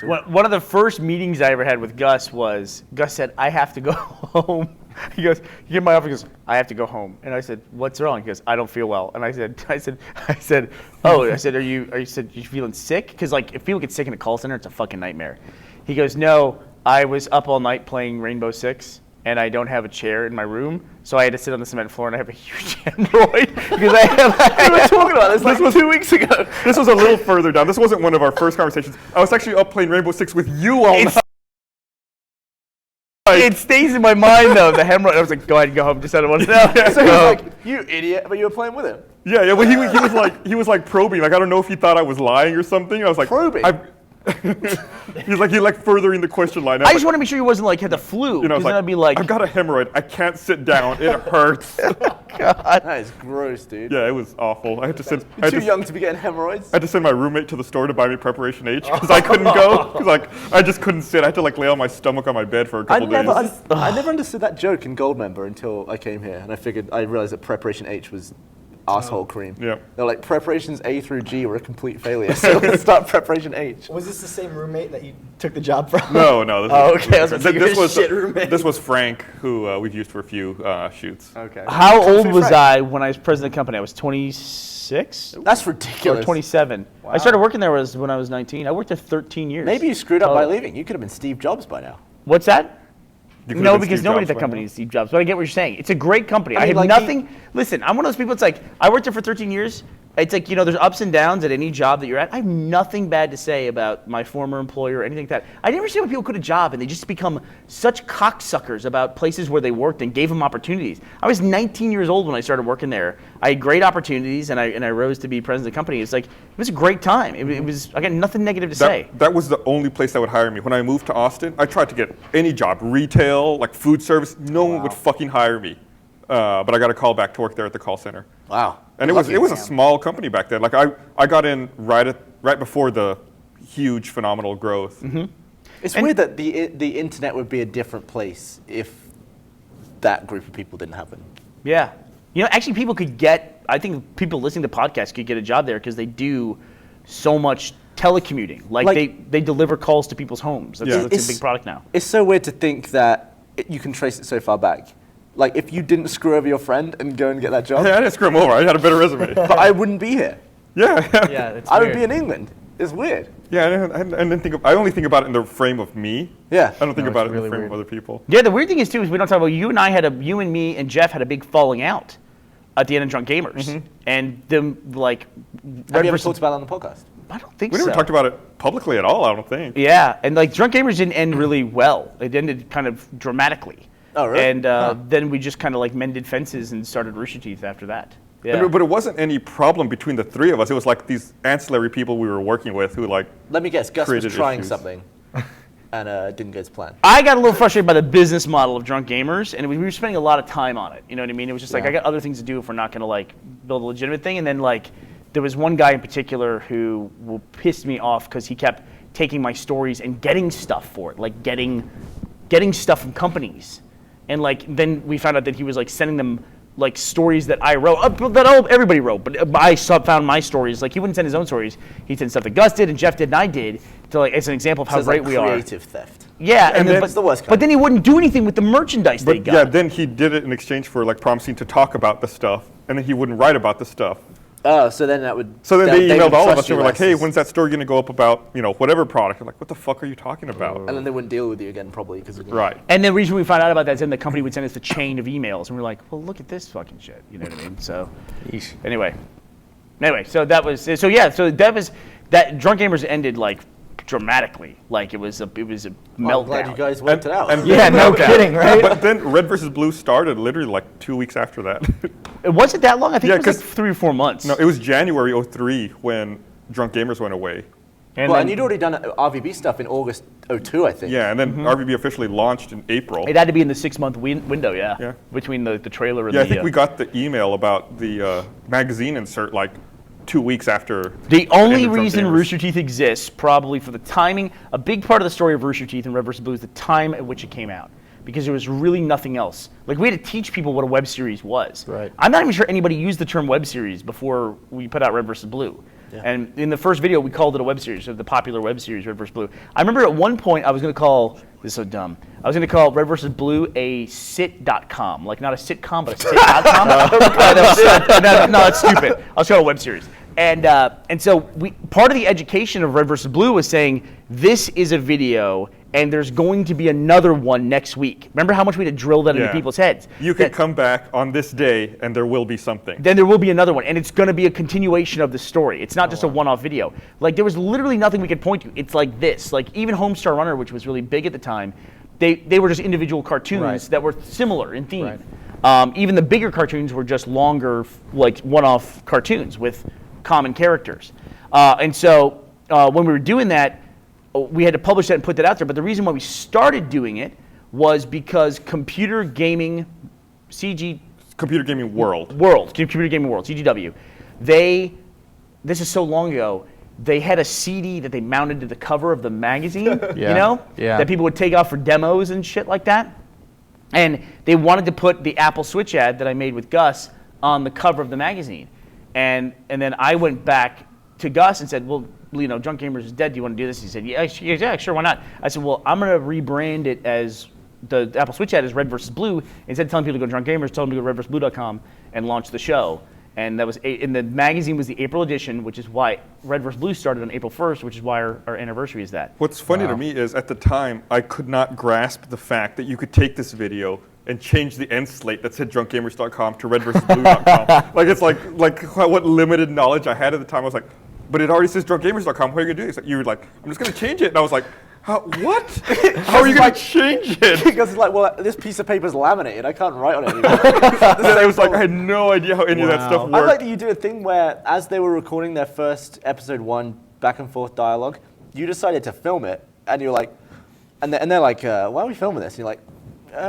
One of the first meetings I ever had with Gus was, Gus said, I have to go home. He goes, you get in my office. He goes, I have to go home. And I said, what's wrong? He goes, I don't feel well. And I said, oh, I said, are you feeling sick? Because like if people get sick in a call center, it's a fucking nightmare. He goes, no, I was up all night playing Rainbow Six, and I don't have a chair in my room, so I had to sit on the cement floor, and I have a huge hemorrhoid because we were talking about this like 2 weeks ago. This was a little further down. This wasn't one of our first conversations. I was actually up playing Rainbow Six with you all night. It stays in my mind though. The hemorrhoid. I was like, go ahead, go home. Just I don't want to know. So he was like, you idiot, but you were playing with him. Yeah. Well, he was like probing. Like I don't know if he thought I was lying or something. I was like Probing? He like furthering the question line. I just want to make sure he wasn't like had the flu. You know, Because then I'd be like, I've got a hemorrhoid. I can't sit down. It hurts. God. That is gross, dude. Yeah, it was awful. I had to send. You're too young to be getting hemorrhoids. I had to send my roommate to the store to buy me Preparation H because I couldn't go. Because like I just couldn't sit. I had to like lay on my stomach on my bed for a couple days. I never understood that joke in Goldmember until I came here, and I realized that Preparation H was asshole cream. Yeah. They're like, preparations A through G were a complete failure, so let's start Preparation H. Was this the same roommate that you took the job from? No. Roommate. This was Frank, who we've used for a few shoots. Okay. How old was I when I was president of the company? I was 26 That's or ridiculous. 27. I started working there when I was 19. I worked there 13 years. Maybe you screwed up by leaving. You could have been Steve Jobs by now. What's that? You could've No, been because Steve nobody Jobs at the by company now. is Steve Jobs. But I get what you're saying. It's a great company. I mean, have like, nothing. Listen, I'm one of those people. It's like I worked there for 13 years. It's like, there's ups and downs at any job that you're at. I have nothing bad to say about my former employer or anything like that. I never see when people quit a job and they just become such cocksuckers about places where they worked and gave them opportunities. I was 19 years old when I started working there. I had great opportunities and I rose to be president of the company. It's like, it was a great time. It was, I got nothing negative to say. That was the only place that would hire me. When I moved to Austin, I tried to get any job, retail, like food service. No one would fucking hire me. But I got a call back to work there at the call center. Wow. And it was a small company back then. Like I got in right before the huge phenomenal growth. Mm-hmm. It's weird that the internet would be a different place if that group of people didn't happen. Yeah. Actually people I think people listening to podcasts could get a job there because they do so much telecommuting. Like they deliver calls to people's homes. That's a big product now. It's so weird to think that you can trace it so far back. Like, if you didn't screw over your friend and go and get that job, I didn't screw him over. I had a better resume. but I wouldn't be here. Yeah. Yeah, that's I weird. would be in England. It's weird. Yeah, I only think about it in the frame of me. Yeah. I don't think about it really in the frame weird. of other people. Yeah, the weird thing is too is we don't talk about you and me and Jeff had a big falling out at the end of Drunk Gamers, and them like. Have you ever talked about it on the podcast? I don't think We so. never talked about it publicly at all. I don't think. Yeah, and like Drunk Gamers didn't end really well. It ended kind of dramatically. Oh, really? And then we just kind of like mended fences and started Rooster Teeth after that. Yeah. But it wasn't any problem between the three of us. It was like these ancillary people we were working with who like. Let me guess, Gus was created trying issues. something and didn't go to plan. I got a little frustrated by the business model of Drunk Gamers, and we were spending a lot of time on it. You know what I mean? It was just like, I got other things to do if we're not going to like build a legitimate thing. And then like, there was one guy in particular who pissed me off because he kept taking my stories and getting stuff for it, like getting stuff from companies. And like, then we found out that he was like sending them like stories that I wrote, everybody wrote, but I found my stories. Like he wouldn't send his own stories. He'd send stuff that Gus did and Jeff did and I did. To like, as an example of how it's great like we are. creative theft. Yeah, and then, It's the worst kind. but then he wouldn't do anything with the merchandise they But got. yeah, then he did it in exchange for like promising to talk about the stuff, and then he wouldn't write about the stuff. Oh, so then that would. So then they would emailed all of trust us and you were like, less. "Hey, when's that story going to go up about whatever product?" I'm like, "What the fuck are you talking about?" And then they wouldn't deal with you again, probably because Right. And the reason we found out about that is then the company would send us the chain of emails, and we're like, well, look at this fucking shit. You know what I mean? So, anyway, so that was that. Drunk Gamers ended like dramatically, like it was a meltdown. I'm glad you guys worked it out. And Yeah, no kidding, right? But then Red versus Blue started literally like 2 weeks after that. It wasn't that long. I think Yeah, it was like 'cause- 3 or 4 months. No, it was January '03 when Drunk Gamers went away. and Well, then and you'd already done RVB stuff in August 02, I think. Yeah, and then RVB officially launched in April. it had to be in the 6-month window, Yeah. between the trailer and Yeah, I the. think we got the email about the magazine insert like 2 weeks after. The only Drunk reason Gamers. Rooster Teeth exists, probably for the timing, a big part of the story of Rooster Teeth and Red vs. Blue is the time at which it came out. Because there was really nothing else. Like, we had to teach people what a web series was. Right. I'm not even sure anybody used the term web series before we put out Red vs. Blue. And in the first video, we called it a web series, of the popular web series Red vs. Blue. I remember at one point I was going to call, this is so dumb, I was going to call Red vs. Blue a sit.com. Like not a sitcom, but a sit.com. No, that's stupid. I was calling it a web series. And so part of the education of Red vs. Blue was saying, this is a video, and there's going to be another one next week. Remember how much we had to drill that into people's heads? You could come back on this day, and there will be something. Then there will be another one, and it's going to be a continuation of the story. It's not just a one-off video. Like, there was literally nothing we could point to. It's like this. Like, even Homestar Runner, which was really big at the time, they were just individual cartoons that were similar in theme. Even the bigger cartoons were just longer, like, one-off cartoons with common characters. And so when we were doing that, we had to publish that and put that out there. But the reason why we started doing it was because Computer Gaming World, CGW, this is so long ago, they had a CD that they mounted to the cover of the magazine, that people would take off for demos and shit like that. And they wanted to put the Apple Switch ad that I made with Gus on the cover of the magazine. And then I went back to Gus and said, well, Drunk Gamers is dead. Do you want to do this? He said, yeah, sure, why not? I said, well, I'm going to rebrand it as the Apple Switch ad as Red vs. Blue. Instead of telling people to go to Drunk Gamers, tell them to go to redvsblue.com and launch the show. And that was, in the magazine was the April edition, which is why Red vs. Blue started on April 1st, which is why our anniversary is that. What's funny to me is at the time, I could not grasp the fact that you could take this video and change the end slate that said drunkgamers.com to redvsblue.com. Like, it's like what limited knowledge I had at the time. I was like, but it already says drunkgamers.com. What are you going to do? It's like, you were like, I'm just going to change it. And I was like, what? How are you going to change it? Because it's like, well, this piece of paper is laminated. I can't write on it anymore. It was like, I had no idea how any of that stuff worked. I like that you do a thing where, as they were recording their first episode 1 back and forth dialogue, you decided to film it, and you're like, and they're like, why are we filming this? And you're like,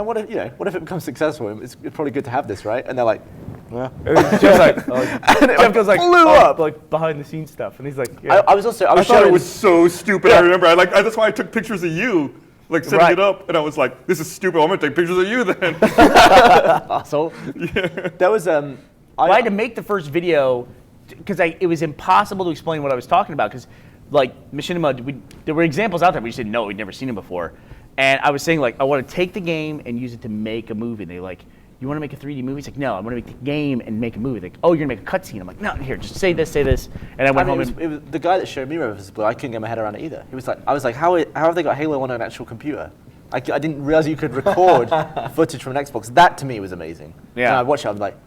what if it becomes successful? It's probably good to have this, right? And they're like, yeah. It was just and it goes like, blew up, like behind the scenes stuff, and he's like, I thought it was so stupid. I remember, that's why I took pictures of you, like setting it up, and I was like, this is stupid. I'm gonna take pictures of you then. Asshole. There was I had to make the first video because it was impossible to explain what I was talking about because, like, Machinima, there were examples out there we just didn't know, we'd never seen them before, and I was saying like, I want to take the game and use it to make a movie. And they like, you want to make a 3D movie? It's like, no, I want to make the game and make a movie. Like, oh, you're going to make a cutscene. I'm like, no, here, just say this. And I went home it was the guy that showed me Red vs. Blue, I couldn't get my head around it either. I was like, how have they got Halo on an actual computer? I didn't realize you could record footage from an Xbox. That to me was amazing. Yeah. And I watched it, I was like,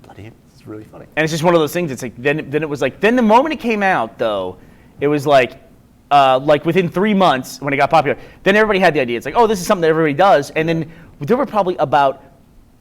bloody, it's really funny. And it's just one of those things. It's like, then it was like, then the moment it came out, though, it was like within 3 months when it got popular, then everybody had the idea. It's like, oh, this is something that everybody does. And then there were probably about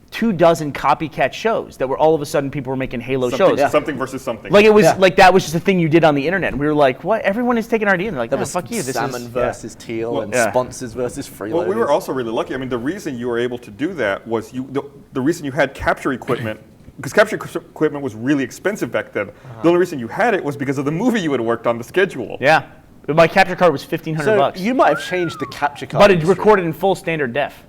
24 copycat shows that were all of a sudden people were making Halo shows. Something versus something. Like it was like that was just a thing you did on the internet. And we were like, what? Everyone is taking our idea. And they're like, There no, was fuck you. This salmon is versus teal and sponsors versus freeloaders. Well, we were also really lucky. I mean, the reason you were able to do that was the reason you had capture equipment, because capture equipment was really expensive back then. The only reason you had it was because of the movie you had worked on, the schedule. Yeah. But my capture card was $1,500. You might have changed the capture card. But it recorded in full standard def.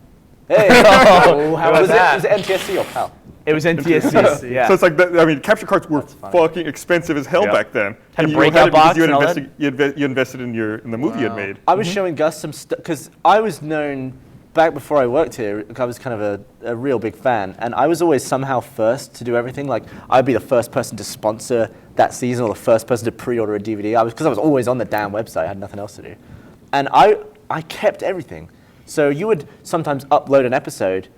Hey, how was that? Was it NTSC or PAL? It was NTSC. Yeah. So it's like, I mean, capture cards were fucking expensive as hell back then. Had a breakout box and all that. You invested in the movie you had made. I was showing Gus some stuff, because I was known, back before I worked here, I was kind of a real big fan, and I was always somehow first to do everything. Like, I'd be the first person to sponsor that season or the first person to pre-order a DVD. Because I was always on the damn website, I had nothing else to do. And I kept everything. So you would sometimes upload an episode,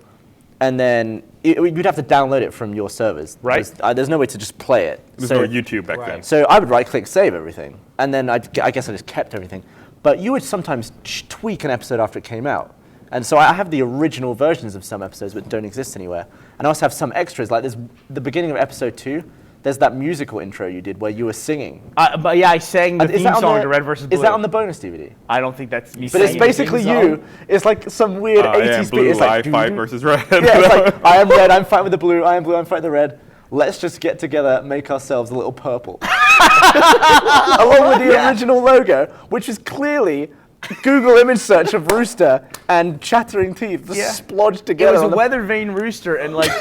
and then you'd have to download it from your servers. Right. There's no way to just play it. There's no YouTube back then. So I would right-click save everything, and then I guess I just kept everything. But you would sometimes tweak an episode after it came out. And so I have the original versions of some episodes that don't exist anywhere. And I also have some extras, like there's the beginning of episode 2, there's that musical intro you did where you were singing. But yeah, I sang the theme song to Red vs. Blue. Is that on the bonus DVD? I don't think that's me But singing it's basically you. It's like some weird 80s beat. It's like, I fight versus red. Yeah, it's like, I am red, I'm fighting with the blue, I am blue, I'm fighting the red. Let's just get together, make ourselves a little purple. Along with the original logo, which is clearly Google image search of rooster and chattering teeth just splodged It together. was a on the- weather vane rooster and like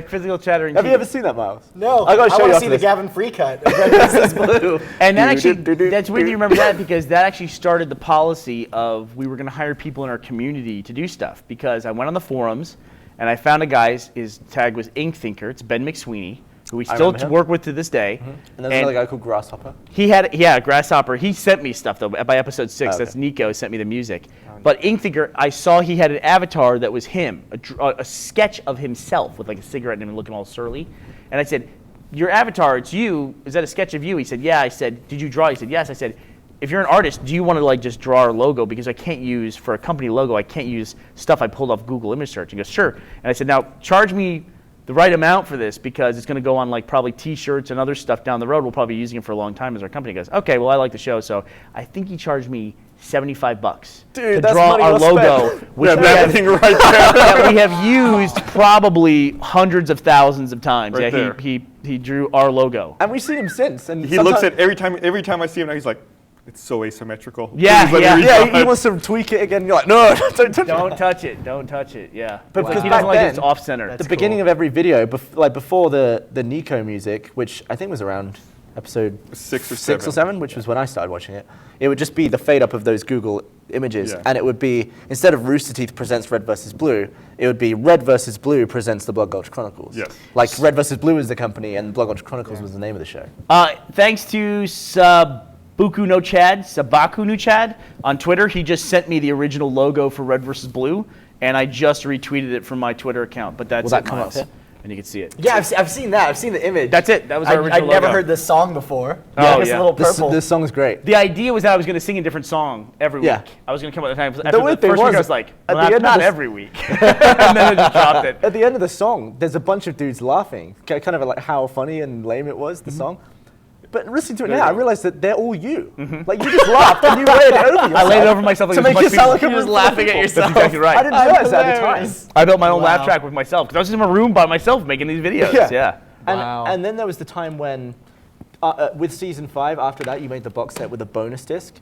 physical chattering. Have you teeth. ever seen that, Miles? No, I gotta show want you to after see the this. Gavin free cut. This is blue. And that actually, that's weird you remember that because that actually started the policy of we were going to hire people in our community to do stuff because I went on the forums and I found a guy, his tag was Ink Thinker, it's Ben McSweeney, who we still remember him. work with to this day. And there's another guy called Grasshopper. He had, Grasshopper. He sent me stuff though. By episode 6, okay. that's Nico sent me the music. But Ink Thinker, I saw he had an avatar that was him, a sketch of himself with like a cigarette and him looking all surly. And I said, "Your avatar, it's you. Is that a sketch of you?" He said, "Yeah." I said, "Did you draw?" He said, "Yes." I said, "If you're an artist, do you want to like just draw our logo because I can't use for a company logo. I can't use stuff I pulled off Google image search." He goes, "Sure." And I said, "Now charge me the right amount for this because it's going to go on like probably T-shirts and other stuff down the road. We'll probably be using it for a long time as our company." He goes, "Okay, well I like the show, so I think he charged me $75 Dude, to that's draw money our well logo, spent. which Yeah, we that have, thing right there. that we have used probably hundreds of thousands of times." Right there. He drew our logo. And we've seen him since. And He looks sometimes- at every time I see him now, he's like, it's so asymmetrical. Yeah, He's like, yeah. Yeah, redraw he it. wants to tweak it again. You're like, no, don't touch it. Don't touch it. Don't touch it. Yeah. But Because because he back doesn't like then, it's off center. the beginning of every video, before the Nico music, which I think was around episode 6 or 6 or 7. 7, which was when I started watching it, it would just be the fade up of those Google images. Yeah. And it would be, instead of Rooster Teeth presents Red versus Blue, it would be Red versus Blue presents the Blood Gulch Chronicles. Yes. Like Red versus Blue is the company and Blood Gulch Chronicles was the name of the show. Thanks to Sabaku no Chad on Twitter. He just sent me the original logo for Red versus Blue, and I just retweeted it from my Twitter account. But that's Will that it, come up Miles. here? And you can see it. Yeah, I've seen that. I've seen the image. That's it. That was our original I'd never logo. heard this song before. Oh, It's yeah. a little This, purple. this song's great. The idea was that I was going to sing a different song every Yeah. week. I was going to come up with a time. After weird the thing first week, was, I was like, at well, the end of not this- every week. And then I just dropped it. At the end of the song, there's a bunch of dudes laughing, kind of like how funny and lame it was, the song. But listening to it now, I realized that they're all you. Like you just laughed and you laid it over yourself. I laid it over myself like to there's make much you sound like people- a You're just room full of laughing at people. yourself. That's exactly right. I didn't realize that at the time. I built my own laugh Wow. track with myself because I was in my room by myself making these videos. Yeah. And, Wow. and then there was the time when, with season 5, after that, you made the box set with a bonus disc.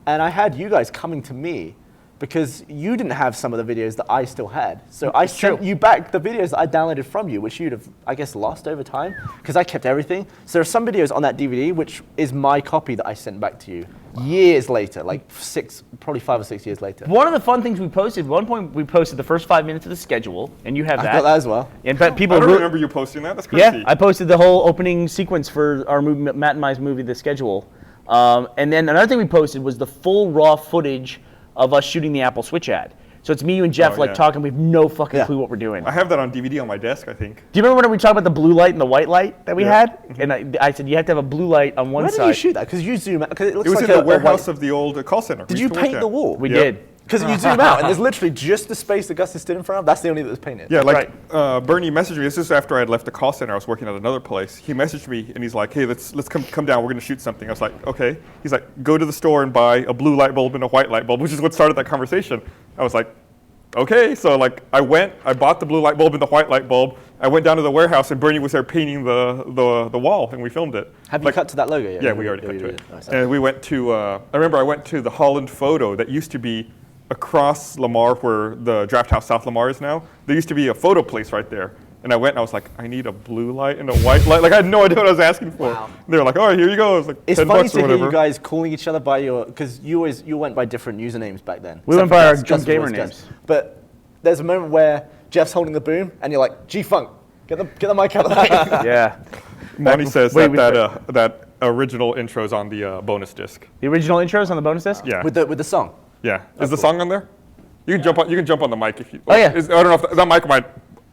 And I had you guys coming to me because you didn't have some of the videos that I still had. So I sent you back the videos that I downloaded from you, which you'd have, I guess, lost over time because I kept everything. So there are some videos on that DVD, which is my copy that I sent back to you years later, like probably 5 or 6 years later. One of the fun things we posted, one point we posted the first 5 minutes of the schedule, and you have I've that. got that as well. In fact, people I don't really- remember you posting that. That's crazy. Yeah, I posted the whole opening sequence for our movie, Matt and My's movie, The Schedule. And then another thing we posted was the full raw footage of us shooting the Apple Switch ad. So it's me, you and Jeff Oh, like yeah. talking. We have no fucking Yeah. clue what we're doing. I have that on DVD on my desk, I think. Do you remember when we talked about the blue light and the white light that we Yeah. had? And I said you have to have a blue light on one Where did side. you shoot that? Because you zoom out. Because it looks It was like in a the warehouse white- of the old call center. Did we you used to work paint at. the wall? We Yep. did. Because you zoom out and there's literally just the space that Gus is stood in front of. That's the only that was painted. Yeah, like Burnie messaged me. This is after I had left the call center. I was working at another place. He messaged me and he's like, "Hey, let's come down. We're gonna shoot something." I was like, "Okay." He's like, "Go to the store and buy a blue light bulb and a white light bulb," which is what started that conversation. I was like, "Okay." So like I bought the blue light bulb and the white light bulb. I went down to the warehouse and Burnie was there painting the wall and we filmed it. Have you cut to that logo yet? Yeah, we already cut to you it. did. Nice. And we went to, I remember I went to the Holland Photo that used to be across Lamar where the Draft House South Lamar is now. There used to be a photo place right there. And I went and I was like, I need a blue light and a white light. Like I had no idea what I was asking for. Wow. And they were like, all right, here you go. It was like It's 10 funny bucks to or hear whatever. you guys calling each other by your, because you went by different usernames back then. We Except went for by our Gus. junk Gus was gamer always Gus. names. But there's a moment where Jeff's holding the boom and you're like, G-Funk, get the mic out of the way. Yeah. Monty says Wait, that original intro's on the bonus disc. The original intros on the bonus disc? Yeah. with the song. Yeah. Is the song on there? You can jump on the mic if you. Oh, yeah. I don't know if that mic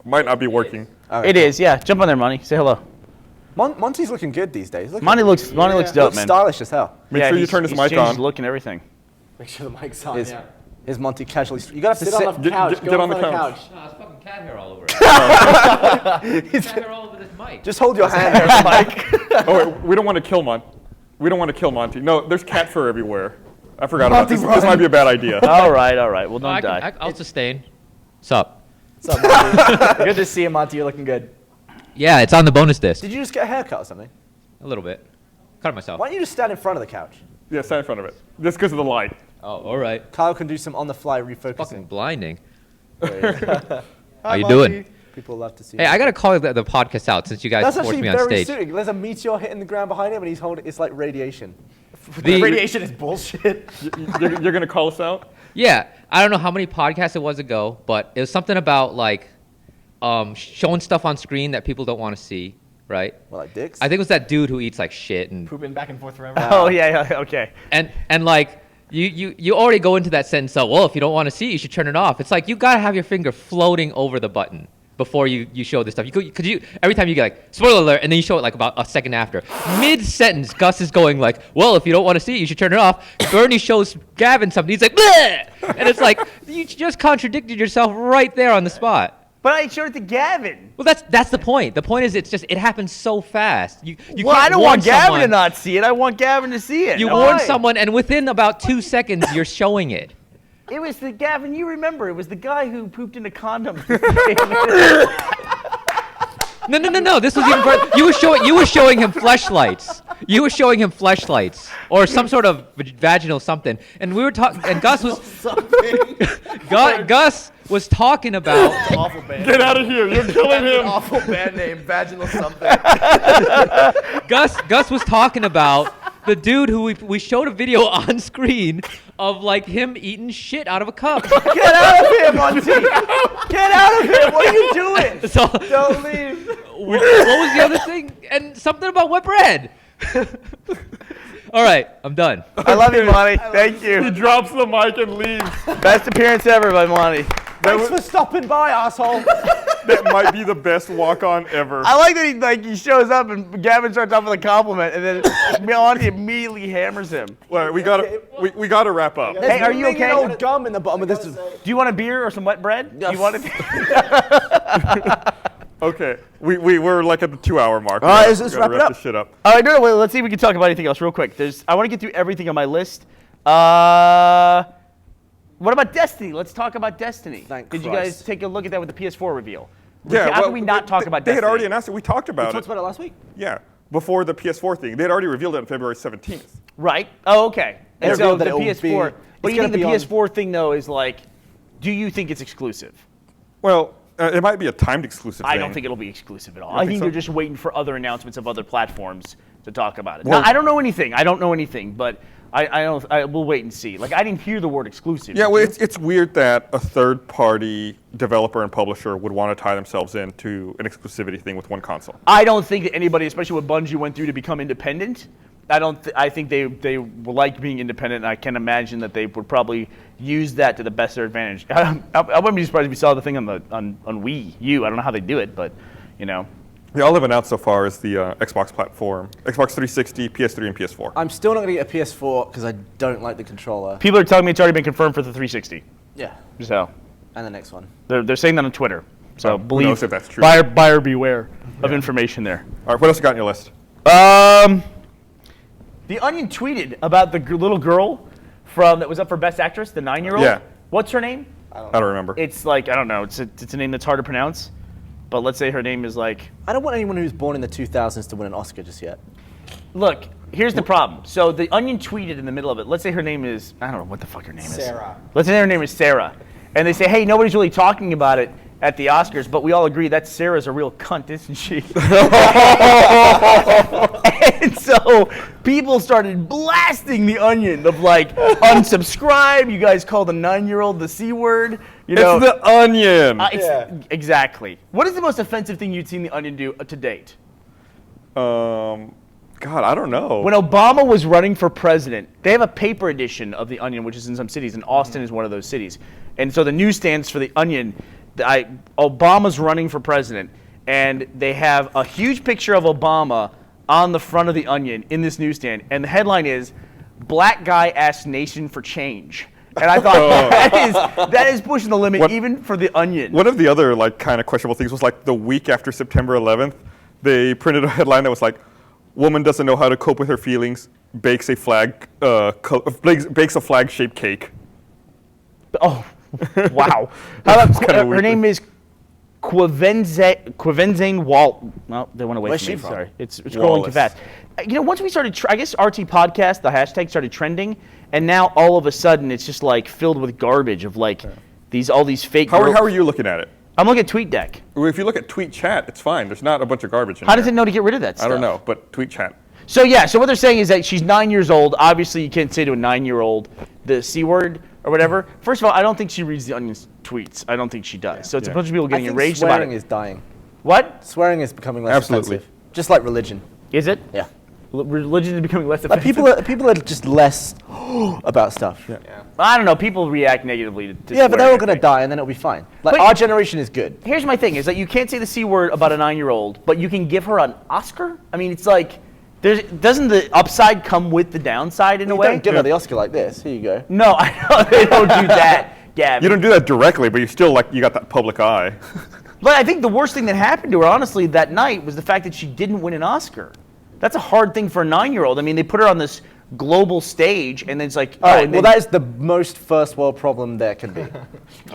might not be working. It is, yeah. Jump on there, Monty. Say hello. Monty's looking good these days. Monty looks dope, looks man. stylish as hell. Make sure you turn his mic changed his on. look and everything. Make sure the mic's on. Is, Yeah. is Monty casually? You gotta have to Sit sit. on the couch. get Go on the in front of couch. No, it's fucking cat hair all over it. cat hair all over this mic. Just hold your hand there, Mike. Oh wait, we don't want to kill Monty. We don't want to kill Monty. No, there's cat fur everywhere. I forgot about this. This might be a bad idea. All right. Well, No, don't die. I'll sustain. Sup? What's up, Monty? Good to see you, Monty. You're looking good. Yeah, it's on the bonus disc. Did you just get a haircut or something? A little bit. Cut it myself. Why don't you just stand in front of the couch? Yeah, stand in front of it. Just because of the light. Oh, all right. Kyle can do some on-the-fly Fucking refocusing. blinding. Hi, How you Monty. doing? People love to see. Hey, him. I gotta call the podcast out since you guys That's forced actually me on very stage. suiting. There's a meteor hitting the ground behind him, and he's holding. It's like radiation. The- Radiation is bullshit. You're going to call us out? Yeah, I don't know how many podcasts it was ago, but it was something about like showing stuff on screen that people don't want to see, right? Well, like dicks. I think it was that dude who eats like shit and Pooping back and forth forever. Oh yeah, okay. and like you already go into that sentence. So well, if you don't want to see, it, you should turn it off. It's like you gotta have your finger floating over the button before you show this stuff. Because you every time you get like spoiler alert, and then you show it like about a second after. Mid sentence, Gus is going like, well, if you don't want to see it, you should turn it off. Burnie shows Gavin something. He's like, bleh! And it's like you just contradicted yourself right there on the spot. But I showed it to Gavin. Well, that's the point. The point is, it happens so fast. You Well, I can't don't warn want Gavin someone. to not see it. I want Gavin to see it. You Why? warn someone, and within about 2 seconds, you're showing it. It was the Gavin. You remember? It was the guy who pooped into condoms. No. This was even further. You were showing him fleshlights. You were showing him fleshlights or some sort of vaginal something. And we were talking. And Gus was Gus was talking about. Awful band. Get out of here. You're killing him. Awful band name, vaginal something. Gus was talking about the dude who we showed a video on screen of like him eating shit out of a cup. Get out of here, Monty! Get out of here! What are you doing? So Don't leave. what was the other thing? And something about wet bread. All right, I'm done. I love you, Monty. Thank He you. drops the mic and leaves. Best appearance ever by Monty. Thanks for stopping by, asshole. That might be the best walk-on ever. I like that he shows up and Gavin starts off with a compliment and then Monty immediately hammers him. Well, we gotta wrap up. Hey, are you There's okay? old gum in the bottom of this. Do you want a beer or some wet bread? Do you want it? Okay, we're like at the 2-hour mark. All right, let's We gotta wrap it up. this shit up. All right, no, wait, let's see if we can talk about anything else real quick. I want to get through everything on my list. What about Destiny? Let's talk about Destiny. Did you guys Christ. take a look at that with the PS4 reveal? Yeah, How can we not talk about They Destiny? had already announced it. We talked We about talked it. about it last week. Yeah, before the PS4 thing. They had already revealed it on February 17th. Right. Oh, okay. And They so revealed that the it will PS4. be- But it's you think the gonna be PS4 thing though is like, do you think it's exclusive? Well, it might be a timed exclusive thing. I don't think it'll be exclusive at all. don't I think think so? they're just waiting for other announcements of other platforms to talk about it. Well- Now, I don't know anything, but we'll wait and see. Like I didn't hear the word exclusive. Yeah, Did well, you? it's weird that a third-party developer and publisher would want to tie themselves into an exclusivity thing with one console. I don't think that anybody, especially what Bungie went through to become independent, I think they like being independent, and I can imagine that they would probably use that to the best of their advantage. I wouldn't be surprised if we saw the thing on Wii U. I don't know how they do it, but you know. Yeah, all they've announced so far is the Xbox platform, Xbox 360, PS3, and PS4. I'm still not going to get a PS4 because I don't like the controller. People are telling me it's already been confirmed for the 360. Yeah, So and the next one. they're saying that on Twitter. So Oh, who believe knows if that's true. buyer beware of information there. All right, what else you got on your list? The Onion tweeted about the little girl that was up for Best Actress, the 9-year-old. Yeah. What's her name? I don't remember. It's like I don't know. It's a name that's hard to pronounce. But let's say her name is like. I don't want anyone who's born in the 2000s to win an Oscar just yet. Look, here's the problem. So the Onion tweeted in the middle of it. Let's say her name is I don't know what the fuck her name is. Sarah. Let's say her name is Sarah, and they say, hey, nobody's really talking about it at the Oscars, but we all agree that Sarah's a real cunt, isn't she? And so people started blasting the Onion of like, unsubscribe. You guys call the 9-year-old the C word. You know, It's the Onion. Exactly. What is the most offensive thing you've seen the Onion do to date? God, I don't know. When Obama was running for president, they have a paper edition of The Onion, which is in some cities, and Austin is one of those cities. And so the newsstands for The Onion, Obama's running for president, and they have a huge picture of Obama on the front of The Onion in this newsstand, and the headline is, Black Guy Asks Nation for Change. And I thought, that is pushing the limit even for The Onion. One of the other like kind of questionable things was like the week after September 11th, they printed a headline that was like, "Woman doesn't know how to cope with her feelings, bakes a flag-shaped cake." Oh, wow. How about, kinda her weird. name is Quivenzane Walt. Well, they went away Where's from she me. from? Sorry, it's scrolling too Wallace. fast. Once we started, I guess RT podcast, the hashtag started trending, and now all of a sudden it's just like filled with garbage of like all these fake. How are you looking at it? I'm looking at TweetDeck. Well, if you look at tweet chat, it's fine. There's not a bunch of garbage in How there. does it know to get rid of that stuff? I don't know, but tweet chat. So yeah, so what they're saying is that she's 9 years old. Obviously, you can't say to a 9-year-old the C word or whatever. First of all, I don't think she reads the Onion's tweets. I don't think she does. So it's a bunch of people I getting think enraged about swearing it. is dying. What? Swearing is becoming less Absolutely. offensive. Just like religion. Is it? Yeah. Religion is becoming less Like offensive. people are just less about stuff. Yeah, I don't know. People react negatively to but they're swearing, all I going to think. die, and then it'll be fine. Like But- our generation is good. Here's my thing: is that you can't say the C word about a 9-year-old, but you can give her an Oscar. I mean, it's like, doesn't the upside come with the downside in a You way? don't give her the Oscar like this. Here you go. No, I know they don't do that, Gavin. You don't do that directly, but you still you got that public eye. But I think the worst thing that happened to her, honestly, that night was the fact that she didn't win an Oscar. That's a hard thing for a 9-year-old. I mean, they put her on this global stage, and then it's like, Oh, and well, then- that is the most first world problem there can be.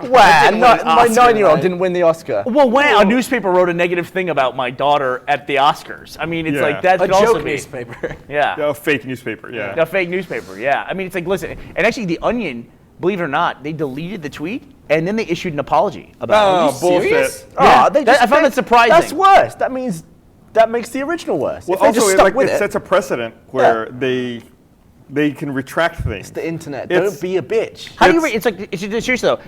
Wow, And my 9-year-old didn't win the Oscar. Well, when a newspaper wrote a negative thing about my daughter at the Oscars, I mean, it's Yeah. like that A could also joke be, newspaper. yeah, A fake newspaper, yeah. a fake newspaper, yeah. I mean, it's like, listen, and actually, The Onion, believe it or not, they deleted the tweet and then they issued an apology about it. Oh, bullshit. Serious? Yeah, they I found that surprising. That's worse. That means that makes the original worse. Well, if they also, just it, stuck like, with it it. sets a precedent where they can retract things. It's the internet. It's- Don't be a bitch. How do you? It's like seriously though.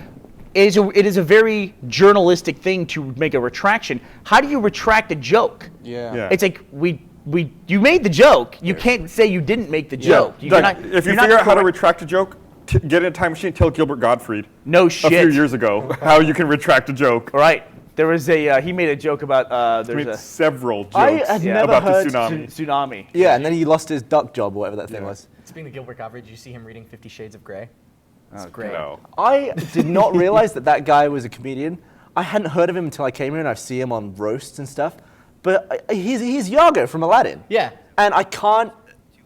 It is a very journalistic thing to make a retraction. How do you retract a joke? Yeah. It's like you made the joke. You can't say you didn't make the joke. You're Like, not- if you you're not figure out how to correct. retract a joke, get in a time machine, tell Gilbert Gottfried No a shit. few years ago how you can retract a joke. All right. There was he made a joke about I there's made a several jokes I had never about heard the tsunami. tsunami. Yeah, and then he lost his duck job or whatever that thing was. Speaking of Gilbert Gottfried, did you see him reading 50 Shades of Grey? It's great. No. I did not realize that guy was a comedian. I hadn't heard of him until I came here and I've seen him on roasts and stuff. But he's Iago from Aladdin. Yeah. And I can't,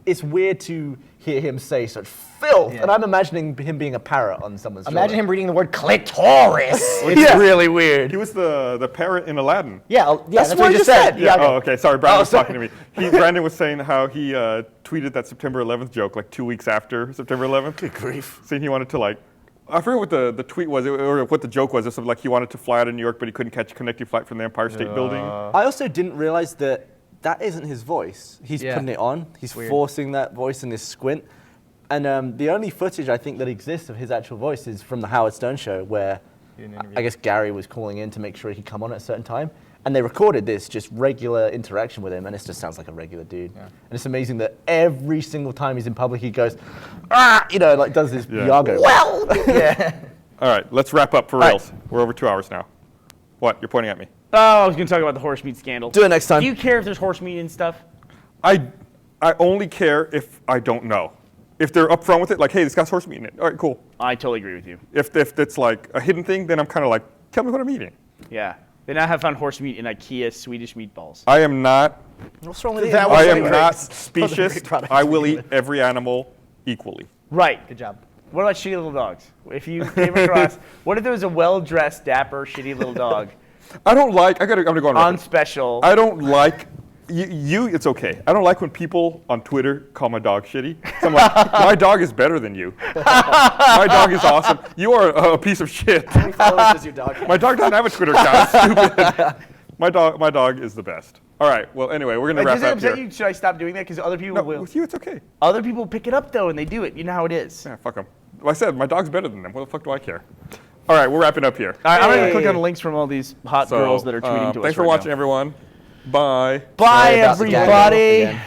it's weird to hear him say such filth. Yeah. And I'm imagining him being a parrot on someone's shoulder. Imagine him reading the word clitoris. It's really weird. He was the parrot in Aladdin. yeah, That's that's what I just said. Yeah. Iago. Oh, okay. Sorry, Brandon was sorry. talking to me. Brandon was saying how he tweeted that September 11th joke like 2 weeks after September 11th. Good grief. Saying he wanted to I forget what the tweet was or what the joke was. It was something like he wanted to fly out of New York, but he couldn't catch a connecting flight from the Empire State Building. I also didn't realize that isn't his voice. He's Yeah. putting it on. He's forcing that voice in this squint. And the only footage I think that exists of his actual voice is from the Howard Stern show where I guess Gary was calling in to make sure he could come on at a certain time. And they recorded this just regular interaction with him, and it just sounds like a regular dude. And it's amazing that every single time he's in public, he goes, like does this Yeah. Iago. Well, yeah. All right, let's wrap up for right. reals. We're over 2 hours now. What? You're pointing at me. Oh, I was going to talk about the horse meat scandal. Do it next time. Do you care if there's horse meat and stuff? I only care if I don't know. If they're upfront with it, like, hey, this guy's horse meat in it. All right, cool. I totally agree with you. If it's like a hidden thing, then I'm kind of like, tell me what I'm eating. Yeah. They now have found horse meat in IKEA Swedish meatballs. I am not. What's wrong with That you? was I am great. not That was a specious. great product I to will begin eat every animal equally. Right. Good job. What about shitty little dogs? If you came across, what if there was a well-dressed, dapper, shitty little dog I don't like. I'm gonna go on on record. special? I don't like. You, it's okay. I don't like when people on Twitter call my dog shitty. So I'm like, my dog is better than you. My dog is awesome. You are a piece of shit. How many followers does your dog have? My dog doesn't have a Twitter account. Stupid. My dog is the best. All right. Well, anyway, we're gonna wrap Does it up upset here. you? Should I stop doing that? Because other people No, will. with you, it's okay. Other people pick it up though, and they do it. You know how it is. Yeah, fuck them. Like I said, my dog's better than them. What the fuck do I care? All right, we're wrapping up here. All right, I'm gonna Hey. click on the links from all these hot So, girls that are tweeting to us. thanks for right watching, now. everyone. Bye. Bye, Sorry about the gag everybody. again.